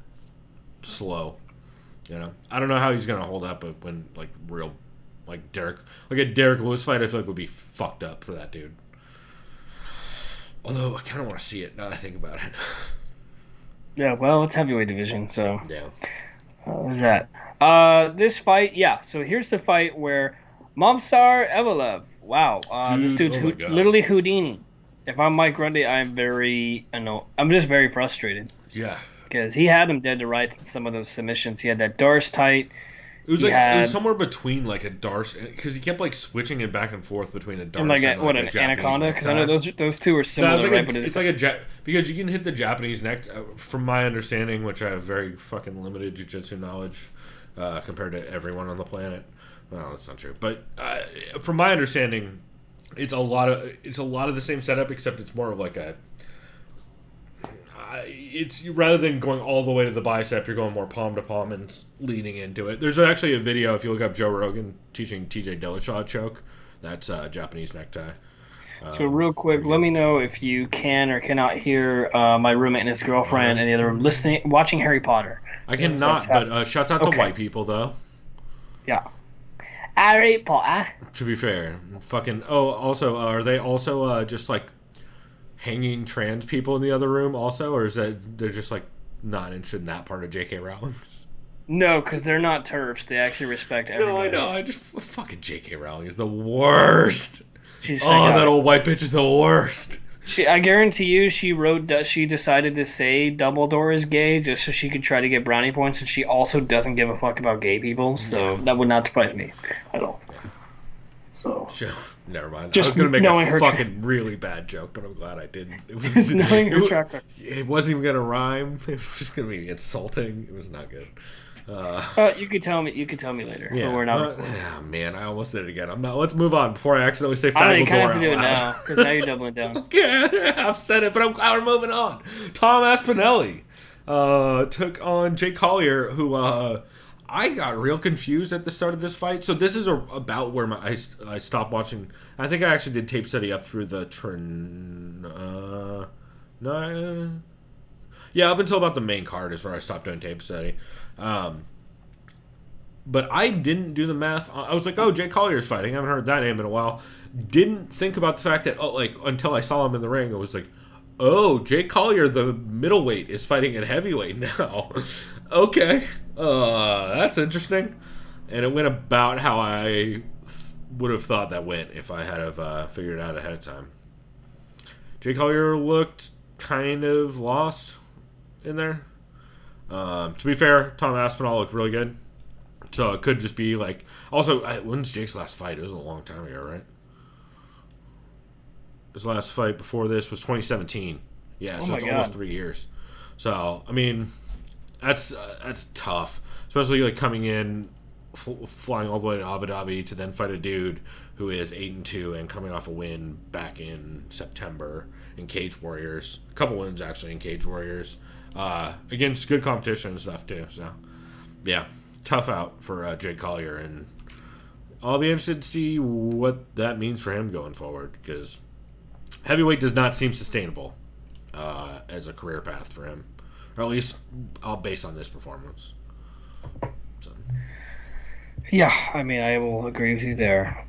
slow. You know? I don't know how he's going to hold up when, like, real, like, a Derek Lewis fight, I feel like would be fucked up for that dude. Although, I kind of want to see it now that I think about it. Yeah, well, it's heavyweight division, so... Yeah. What was that? This fight, so here's the fight where Movsar Evelev, wow, this dude's literally Houdini. If I'm Mike Grundy, I'm just very frustrated. Yeah. Because he had him dead to rights in some of those submissions. He had that Darce tight. It was it was somewhere between like a Darce, because he kept like switching it back and forth between a Darce and an Anaconda? Because I know those two are similar. It's like because you can hit the Japanese neck. From my understanding, which I have very fucking limited jiu-jitsu knowledge compared to everyone on the planet. Well, that's not true, but from my understanding, it's a lot of the same setup, except it's more of like a. It's rather than going all the way to the bicep, you're going more palm to palm and leaning into it. There's actually a video if you look up Joe Rogan teaching TJ Dillashaw choke. That's Japanese necktie. So real quick, let me know if you can or cannot hear my roommate and his girlfriend in the other room watching Harry Potter. I cannot, but shouts out to white people though. Yeah. Harry Potter. To be fair, fucking. Oh, also, are they also just like hanging trans people in the other room also, or is that they're just like not interested in that part of J.K. Rowling's? No, because they're not TERFs. They actually respect everybody. No, I know. Fucking J.K. Rowling is the worst. That old white bitch is the worst. I guarantee you, she decided to say Dumbledore is gay just so she could try to get brownie points, and she also doesn't give a fuck about gay people. So that would not surprise me at all. So. Sure. Never mind. Just I was going to make a fucking really bad joke, but I'm glad I didn't. It wasn't even going to rhyme. It was just going to be insulting. It was not good. You could tell me later. Yeah. But we're not. Man, I almost did it again. I'm not. Let's move on before I accidentally say I know, you Fagledore kind of have to do it now, because now you're doubling down. Okay, I've said it, but I'm glad we're moving on. Tom Aspinelli took on Jake Collier, who I got real confused at the start of this fight. So this is about where I stopped watching. I think I actually did tape study up through the up until about the main card is where I stopped doing tape study. But I didn't do the math. I was like, oh, Jake Collier's fighting. I haven't heard that name in a while. Didn't think about the fact that, until I saw him in the ring, it was like, oh, Jake Collier, the middleweight, is fighting at heavyweight now. Okay. That's interesting. And it went about how I would have thought that went if I had have figured it out ahead of time. Jake Collier looked kind of lost in there. To be fair, Tom Aspinall looked really good. So it could just be like... Also, when's Jake's last fight? It was a long time ago, right? His last fight before this was 2017. Yeah, so it's almost 3 years. So, I mean, that's tough. Especially like coming in flying all the way to Abu Dhabi to then fight a dude who is 8-2 and coming off a win back in September in Cage Warriors. A couple wins actually in Cage Warriors against good competition and stuff too. So yeah, tough out for Jake Collier, and I'll be interested to see what that means for him going forward, because heavyweight does not seem sustainable as a career path for him, or at least based on this performance. So. Yeah, I mean, I will agree with you there.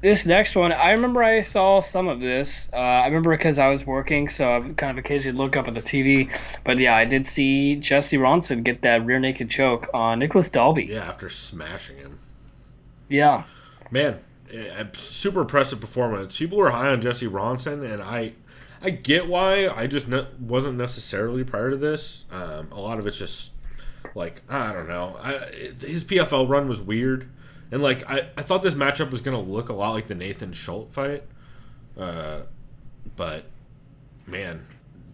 This next one, I remember I saw some of this. I remember because I was working, so I kind of occasionally look up at the TV. But yeah, I did see Jesse Ronson get that rear naked choke on Nicholas Dalby. Yeah, after smashing him. Yeah. Man, super impressive performance. People were high on Jesse Ronson, and I get why. I just wasn't necessarily prior to this. A lot of it's just, like, I don't know. His PFL run was weird. And, like, I thought this matchup was going to look a lot like the Nathan Schultz fight. But, man,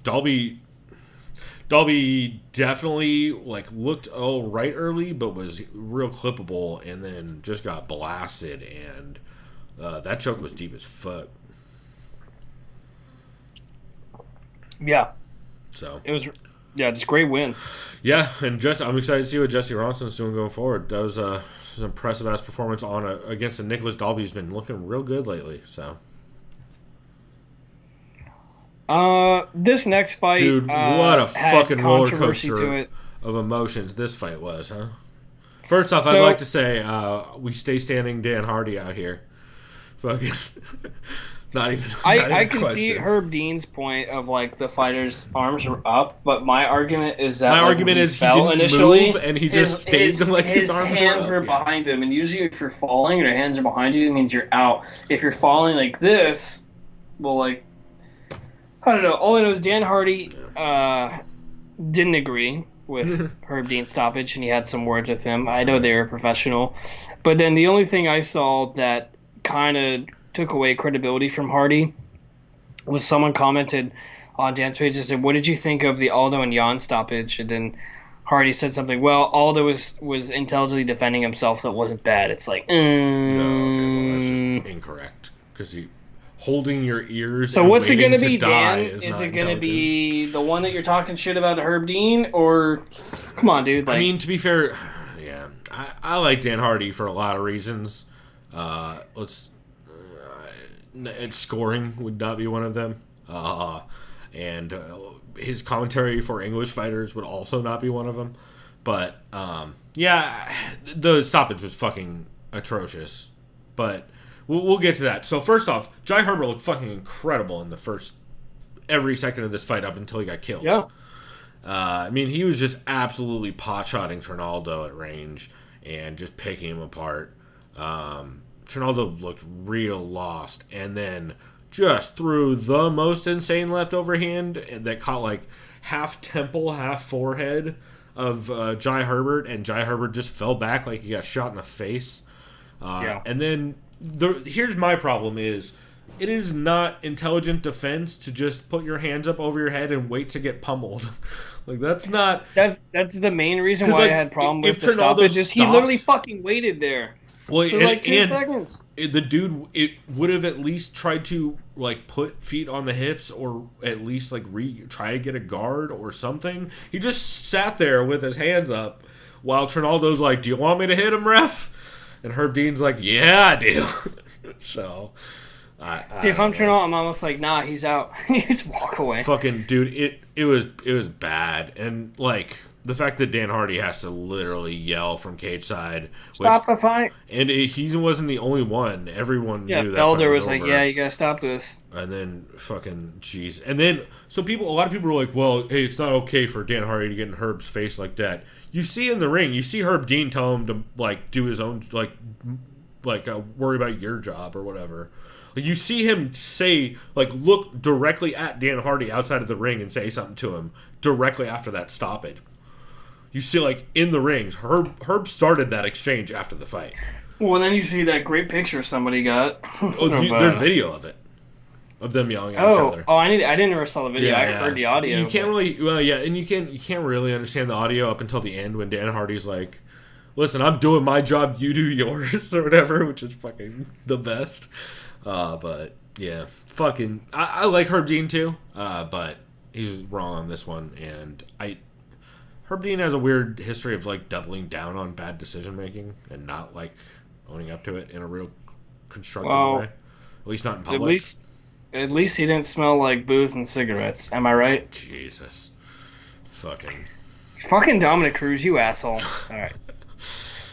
Dalby definitely, like, looked all right early, but was real clippable, and then just got blasted, and that choke was deep as fuck. Yeah. So it was, just great win. Yeah, and I'm excited to see what Jesse Ronson's doing going forward. That was an impressive ass performance against a Nicholas Dalby who's been looking real good lately. So, this next fight, dude, what a fucking roller to coaster it. of emotions this fight was, huh? First off, I'd like to say we stay standing Dan Hardy out here. Fucking. Not even. I can see Herb Dean's point of, like, the fighter's arms are up, but my argument is that he didn't initially, move and he just stayed his hands were behind him. And usually, if you're falling and your hands are behind you, it means you're out. If you're falling like this, well, like, I don't know. All I know is Dan Hardy didn't agree with Herb Dean's stoppage, and he had some words with him. I know they were professional, but then the only thing I saw that kind of took away credibility from Hardy was someone commented on Dan's page and said, "What did you think of the Aldo and Jan stoppage?" And then Hardy said something, "Well, Aldo was intelligently defending himself, so it wasn't bad." It's like, No, okay, well, that's just incorrect, because holding your ears. So and what's it going to be, Dan? Is it going to be the one that you're talking shit about to Herb Dean, or come on, dude? Like, I mean, to be fair, yeah, I like Dan Hardy for a lot of reasons. Scoring would not be one of them, and his commentary for English fighters would also not be one of them. But yeah, the stoppage was fucking atrocious. But we'll get to that. So first off, Jai Herbert looked fucking incredible in the first every second of this fight up until he got killed. Yeah. I mean, he was just absolutely pot-shotting Trinaldo at range and just picking him apart. Trinaldo looked real lost, and then just threw the most insane left overhand that caught like half temple, half forehead of Jai Herbert, and Jai Herbert just fell back like he got shot in the face. And then here's my problem is, it is not intelligent defense to just put your hands up over your head and wait to get pummeled. Like, that's not... That's the main reason why, like, I had problem with the stoppage. He literally fucking waited there. Well, for like 2 seconds. The dude, it would have at least tried to, like, put feet on the hips, or at least like try to get a guard or something. He just sat there with his hands up while Trinaldo's like, "Do you want me to hit him, ref?" And Herb Dean's like, "Yeah, I do." So, see, if I'm Trinaldo, I'm almost like, "Nah, he's out." You just walk away. Fucking dude, it was bad, and like. The fact that Dan Hardy has to literally yell from cage side. Stop the fight. And he wasn't the only one. Everyone knew that Felder was was like, over. "Yeah, you gotta stop this." And then fucking jeez. And then a lot of people were like, "Well, hey, it's not okay for Dan Hardy to get in Herb's face like that." You see in the ring, you see Herb Dean tell him to like do his own worry about your job or whatever. Like, you see him say, like, look directly at Dan Hardy outside of the ring and say something to him directly after that stoppage. You see, like, in the rings, Herb started that exchange after the fight. Well, then you see that great picture somebody got. There's video of it, of them yelling at each other. I didn't ever saw the video. I heard the audio. You can't really, and you can't really understand the audio up until the end when Dan Hardy's like, listen, I'm doing my job, you do yours, or whatever, which is fucking the best. But yeah, fucking, I like Herb Dean too, but he's wrong on this one, and Herb Dean has a weird history of like doubling down on bad decision making and not like owning up to it in a real constructive way. At least not in public. At least he didn't smell like booze and cigarettes. Am I right? Jesus. Fucking Dominic Cruz, you asshole. All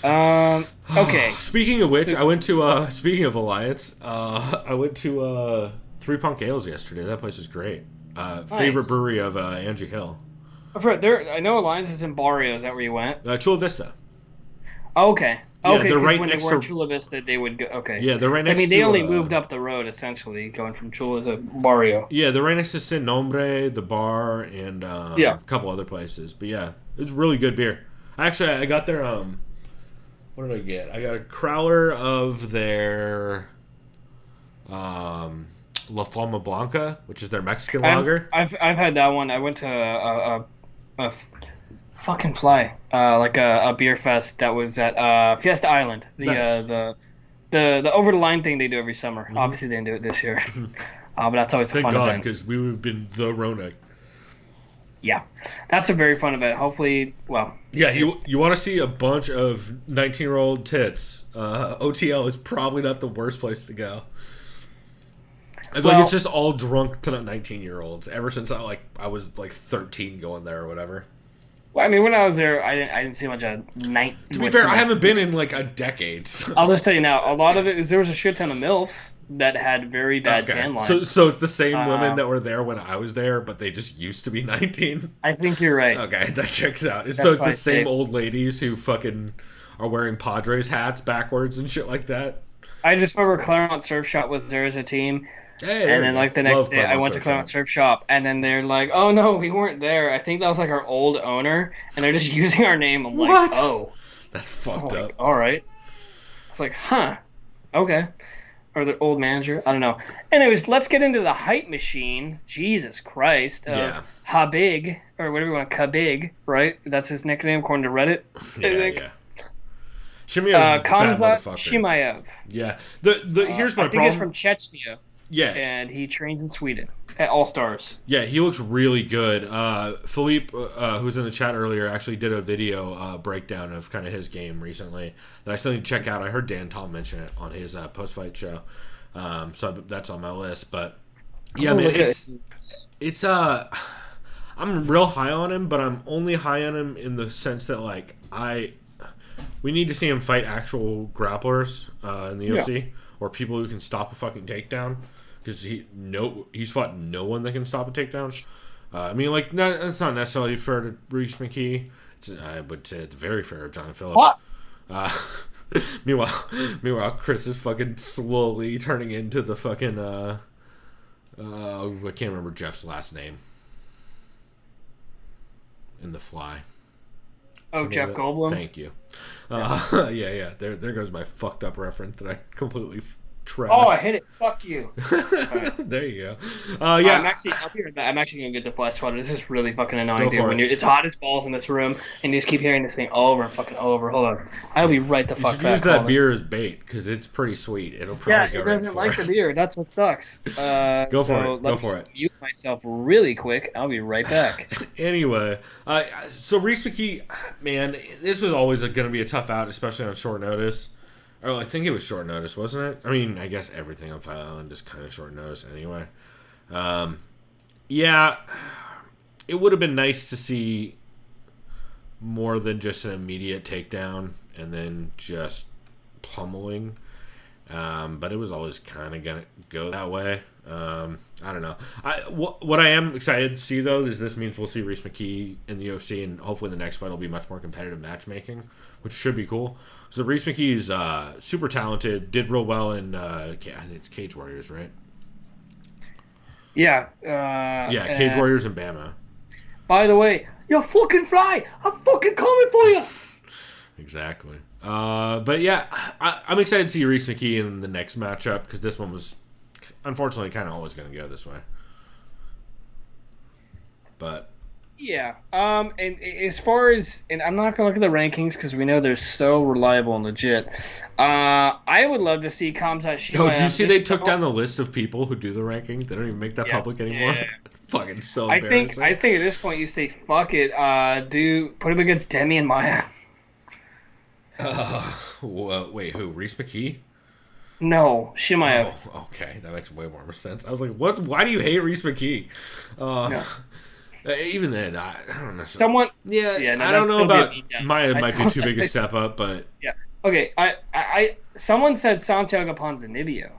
right. Okay. Speaking of which, I went to speaking of Alliance, I went to Three Punk Ales yesterday. That place is great. Nice. Favorite brewery of Angie Hill. I know Alliance is in Barrio. Is that where you went? Chula Vista. Oh, okay. Yeah, Okay, they're right when next they were in to Chula Vista, they would go. Okay. Yeah, they're right next to. I mean, they only moved up the road essentially, going from Chula to Barrio. Yeah, they're right next to Sin Nombre, the bar, and a couple other places. But yeah, it's really good beer. I got their what did I get? I got a crowler of their La Flama Blanca, which is their Mexican lager. I've had that one. I went to a fucking fly, like a beer fest that was at Fiesta Island. The over the line thing they do every summer. Mm-hmm. Obviously, they didn't do it this year, but that's always a fun event. Because we would have been the Rona. Yeah, that's a very fun event. Hopefully, well. Yeah, you want to see a bunch of 19-year-old tits. OTL is probably not the worst place to go. I feel like it's just all drunk to 19-year-olds. Ever since I was 13 going there or whatever. Well, I mean, when I was there, I didn't see much of night. To be fair, I haven't been in a decade. So. I'll just tell you now, a lot of it is there was a shit ton of MILFs that had very bad tan lines. So it's the same women that were there when I was there, but they just used to be 19. I think you're right. Okay, that checks out. So it's the same old ladies who fucking are wearing Padres hats backwards and shit like that. I just remember Claremont Surf Shop was there as a team. Hey, and then the next day I went to Claremont Surf Shop, and then they're like, "Oh no, we weren't there. I think that was our old owner, and they're just using our name." I'm like, "Oh, that's fucked up." All right. It's like, huh, okay, or the old manager. I don't know. Anyways, let's get into the hype machine. Jesus Christ, Habig or whatever you want, Kabig, right? That's his nickname according to Reddit. Yeah. Shimayev, Kamzat Shimayev. Yeah. Here's my problem. I think he's from Chechnya. Yeah. And he trains in Sweden at All Stars. Yeah, he looks really good. Philippe, who was in the chat earlier, actually did a video breakdown of kind of his game recently that I still need to check out. I heard Dan Tom mention it on his post-fight show. So that's on my list. But yeah, man, it's I'm real high on him, but I'm only high on him in the sense that we need to see him fight actual grapplers in the UFC or people who can stop a fucking takedown. Because he's fought no one that can stop a takedown. I mean, that's not necessarily fair to Reese McKee. I would say it's very fair to John Phillips. What? Meanwhile, Chris is fucking slowly turning into the fucking I can't remember Jeff's last name in The Fly. Oh, Jeff Goldblum. Thank you. Yeah. There goes my fucked up reference that I completely trashed. Oh, I hit it. Fuck you. Right. There you go. Yeah. I'm actually gonna get the flash swatter. This is really fucking annoying, dude. When it's hot as balls in this room, and you just keep hearing this thing over and fucking over. Hold on, I'll be right the fuck back. Use that beer as bait because it's pretty sweet. It'll probably it doesn't like the beer. That's what sucks. Go for it. Mute myself really quick. I'll be right back. Anyway, so Reese McKee, man, this was always going to be a tough out, especially on short notice. Oh, I think it was short notice, wasn't it? I mean, I guess everything on Fight Island is kind of short notice anyway. Yeah, it would have been nice to see more than just an immediate takedown and then just pummeling. But it was always kind of going to go that way. I don't know. What I am excited to see, though, is this means we'll see Reese McKee in the UFC, and hopefully the next fight will be much more competitive matchmaking, which should be cool. So Reese McKee is super talented, did real well in I think it's Cage Warriors, right? Yeah. Cage Warriors and Bama. By the way, you fucking fly! I'm fucking coming for you! Exactly. But yeah, I'm excited to see Reese McKee in the next matchup because this one was unfortunately kind of always going to go this way. But Yeah. And as far as, and I'm not gonna look at the rankings because we know they're so reliable and legit. I would love to see Khamzat Shimaev. Oh, do you see they took down the list of people who do the ranking? They don't even make that public anymore. Yeah. Fucking so I embarrassing. think at this point you say fuck it. Put him against Demi and Maya. Wait, who? Reese McKee? No, Shimaev. Oh, okay, that makes way more sense. I was like, what? Why do you hate Reese McKee? No. Even then, I don't know. Someone. Yeah, no, I don't know about Maya. I Might be too big a step up, but yeah. Okay, someone said Santiago Ponzinibbio.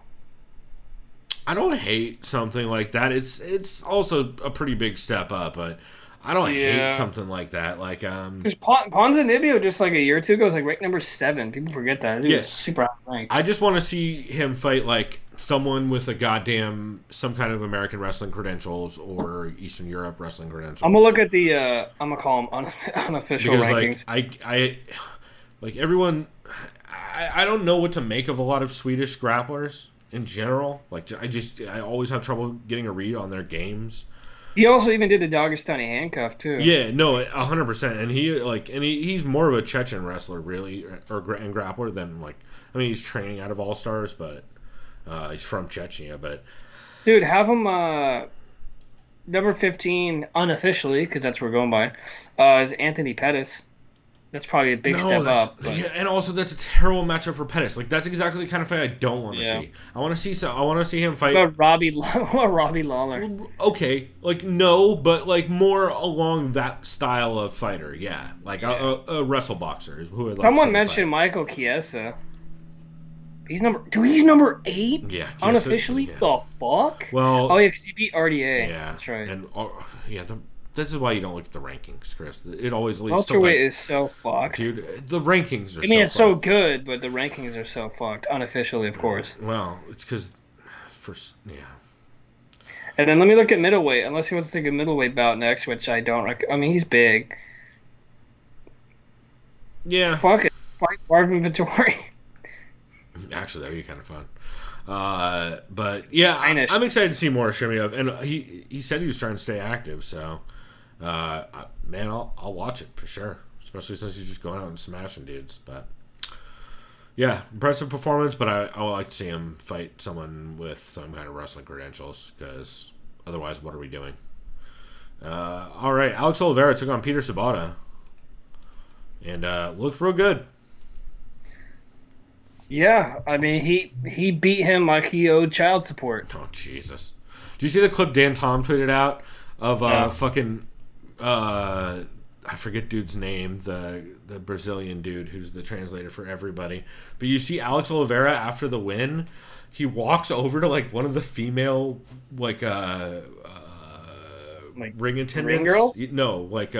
I don't hate something like that. It's also a pretty big step up, but I don't hate something like that. Like because Ponzinibbio just like a year or two ago was like ranked number 7. People forget that. He was super high ranked. I just want to see him fight like someone with a some kind of American wrestling credentials or Eastern Europe wrestling credentials. I'm gonna look at the I'm gonna call them unofficial rankings. Like I like everyone. I don't know what to make of a lot of Swedish grapplers in general. Like I always have trouble getting a read on their games. He also even did the Dagestani handcuff too. Yeah, no, 100%. And he's more of a Chechen wrestler really, and grappler than like. I mean, he's training out of All Stars, but he's from Chechnya. But dude, have him number 15 unofficially because that's what we're going by. Is Anthony Pettis. That's probably a big step up. But... Yeah, and also that's a terrible matchup for Pettis. Like that's exactly the kind of fight I don't want to see. I want to see him fight. But Robbie Lawler. Okay, like no, but like more along that style of fighter. Yeah, like a wrestle boxer is who. Someone mentioned Michael Chiesa. He's number 8. Yeah, Chiesa, unofficially. Yeah. The fuck. Well, oh yeah, because he beat RDA. Yeah, that's right. And this is why you don't look at the rankings, Chris. It always leads to welterweight is so fucked, dude. The rankings are. I mean, it's so good, but the rankings are so fucked unofficially, of course. Well, it's because And then let me look at middleweight. Unless he wants to take a middleweight bout next, which I don't. I mean, he's big. Yeah. Fuck it. Fight Marvin Vittori. Actually, that'd be kind of fun. But yeah, I'm excited to see more of Shimaev, and he said he was trying to stay active. So, man, I'll watch it for sure. Especially since he's just going out and smashing dudes. But yeah, impressive performance. But I would like to see him fight someone with some kind of wrestling credentials, because otherwise, what are we doing? All right, Alex Oliveira took on Peter Sabata, and looked real good. Yeah, I mean, he beat him like he owed child support. Oh, Jesus. Do you see the clip Dan Tom tweeted out of fucking... I forget dude's name, the Brazilian dude who's the translator for everybody. But you see Alex Oliveira after the win, he walks over to like one of the female like ring attendants. Ring girls? No, like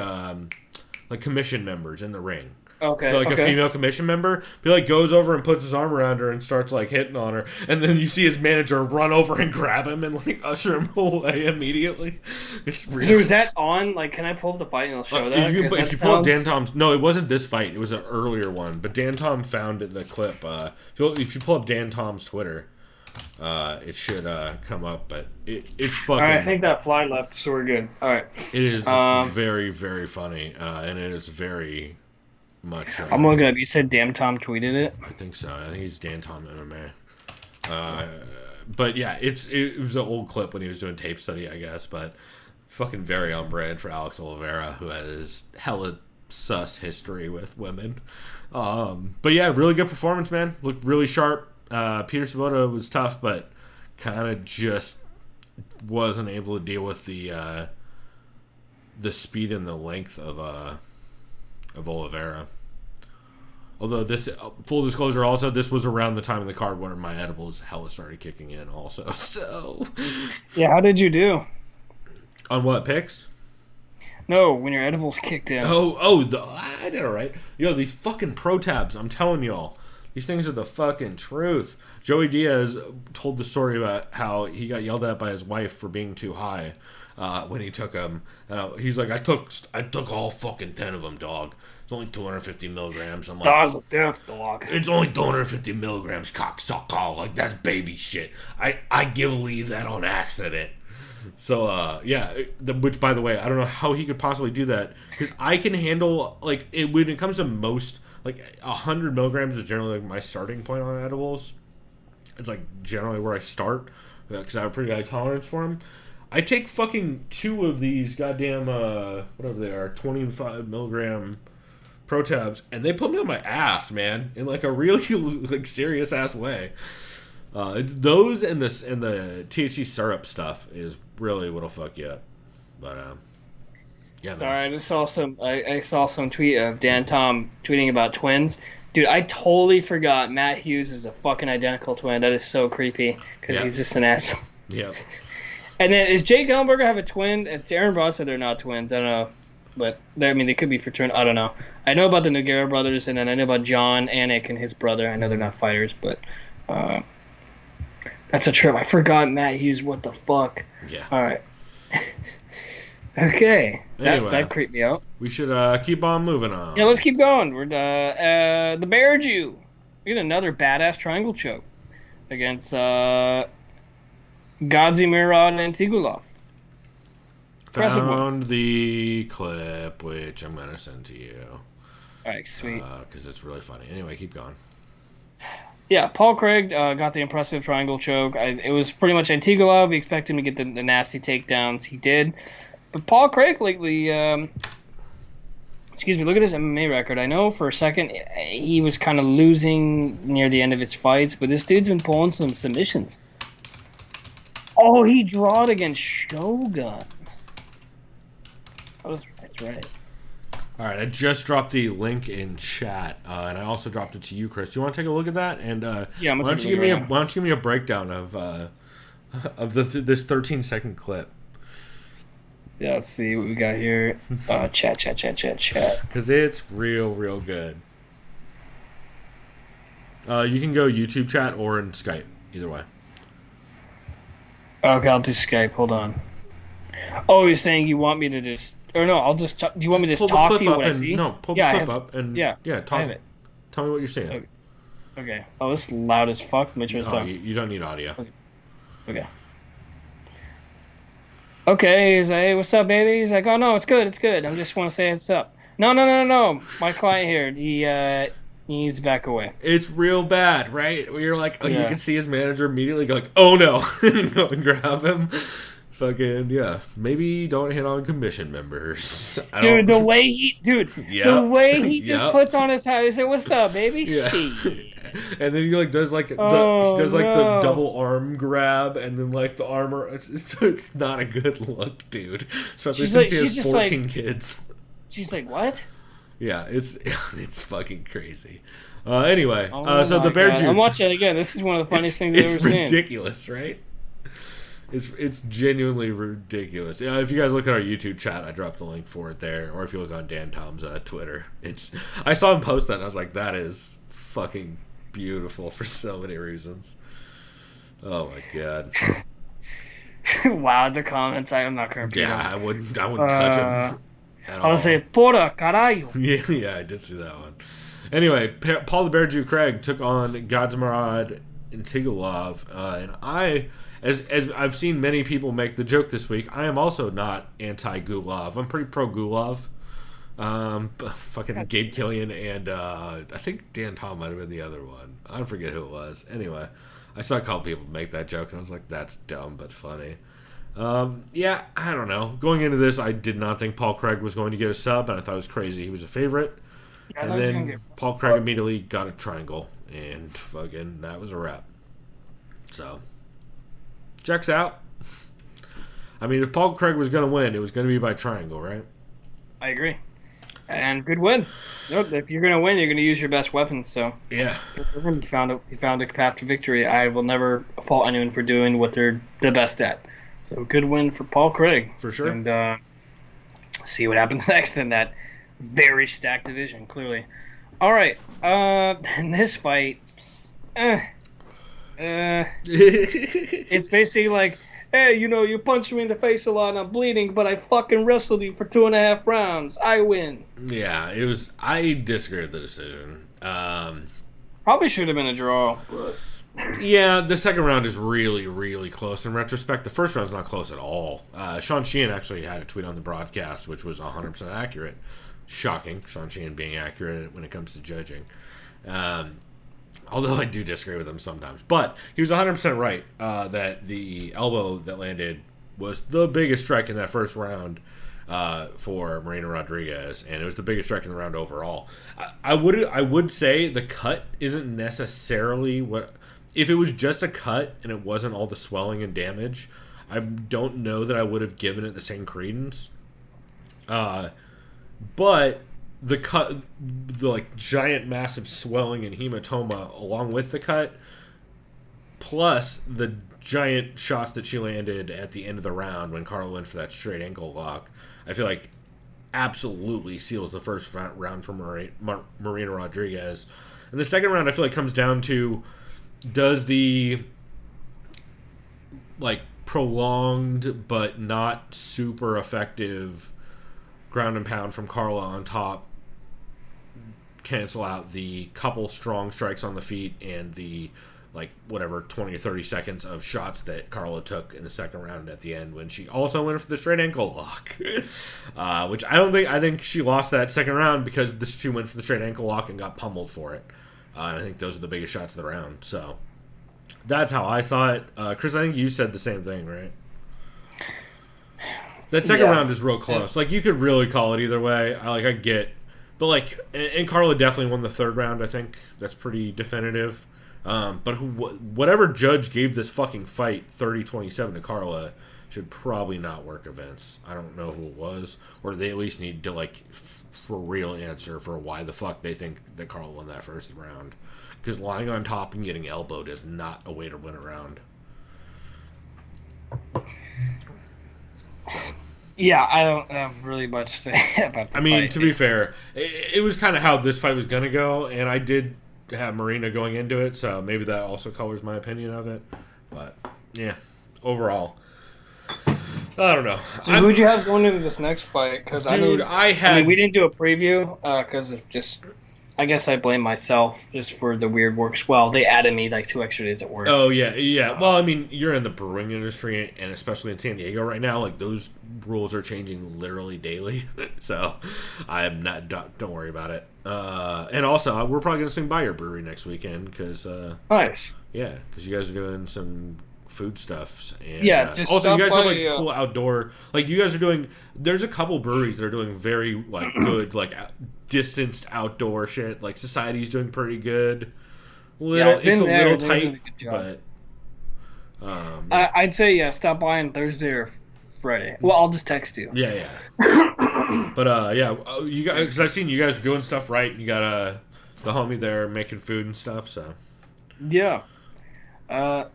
commission members in the ring. Okay. So like a female commission member, he like goes over and puts his arm around her and starts like hitting on her, and then you see his manager run over and grab him and like usher him away immediately. It's real. So is that on? Like, can I pull up the fight and it'll show that? If you pull up Dan Tom's, no, it wasn't this fight. It was an earlier one, but Dan Tom found the clip. If you pull up Dan Tom's Twitter, it should come up. But it's fucking. All right, I think that fly left, so we're good. All right. It is very, very funny, and it is very much. I'm looking up. You said Dan Tom tweeted it. I think so. I think he's Dan Tom MMA. But yeah, it was an old clip when he was doing tape study, I guess. But fucking very on brand for Alex Oliveira, who has hella sus history with women. But yeah, really good performance, man. Looked really sharp. Peter Sabota was tough, but kind of just wasn't able to deal with the speed and the length of Oliveira. Although this, full disclosure, also this was around the time of the card where my edibles hella started kicking in. Also, so yeah, how did you do? On what picks? No, when your edibles kicked in. I did all right. Yo, these fucking pro tabs, I'm telling y'all, these things are the fucking truth. Joey Diaz told the story about how he got yelled at by his wife for being too high when he took them. He's like, I took all fucking 10 of them, dog. It's only 250 milligrams. I'm like, Stars of death, dog. It's only 250 milligrams, cocksucker. Like, that's baby shit. I give Lee that on accident. So, which, by the way, I don't know how he could possibly do that, because I can handle, like, when it comes to most, like, 100 milligrams is generally like my starting point on edibles. It's, like, generally where I start, because I have a pretty high tolerance for them. I take fucking 2 of these goddamn, whatever they are, 25 milligram Pro Tabs, and they put me on my ass, man, in, like, a really, like, serious-ass way. It's those and the THC syrup stuff is really what'll fuck you up. But yeah. Sorry, I saw some tweet of Dan Tom tweeting about twins. Dude, I totally forgot Matt Hughes is a fucking identical twin. That is so creepy because he's just an asshole. Yeah. And then is Jake Ellenberger have a twin? It's Aaron Brown said they're not twins. I don't know, but they could be fraternal. I don't know. I know about the Nogueira brothers, and then I know about John Anik and his brother. I know they're not fighters, but. That's a trip. I forgot Matt Hughes. What the fuck? Yeah. All right. Okay. Anyway, that creeped me out. We should keep on moving on. Yeah, let's keep going. We're the Bear Jew. We get another badass triangle choke against Gadzi Murad and Tigulov. Found the clip, which I'm gonna send to you. All right, sweet. Because it's really funny. Anyway, keep going. Yeah, Paul Craig got the impressive triangle choke. It was pretty much Antigulov. We expect him to get the nasty takedowns. He did. But Paul Craig lately, look at his MMA record. I know for a second he was kind of losing near the end of his fights, but this dude's been pulling some submissions. Oh, he drawed against Shogun. That's right. All right, I just dropped the link in chat, and I also dropped it to you, Chris. Do you want to take a look at that? And yeah, why don't you give me a breakdown of this 13-second clip? Yeah, let's see what we got here. Chat. Because it's real good. You can go YouTube chat or in Skype, either way. Okay, I'll do Skype. Hold on. Oh, you're saying you want me to just... Or no, I'll just... Do you want me to just talk to you what I see? No, pull the clip up and... Yeah, talk. I have it. Tell me what you're saying. Okay. Oh, it's loud as fuck. Make sure it's talking. You don't need audio. Okay. Okay, he's like, hey, what's up, baby? He's like, oh, no, it's good. I just want to say what's up. No. My client here, he needs to back away. It's real bad, right? Where you're like, you can see his manager immediately go like, oh, no. Go and grab him. Fucking, yeah. Maybe don't hit on commission members. Dude, the way he just puts on his hat, he's like, what's up, baby? Yeah. And then he does the double arm grab, and then like the armor. It's not a good look, dude. Especially since he has 14 kids. She's like, what? Yeah, it's fucking crazy. Anyway, so the Bear Jew. I'm watching it again. This is one of the funniest things I've ever seen. It's ridiculous, right? It's genuinely ridiculous. If you guys look at our YouTube chat, I dropped the link for it there. Or if you look on Dan Tom's Twitter, I saw him post that, and I was like, that is fucking beautiful for so many reasons. Oh my god. Wow, the comments. I'm not gonna repeat them. I wouldn't touch him. I would say, porra carajo. Yeah, I did see that one. Anyway, Paul the Bear Jew Craig took on Gadzmarad Intigulov, and as I've seen many people make the joke this week, I am also not anti-Gulov. I'm pretty pro-Gulov. Fucking Gabe Killian and I think Dan Tom might have been the other one. I forget who it was. Anyway, I saw a couple people make that joke, and I was like, that's dumb but funny. Yeah, I don't know. Going into this, I did not think Paul Craig was going to get a sub, and I thought it was crazy. He was a favorite. Yeah, and then Paul Craig immediately got a triangle, and fucking that was a wrap. So, checks out. I mean, if Paul Craig was going to win, it was going to be by triangle, right? I agree. And good win. Nope, if you're going to win, you're going to use your best weapons. So yeah, he found a path to victory. I will never fault anyone for doing what they're the best at. So good win for Paul Craig for sure. And see what happens next in that very stacked division. Clearly, all right. In this fight, it's basically like, hey, you punched me in the face a lot and I'm bleeding, but I fucking wrestled you for 2.5 rounds. I win. Yeah, it was. I disagree with the decision. Probably should have been a draw. Yeah, the second round is really, really close in retrospect. The first round's not close at all. Sean Sheehan actually had a tweet on the broadcast, which was 100% accurate. Shocking, Sean Sheehan being accurate when it comes to judging. Although I do disagree with him sometimes. But he was 100% right that the elbow that landed was the biggest strike in that first round for Marina Rodriguez, and it was the biggest strike in the round overall. I would say the cut isn't necessarily what... If it was just a cut and it wasn't all the swelling and damage, I don't know that I would have given it the same credence. But the cut, the like giant massive swelling and hematoma along with the cut, plus the giant shots that she landed at the end of the round when Carla went for that straight ankle lock, I feel like absolutely seals the first round for Marina Rodriguez. And the second round I feel like comes down to, does the like prolonged but not super effective ground and pound from Carla on top cancel out the couple strong strikes on the feet and the like whatever 20 or 30 seconds of shots that Carla took in the second round at the end when she also went for the straight ankle lock, which I think she lost that second round because she went for the straight ankle lock and got pummeled for it. And I think those are the biggest shots of the round. So that's how I saw it. Chris, I think you said the same thing, right? That second round is real close. Like, you could really call it either way. I get... But, like... And Carla definitely won the third round, I think. That's pretty definitive. But whatever judge gave this fucking fight 30-27 to Carla should probably not work events. I don't know who it was. Or they at least need to, like... for real answer for why the fuck they think that Carl won that first round. Because lying on top and getting elbowed is not a way to win a round. So. Yeah, I don't have really much to say about the fight. To be fair, it was kind of how this fight was going to go, and I did have Marina going into it, so maybe that also colors my opinion of it. But, yeah, overall... I don't know. So who'd you have going into this next fight? Because we didn't do a preview because of just. I guess I blame myself just for the weird works. Well, they added me like 2 extra days at work. Oh yeah. Well, I mean, you're in the brewing industry, and especially in San Diego right now. Like those rules are changing literally daily. So I'm not. Don't worry about it. And also, we're probably gonna swing by your brewery next weekend because. Nice. Yeah, because you guys are doing some food stuffs and just also you guys by, have like cool outdoor, like you guys are doing, there's a couple breweries that are doing very like good like distanced outdoor shit. Like Society's doing pretty good. It's a little tight, but I'd say stop by on Thursday or Friday. Well, I'll just text you. Yeah. But you guys, because I've seen you guys are doing stuff right. You got the homie there making food and stuff, so yeah.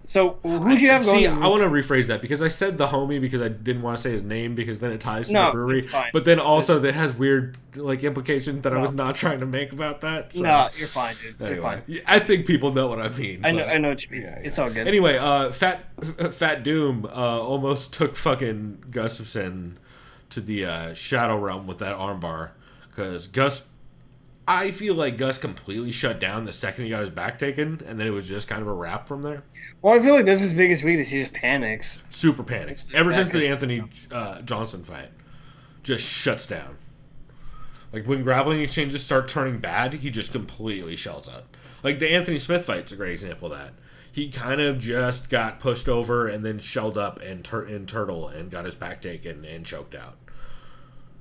So who'd you have going? See, I want to rephrase that because I said the homie because I didn't want to say his name because then it ties to the brewery. But then also that has weird like implications that I was not trying to make about that. So. No, you're fine, dude. Anyway, you're fine. I think people know what I mean. I know what you mean. Yeah. It's all good. Anyway, Fat Doom almost took fucking Gustafsson to the Shadow Realm with that armbar because I feel like Gus completely shut down the second he got his back taken, and then it was just kind of a wrap from there. Well, I feel like that's his biggest weakness. He just panics. Super panics. Ever since the Anthony Johnson fight, just shuts down. Like when grappling exchanges start turning bad, he just completely shells up. Like the Anthony Smith fight's a great example of that. He kind of just got pushed over and then shelled up and turtle and got his back taken and choked out.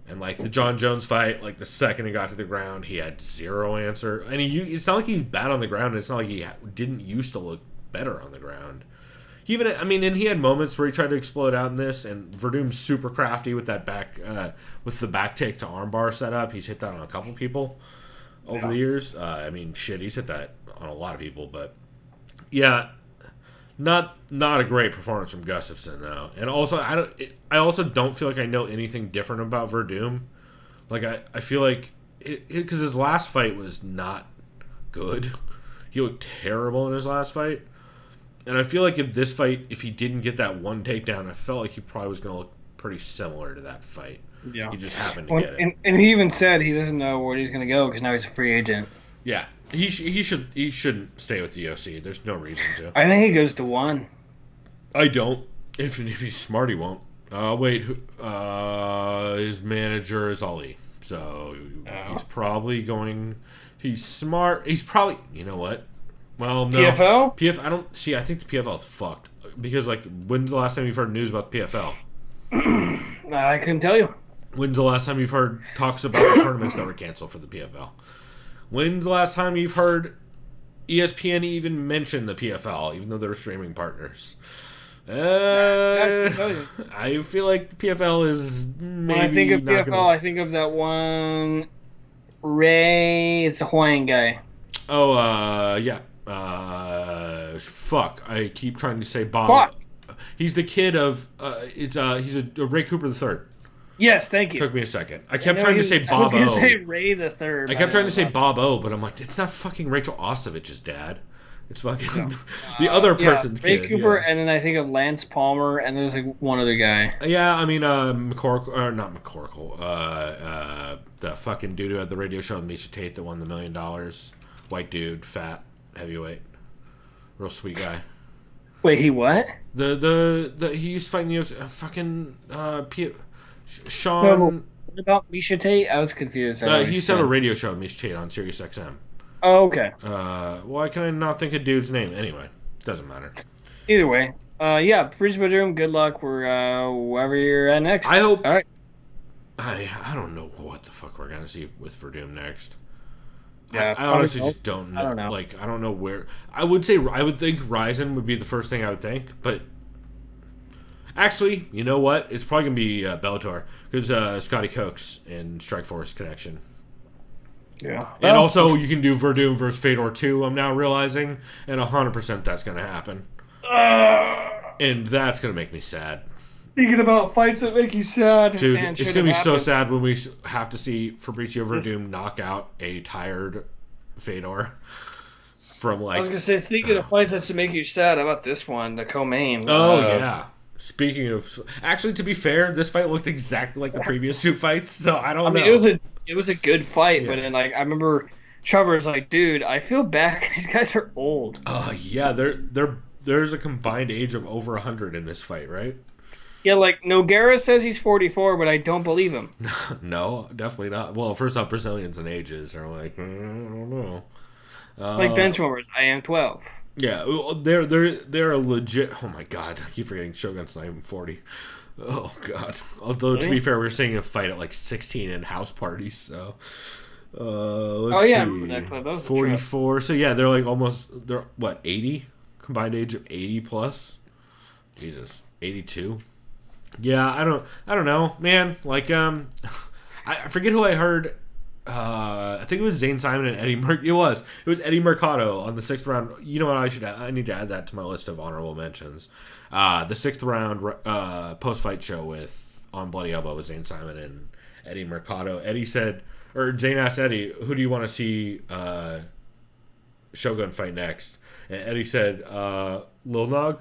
And, like, the John Jones fight, like, the second he got to the ground, he had zero answer. And it's not like he's bad on the ground. It's not like he didn't used to look better on the ground. And he had moments where he tried to explode out in this, and Verdum's super crafty with that with the back take to armbar setup. He's hit that on a couple people over the years. He's hit that on a lot of people. But, yeah, not a great performance from Gustafsson though, and also I also don't feel like I know anything different about Verdum. Like I feel like because his last fight was not good. He looked terrible in his last fight, and I feel like if he didn't get that one takedown, I felt like he probably was going to look pretty similar to that fight. Yeah, he just happened to get it. And he even said he doesn't know where he's going to go because now he's a free agent. Yeah, He shouldn't stay with the UFC. There's no reason to. I think he goes to one. I don't. If he's smart, he won't. Wait. His manager is Ali, so he's probably going. If he's smart, he's probably. You know what? Well, no. PFL? I don't see. I think the PFL is fucked because when's the last time you've heard news about the PFL? I couldn't tell you. When's the last time you've heard talks about the tournaments that were canceled for the PFL? When's the last time you've heard ESPN even mention the PFL, even though they're streaming partners? I feel like the PFL is maybe. When I think of not PFL, gonna... I think of that one Ray. It's a Hawaiian guy. Oh, yeah. Fuck. I keep trying to say Bob. Fuck. He's the kid of. He's a Ray Cooper III. Yes, thank you. Took me a second. I kept trying to say Bob O. I was going to say Ray the Third. I kept trying to say Bob O, but I'm like, it's not fucking Rachel Ostovich's dad. It's fucking the other person's Ray kid. Cooper, and then I think of Lance Palmer, and there's one other guy. Yeah, I mean, McCorkle, or not McCorkle, the fucking dude who had the radio show with Misha Tate that won the $1 million. White dude, fat, heavyweight, real sweet guy. Wait, he what? The he used to fight in the UFC, fucking Sean. No, what about Misha Tate? I was confused. He used to have a radio show with Misha Tate on Sirius XM. Oh, okay. Why can I not think of dude's name? Anyway, doesn't matter. Either way, yeah, Freeze Bedroom, good luck. We're wherever you're at next. I hope. All right. I don't know what the fuck we're gonna see with Verdum next. Yeah, I honestly just don't know. I don't know where. I would think Ryzen would be the first thing I would think, but actually, you know what? It's probably gonna be Bellator because Scotty Cokes and Strikeforce connection. Yeah. And also, you can do Verdum versus Fedor 2, I'm now realizing, and 100% that's going to happen. And that's going to make me sad. Thinking about fights that make you sad. Dude, man, it's going to be so sad when we have to see Fabricio Verdum knock out a tired Fedor from I was going to say, thinking of fights that should make you sad, how about this one, the co-main? Oh, yeah. Speaking of... Actually, to be fair, this fight looked exactly like the previous two fights, so I don't know. It was a good fight, but then, I remember Trevor was like, dude, I feel bad. These guys are old. Yeah, there's a combined age of over 100 in this fight, right? Yeah, Nogueira says he's 44, but I don't believe him. No, definitely not. Well, first off, Brazilians and ages are like, I don't know. Like benchwarmers, I am 12. Yeah, they're a legit. Oh my god, I keep forgetting Shogun's not even 40. Oh god. Although to be fair, we were seeing a fight at 16 in house parties. So, let's see. I remember that clip. That was 44. So yeah, they're they're what 80 combined age of 80 plus. Jesus, 82. Yeah, I don't know, man. I forget who I heard. I think it was Zane Simon and Eddie It was Eddie Mercado on the 6th round. You know what? I need to add that to my list of honorable mentions. The 6th round post-fight show on Bloody Elbow with Zane Simon and Eddie Mercado. Eddie said, or Zane asked Eddie, who do you want to see Shogun fight next? And Eddie said, Lil Nog.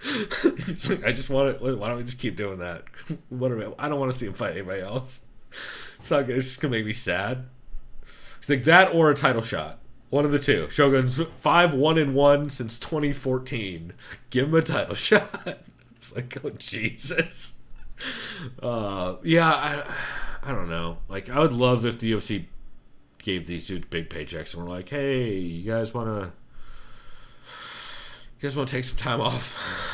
He's like, I just want it. Why don't we just keep doing that? I don't want to see him fight anybody else. It's just gonna make me sad. It's like that or a title shot. One of the two. Shogun's 5-1-1 since 2014. Give him a title shot. It's like, oh Jesus. Yeah, I don't know. I would love if the UFC gave these dudes big paychecks and were like, hey, you guys wanna take some time off?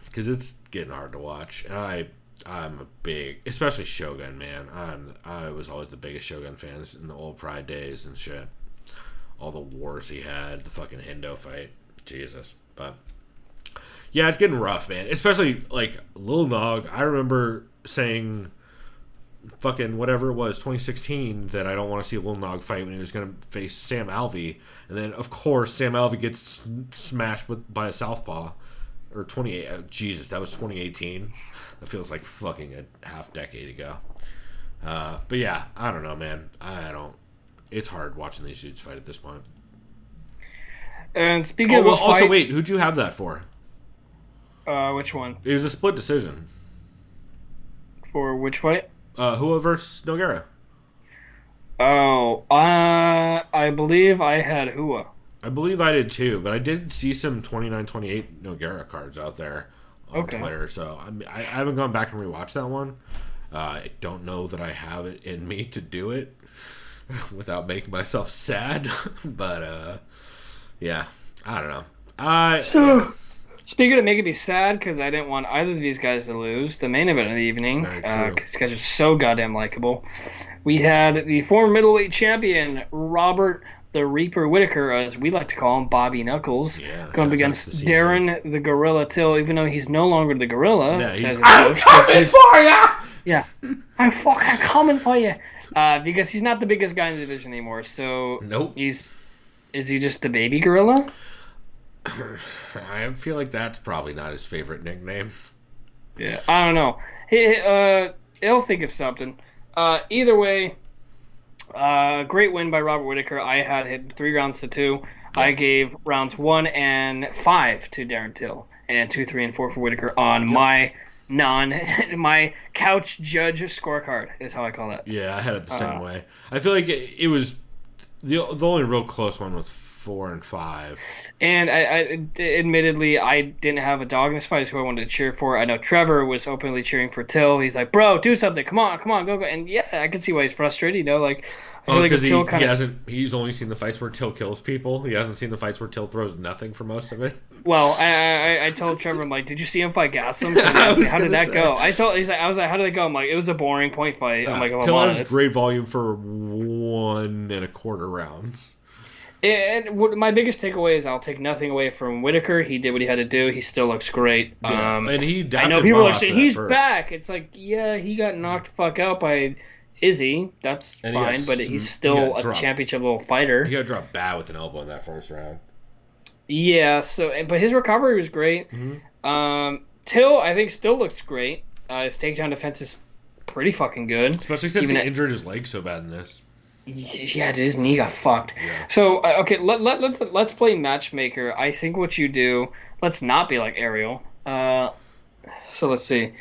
Because it's getting hard to watch. And I'm a big, especially Shogun, man. I was always the biggest Shogun fan in the old Pride days and shit. All the wars he had, the fucking Endo fight, Jesus. But yeah, it's getting rough, man. Especially Lil Nog. I remember saying, fucking whatever it was, 2016, that I don't want to see Lil Nog fight when he was going to face Sam Alvey, and then of course Sam Alvey gets smashed by a southpaw. Or 28. Jesus, that was 2018. That feels like fucking a half decade ago. But yeah, I don't know, man. It's hard watching these dudes fight at this point. And speaking of also, wait, who'd you have that for? Which one? It was a split decision. For which fight? Hua versus Nogueira. Oh, I believe I had Hua. I believe I did too, but I did see some 29-28 Nogueira cards out there on Twitter, so I haven't gone back and rewatched that one. I don't know that I have it in me to do it without making myself sad, but yeah, I don't know. Speaking of making me sad, because I didn't want either of these guys to lose, the main event of the evening, because these guys are so goddamn likable. We had the former middleweight champion, Robert the Reaper Whittaker, as we like to call him, Bobby Knuckles, going up against Darren the Gorilla Till, even though he's no longer the Gorilla. Yeah, I'm coming for you! Yeah, I'm fucking coming for you. Because he's not the biggest guy in the division anymore, so nope. Is he just the baby gorilla? I feel like that's probably not his favorite nickname. Yeah, I don't know. He'll think of something. Either way, great win by Robert Whittaker. I had hit 3 rounds to 2. Yeah. I gave rounds 1 and 5 to Darren Till, and 2, 3, and 4 for Whittaker on my couch judge scorecard is how I call it. Yeah, I had it the same way. I feel like it was the only real close one was 4 and 5. And I admittedly, I didn't have a dog in this fight. It's who I wanted to cheer for. I know Trevor was openly cheering for Till. He's like, bro, do something. Come on, go. And yeah, I can see why he's frustrated. You know, like, because he's only seen the fights where Till kills people. He hasn't seen the fights where Till throws nothing for most of it. Well, I told Trevor, I'm like, did you see him fight Gaslam? How did that go? I was like, how did it go? I'm like, it was a boring point fight. I'm like, oh, Till has great volume for 1 1/4 rounds. And my biggest takeaway is I'll take nothing away from Whittaker. He did what he had to do. He still looks great. Yeah, and I know people are saying he's back. It's like, yeah, he got knocked the fuck out by Izzy. That's fine, but he's still a championship level fighter. He got dropped bad with an elbow in that first round. Yeah, but his recovery was great. Mm-hmm. Till, I think, still looks great. His takedown defense is pretty fucking good. Especially since he injured his leg so bad in this. Yeah, his knee got fucked. Yeah. So, okay, let's play matchmaker. I think what you do, let's not be like Ariel. So let's see.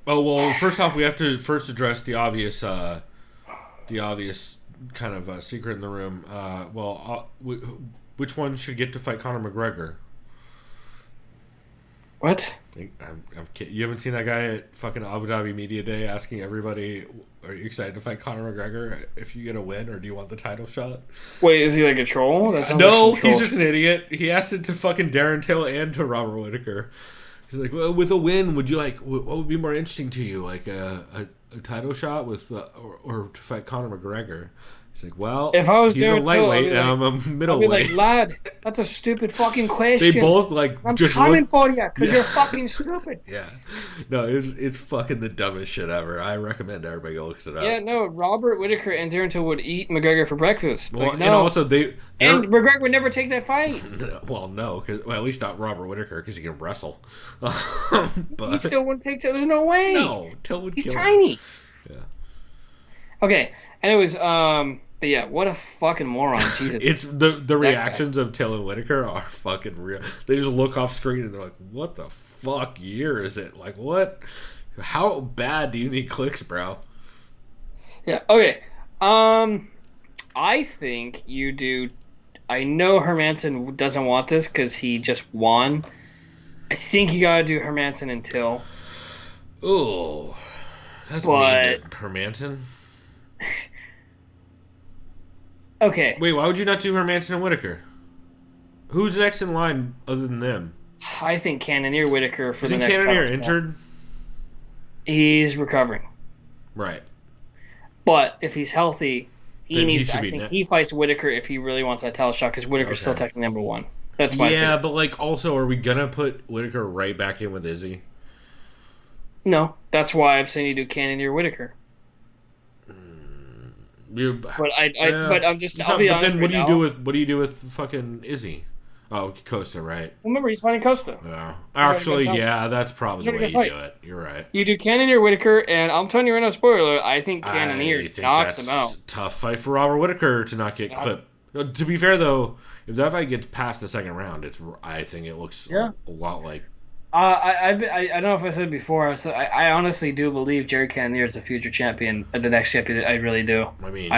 Oh, well, first off, we have to first address the obvious kind of secret in the room. Which one should get to fight Conor McGregor? What? I'm kidding. You haven't seen that guy at fucking Abu Dhabi Media Day asking everybody, are you excited to fight Conor McGregor if you get a win, or do you want the title shot? Wait, is he like a troll? No, he's just an idiot. He asked it to fucking Darren Till and to Robert Whittaker. He's like, well, with a win, would you like, what would be more interesting to you? Like a title shot with, or to fight Conor McGregor? He's like, well, if I was he's a lightweight and I'm a middleweight. I'd be like, lad, that's a stupid fucking question. They both I'm coming for you because you're fucking stupid. Yeah. No, it's fucking the dumbest shit ever. I recommend everybody go look it up. Yeah, no, Robert Whittaker and Darren Till would eat McGregor for breakfast. Well, like, no. And also and McGregor would never take that fight. Well, no, at least not Robert Whittaker because he can wrestle. But he still wouldn't take that. There's no way. No, Till would kill him. He's tiny. Yeah. Okay. Anyways, but yeah, what a fucking moron. Jesus. It's the reactions of Till and Whittaker are fucking real. They just look off screen and they're like, what the fuck year is it? Like, what? How bad do you need clicks, bro? Yeah, okay. I think you do. I know Hermanson doesn't want this because he just won. I think you gotta do Hermanson and Till. Oh, that's mean, Hermanson. Okay. Wait, why would you not do Hermanson and Whittaker? Who's next in line other than them? I think Cannonier Whittaker for the next time. Isn't Cannonier injured? He's recovering. Right. But if he's healthy, he fights Whittaker if he really wants that title shot because Whittaker's still technically number 1. That's my opinion. But like, also, are we gonna put Whittaker right back in with Izzy? No, that's why I'm saying you do Cannonier Whittaker. But I'm just. I'll be honest. Then what do you do with fucking Izzy? Oh, Costa, right? Remember, he's fighting Costa. Yeah. Actually, yeah, that's probably the way you do it. You're right. You do Cannonier Whittaker, and I'm telling you right now, spoiler. I think Cannonier knocks him out. Tough fight for Robert Whittaker to not get clipped. To be fair, though, if that fight gets past the second round, I think it looks a lot like. I don't know if I said it before. So I honestly do believe Jerry Cannonier is the future champion, the next champion. I really do. I mean,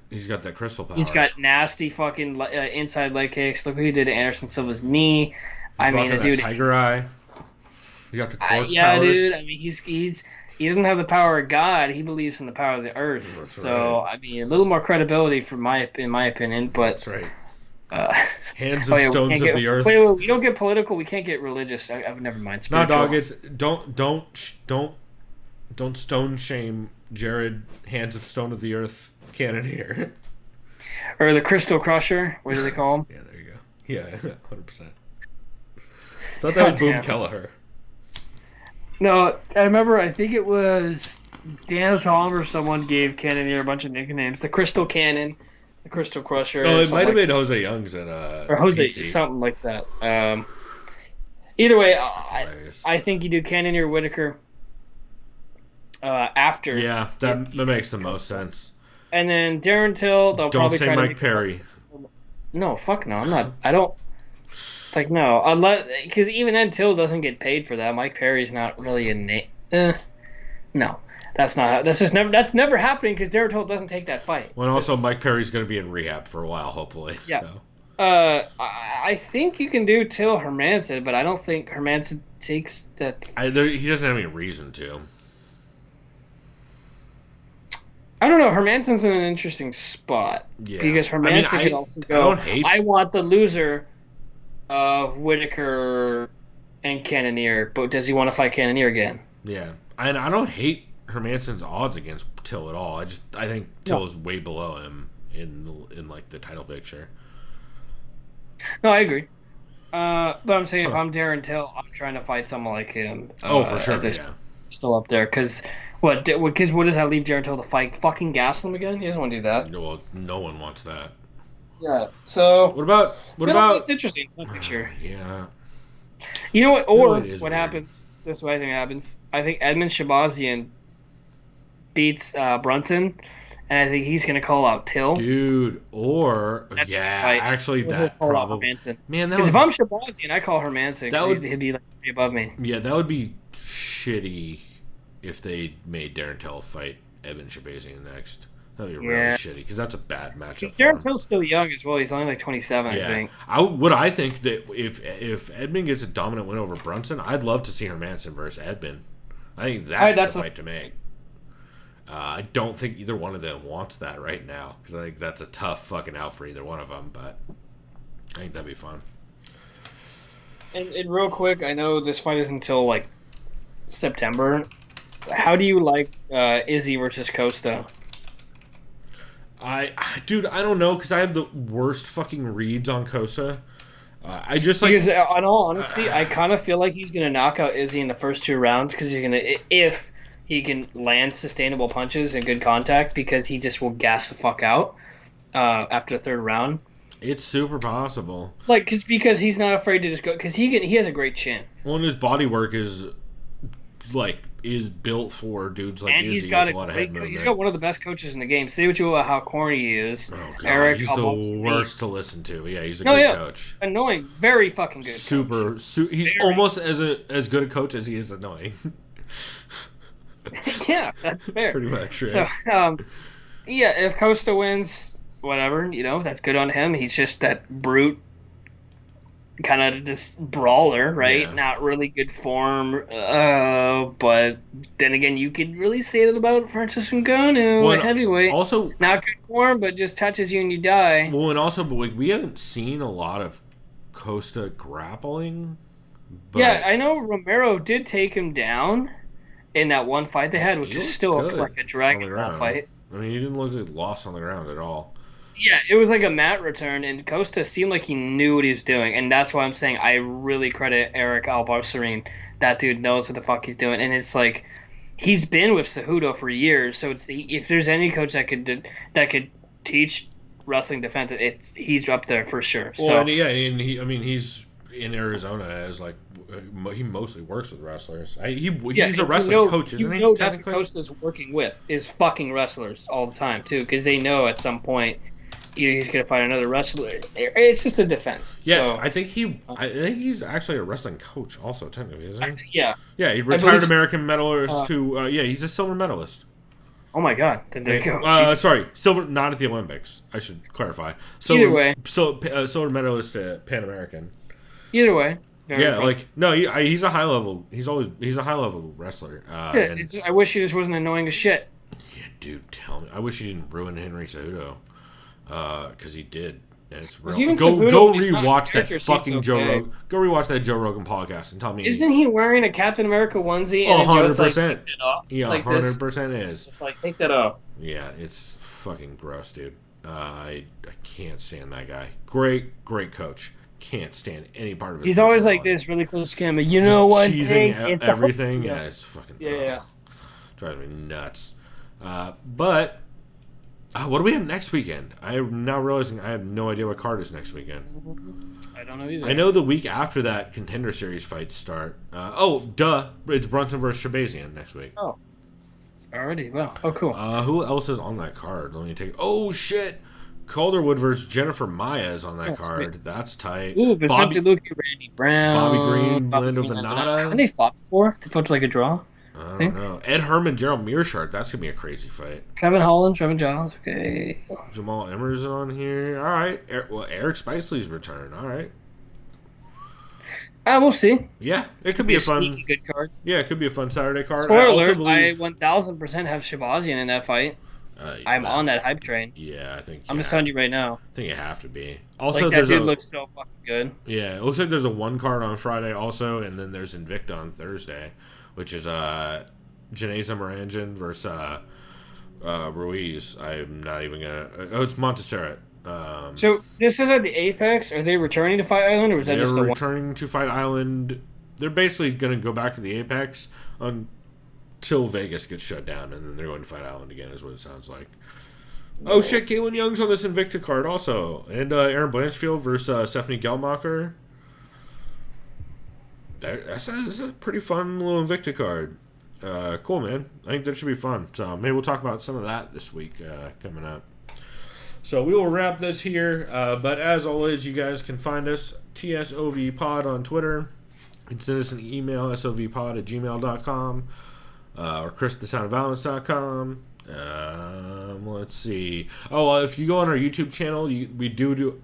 he's got that crystal power. He's got nasty fucking inside leg kicks. Look what he did to Anderson Silva's knee. I mean, the dude. Tiger eye. He got the quartz yeah, powers. dude. I mean, he doesn't have the power of God. He believes in the power of the earth. That's so right. I mean, a little more credibility in my opinion. But That's right. Hands of stones of the earth. Wait, we don't get political. We can't get religious. Never mind. No, Spiritual. dog. It's don't stone shame Jared. Hands of stone of the earth Cannonier. Or the Crystal Crusher. What do they call him? Yeah, there you go. Yeah, 100%. Thought that was Boom Kelleher. No, I remember. I think it was Dan Tom or someone gave Cannonier a bunch of nicknames. The Crystal Cannon. The Crystal Crusher. Oh, it might have been Jose Young's in or Jose, PC. something like that. Either way, hilarious. I think you do Cannonier Whittaker after. Yeah, that makes the most sense. And then Darren Till, they'll Don't probably say try Mike to Perry. No, fuck no. I'm not. I don't. Like no, because even then Till doesn't get paid for that. Mike Perry's not really a name. No. That's not. That's never happening because Darren Till doesn't take that fight. Well, also Mike Perry's going to be in rehab for a while, hopefully. Yeah. So. I think you can do Till Hermanson, but I don't think Hermanson takes that. He doesn't have any reason to. I don't know. Hermanson's in an interesting spot because Hermanson can also go. I want the loser of Whittaker and Cannonier, but does he want to fight Cannonier again? Yeah, and I don't hate Hermanson's odds against Till at all. I think Till is way below him in like the title picture. No, I agree. But I'm saying if I'm Darren Till, I'm trying to fight someone like him. For sure. Yeah. Still up there because what does that leave Darren Till to fight? Fucking Gaslam again? He doesn't want to do that. Well, no one wants that. Yeah. So what about? It's interesting. It's not picture. Yeah. You know what? Or what weird. happens? This is what I think happens. I think Edmund Shabazian beats Brunson, and I think he's gonna call out Till. Dude, or actually that probably. Man, because if I'm Shabazian, I call Hermanson. He'd be like above me. Yeah, that would be shitty if they made Darren Till fight Evan Shabazian next. That would be really shitty because that's a bad matchup. Because Darren Till's still young as well. He's only like 27, I think. I think that if Edmund gets a dominant win over Brunson, I'd love to see Hermanson versus Edmund. I think that's the fight to make. I don't think either one of them wants that right now because I think that's a tough fucking out for either one of them. But I think that'd be fun. And real quick, I know this fight is until like September. How do you like Izzy versus Costa? I don't know because I have the worst fucking reads on Costa. I just like. Because, in all honesty, I kind of feel like he's gonna knock out Izzy in the first 2 rounds because he's gonna if he can land sustainable punches and good contact because he just will gas the fuck out after the 3rd round. It's super possible. Like because he's not afraid to just go because he has a great chin. Well, and his body work is built for dudes like and Izzy he's got with a lot of head movement. He's got one of the best coaches in the game. Say what you will about how corny he is. Oh god, Eric he's the worst to listen to. Yeah, he's a good coach. Annoying, very fucking good. He's almost as good a coach as he is annoying. Yeah, that's fair. Pretty much, right? So, if Costa wins, whatever, that's good on him. He's just that brute, kind of just brawler, right? Yeah. Not really good form. But then again, you could really say that about Francis Ngannou, a heavyweight. Also, not good form, but just touches you and you die. Well, and also, but we haven't seen a lot of Costa grappling. But yeah, I know Romero did take him down in that one fight they had, which is still like a Dragon Ball fight. I mean, he didn't look like lost on the ground at all. Yeah, it was like a mat return, and Costa seemed like he knew what he was doing, and that's why I'm saying I really credit Eric Albarserine. That dude knows what the fuck he's doing, and it's like he's been with Cejudo for years, so it's if there's any coach that could teach wrestling defense, he's up there for sure. Well, he's in Arizona as like he mostly works with wrestlers. He's a wrestling coach, isn't he? That's what Costa's working with is fucking wrestlers all the time too, because they know at some point he's gonna fight another wrestler. It's just a defense. Yeah, So, I think he's actually a wrestling coach also, technically, isn't he? yeah. Yeah, he retired believe- American medalist he's a silver medalist. Oh my God! Then there you go. Jesus. Sorry, silver, not at the Olympics. I should clarify. Either way. Silver medalist at Pan American. Either way. Very Yeah, impressive. like no, he's a high level. He's a high level wrestler. I wish he just wasn't annoying as shit. Yeah, dude, tell me. I wish he didn't ruin Henry Cejudo, because he did, and it's real. even Go Cejudo, he's not rewatch good, that or fucking seems Joe okay. Rogan. Go rewatch that Joe Rogan podcast and tell me. Isn't he wearing a Captain America onesie? And 100%. Take it off? Yeah, It's like this. 100% is. It's like take that off. Yeah, it's fucking gross, dude. I can't stand that guy. Great coach. Can't stand any part of his. He's always like personality. this, really close camera. You know what? Cheesing Hank? everything. Yeah. Yeah, it's fucking. Yeah. Drives me nuts. But what do we have next weekend? I'm now realizing I have no idea what card is next weekend. I don't know either. I know the week after that Contender Series fights start. It's Brunson versus Shabazian next week. Oh, already? Wow. Oh, cool. Who else is on that card? Let me take. Oh shit! Calderwood versus Jennifer Maya is on that card. Sweet. That's tight. Ooh, Vicente Luque, Randy Brown, Bobby Green, Bobby Lando Green, Venata. Haven't they fought before? They fought like a draw. I don't know. Ed Herman, Gerald Meerschaert. That's gonna be a crazy fight. Kevin Holland, Trevin Giles. Okay. Jamal Emerson on here. All right. Eric Spicely's return. All right. We'll see. Yeah, it could be a fun. Sneaky good card. Yeah, it could be a fun Saturday card. Spoiler I also alert, believe. I 1000% have Shabazian in that fight. I'm on that hype train. Yeah, I think. I'm just telling you right now. I think you have to be. Also, Like, that there's dude a looks so fucking good. yeah. It looks like there's a one card on Friday also, and then there's Invicta on Thursday, which is Janeza Moranjan versus Ruiz. I'm not even gonna. Oh, it's Montserrat. So this is at the Apex. Are they returning to Fight Island, or was that They're just the one? returning to Fight Island. They're basically going to go back to the Apex until Vegas gets shut down, and then they're going to Fight Island again, is what it sounds like. Oh shit, Caitlin Young's on this Invicta card also. And Aaron Blanchfield versus Stephanie Gelmacher. That's a pretty fun little Invicta card. Cool, man. I think that should be fun. So maybe we'll talk about some of that this week coming up. So we will wrap this here. But as always, you guys can find us, TSOV Pod on Twitter. You can send us an email, sovpod@gmail.com. Or christhesoundofviolence.com. Let's see. If you go on our YouTube channel, we do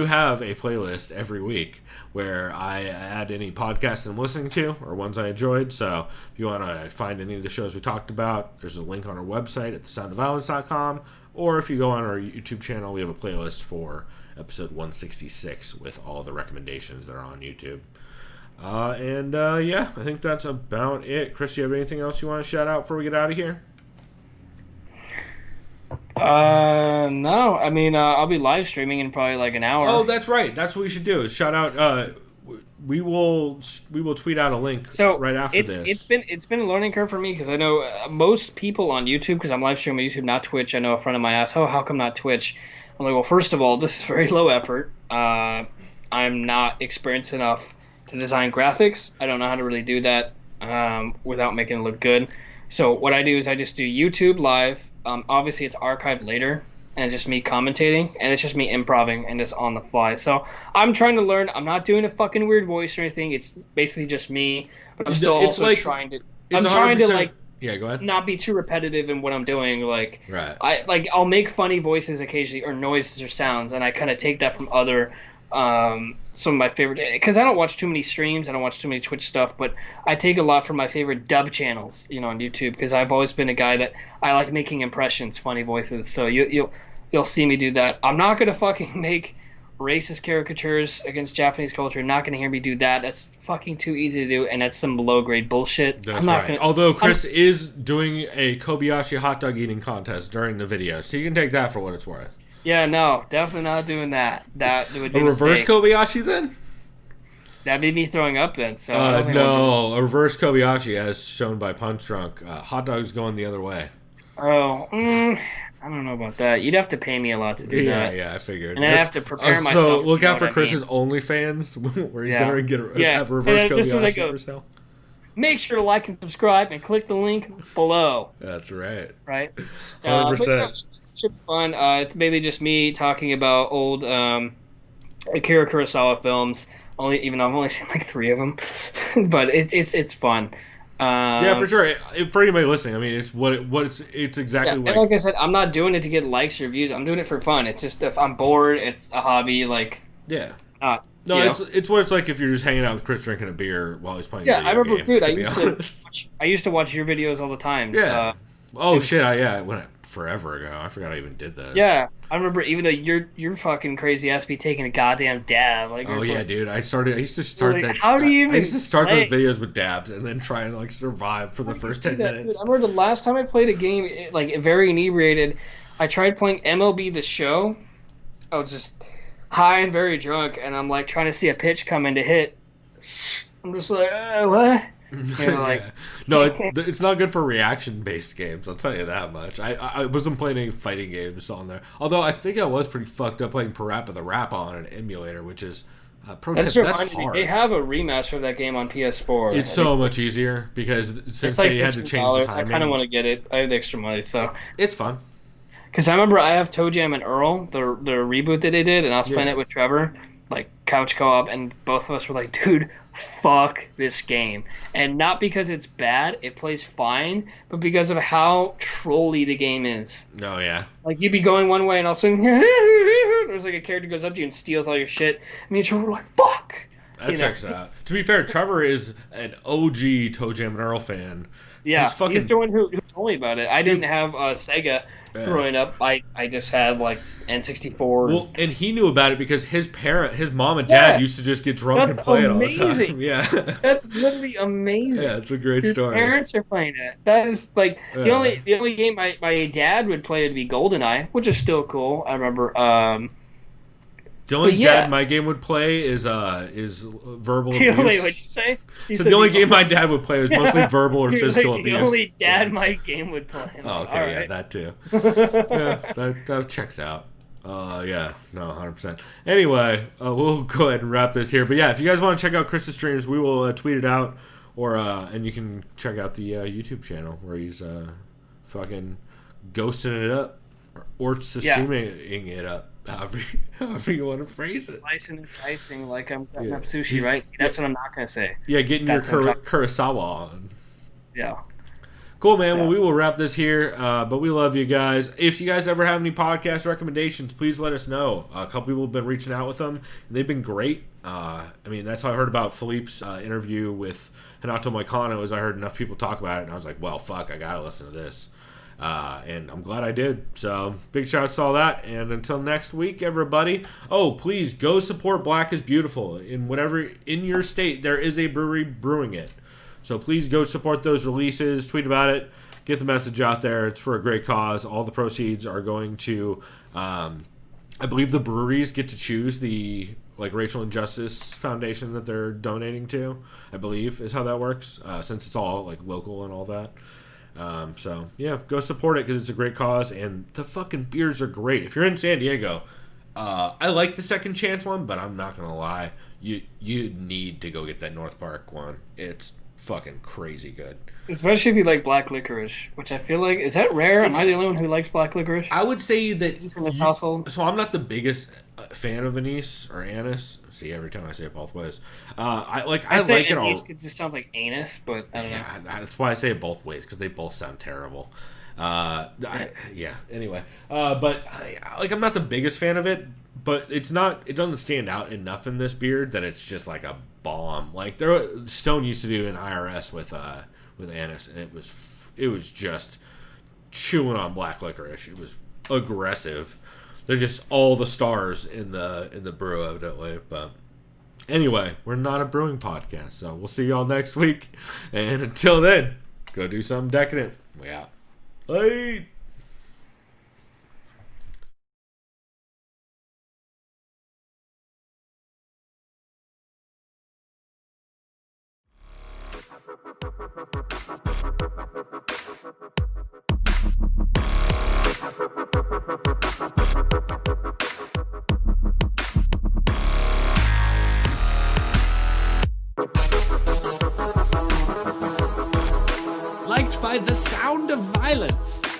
have a playlist every week where I add any podcasts I'm listening to or ones I enjoyed. So if you want to find any of the shows we talked about, there's a link on our website at thesoundofviolence.com. Or if you go on our YouTube channel, we have a playlist for episode 166 with all the recommendations that are on YouTube. I think that's about it. Chris, you have anything else you want to shout out before we get out of here? No. I mean, I'll be live streaming in probably like an hour. Oh, that's right. That's what we should do. Is shout out. We will tweet out a link right after this. It's been a learning curve for me because I know most people on YouTube, because I'm live streaming on YouTube, not Twitch. I know a friend of mine asked, how come not Twitch? I'm like, well, first of all, this is very low effort. I'm not experienced enough to design graphics. I don't know how to really do that without making it look good. So what I do is I just do YouTube live. Obviously, it's archived later, and it's just me commentating, and it's just me improving and just on the fly. So I'm trying to learn. I'm not doing a fucking weird voice or anything. It's basically just me, but I'm still also trying to. I'm trying to like. Yeah, go ahead. Not be too repetitive in what I'm doing. Like, right. I'll make funny voices occasionally or noises or sounds, and I kind of take that from other some of my favorite, because I don't watch too many streams, I don't watch too many Twitch stuff, but I take a lot from my favorite dub channels, on YouTube, because I've always been a guy that I like making impressions, funny voices. So you'll see me do that. I'm not gonna fucking make racist caricatures against Japanese culture. You're not gonna hear me do that. That's fucking too easy to do, and that's some low grade bullshit. That's right. Although Chris is doing a Kobayashi hot dog eating contest during the video, so you can take that for what it's worth. Yeah, no, definitely not doing that. That would be a reverse Kobayashi then? That'd be me throwing up then. So no, a reverse Kobayashi, as shown by Punch Drunk. Hot dogs going the other way. Oh, I don't know about that. You'd have to pay me a lot to do that. Yeah, I figured. And I'd have to prepare myself. So look out for Chris's OnlyFans, where he's going to have a reverse Kobayashi for sale. Make sure to like and subscribe and click the link below. That's right. Right? 100%. should be fun. It's mainly just me talking about old Akira Kurosawa films. Even though I've only seen like 3 of them, but it's fun. Yeah, for sure. For anybody listening, I mean, it's it's exactly and like I said, I'm not doing it to get likes or views. I'm doing it for fun. It's just if I'm bored, it's a hobby. Like yeah. No, it's what it's like if you're just hanging out with Chris drinking a beer while he's playing. Yeah, video I remember, games, dude. I used to watch your videos all the time. Yeah. Oh shit! I went forever ago. I forgot I even did this. Yeah, I remember. Even though you're fucking crazy ass, be taking a goddamn dab. Like, oh yeah, dude. I used to start like, that. How do you even I used to start play? those videos with dabs and then try and like survive for the first 10 minutes. Dude, I remember the last time I played a game, like very inebriated. I tried playing MLB The Show. I was just high and very drunk, and I'm like trying to see a pitch come in to hit. I'm just like, what? You know, like, no, it's not good for reaction-based games. I'll tell you that much. I wasn't playing any fighting games on there. Although I think I was pretty fucked up playing Parappa the Rap on an emulator, which is that's hard. They have a remaster of that game on PS4. It's so much easier because since like they had to change the timing. I kind of want to get it. I have the extra money, so it's fun. Because I remember I have Toe Jam and Earl, the reboot that they did, and I was playing it with Trevor, like couch co-op, and both of us were like, dude, fuck this game. And not because it's bad, it plays fine, but because of how trolly the game is. Oh, yeah. Like, you'd be going one way, and all of a sudden, there's like a character goes up to you and steals all your shit. I mean, Trevor were like, fuck! That checks out. To be fair, Trevor is an OG Toe Jam and Earl fan. Yeah, he's the one who told me about it. I didn't have Sega growing up. I just had like N64. Well, and he knew about it because his mom and dad used to just get drunk and play it all the time. Yeah, that's literally amazing. Yeah, it's a great story. His parents are playing it. That is like the only game my dad would play would be GoldenEye, which is still cool. I remember. The only dad my game would play is verbal abuse. Wait, what'd you say? So the only game my dad would play was mostly verbal or physical abuse. The only dad my game would play. Oh, okay, yeah, that too. Yeah, that checks out. Yeah, no, 100%. Anyway, we'll go ahead and wrap this here. But yeah, if you guys want to check out Chris's streams, we will tweet it out, or and you can check out the YouTube channel where he's fucking ghosting it up or sashimiing it up. However you want to phrase it. Slicing and dicing like I'm cutting up sushi, right? See, that's what I'm not going to say. Yeah, getting your Kurosawa on. Yeah. Cool, man. Well, we will wrap this here, but we love you guys. If you guys ever have any podcast recommendations, please let us know. A couple people have been reaching out with them, and they've been great. I mean, that's how I heard about Philippe's interview with Hanato Moicano, is I heard enough people talk about it, and I was like, well, fuck, I got to listen to this. And I'm glad I did. So big shout out to all that. And until next week, everybody. Oh, please go support Black is Beautiful. In your state, there is a brewery brewing it. So please go support those releases. Tweet about it. Get the message out there. It's for a great cause. All the proceeds are going to, I believe the breweries get to choose the Racial Injustice Foundation that they're donating to. I believe is how that works. Since it's all local and all that. So yeah, go support it because it's a great cause and the fucking beers are great. If you're in San Diego, I like the Second Chance one, but I'm not gonna lie, you need to go get that North Park one. It's fucking crazy good. Especially if you like black licorice, which I feel like, is that rare? Am I the only one who likes black licorice? I would say that in this household. So I'm not the biggest fan of anise or anise. See, every time I say it both ways. I like it all. It just sounds like anus, but I don't know. That's why I say it both ways, because they both sound terrible. Anyway, but I'm not the biggest fan of it, but it doesn't stand out enough in this beer that it's just like a bomb. Stone used to do an IRS with anise, and it was just chewing on black licorice. It was aggressive. They're just all the stars in the brew, evidently. But anyway, we're not a brewing podcast, so we'll see y'all next week. And until then, go do something decadent. We out. Bye. Liked by the sound of violence.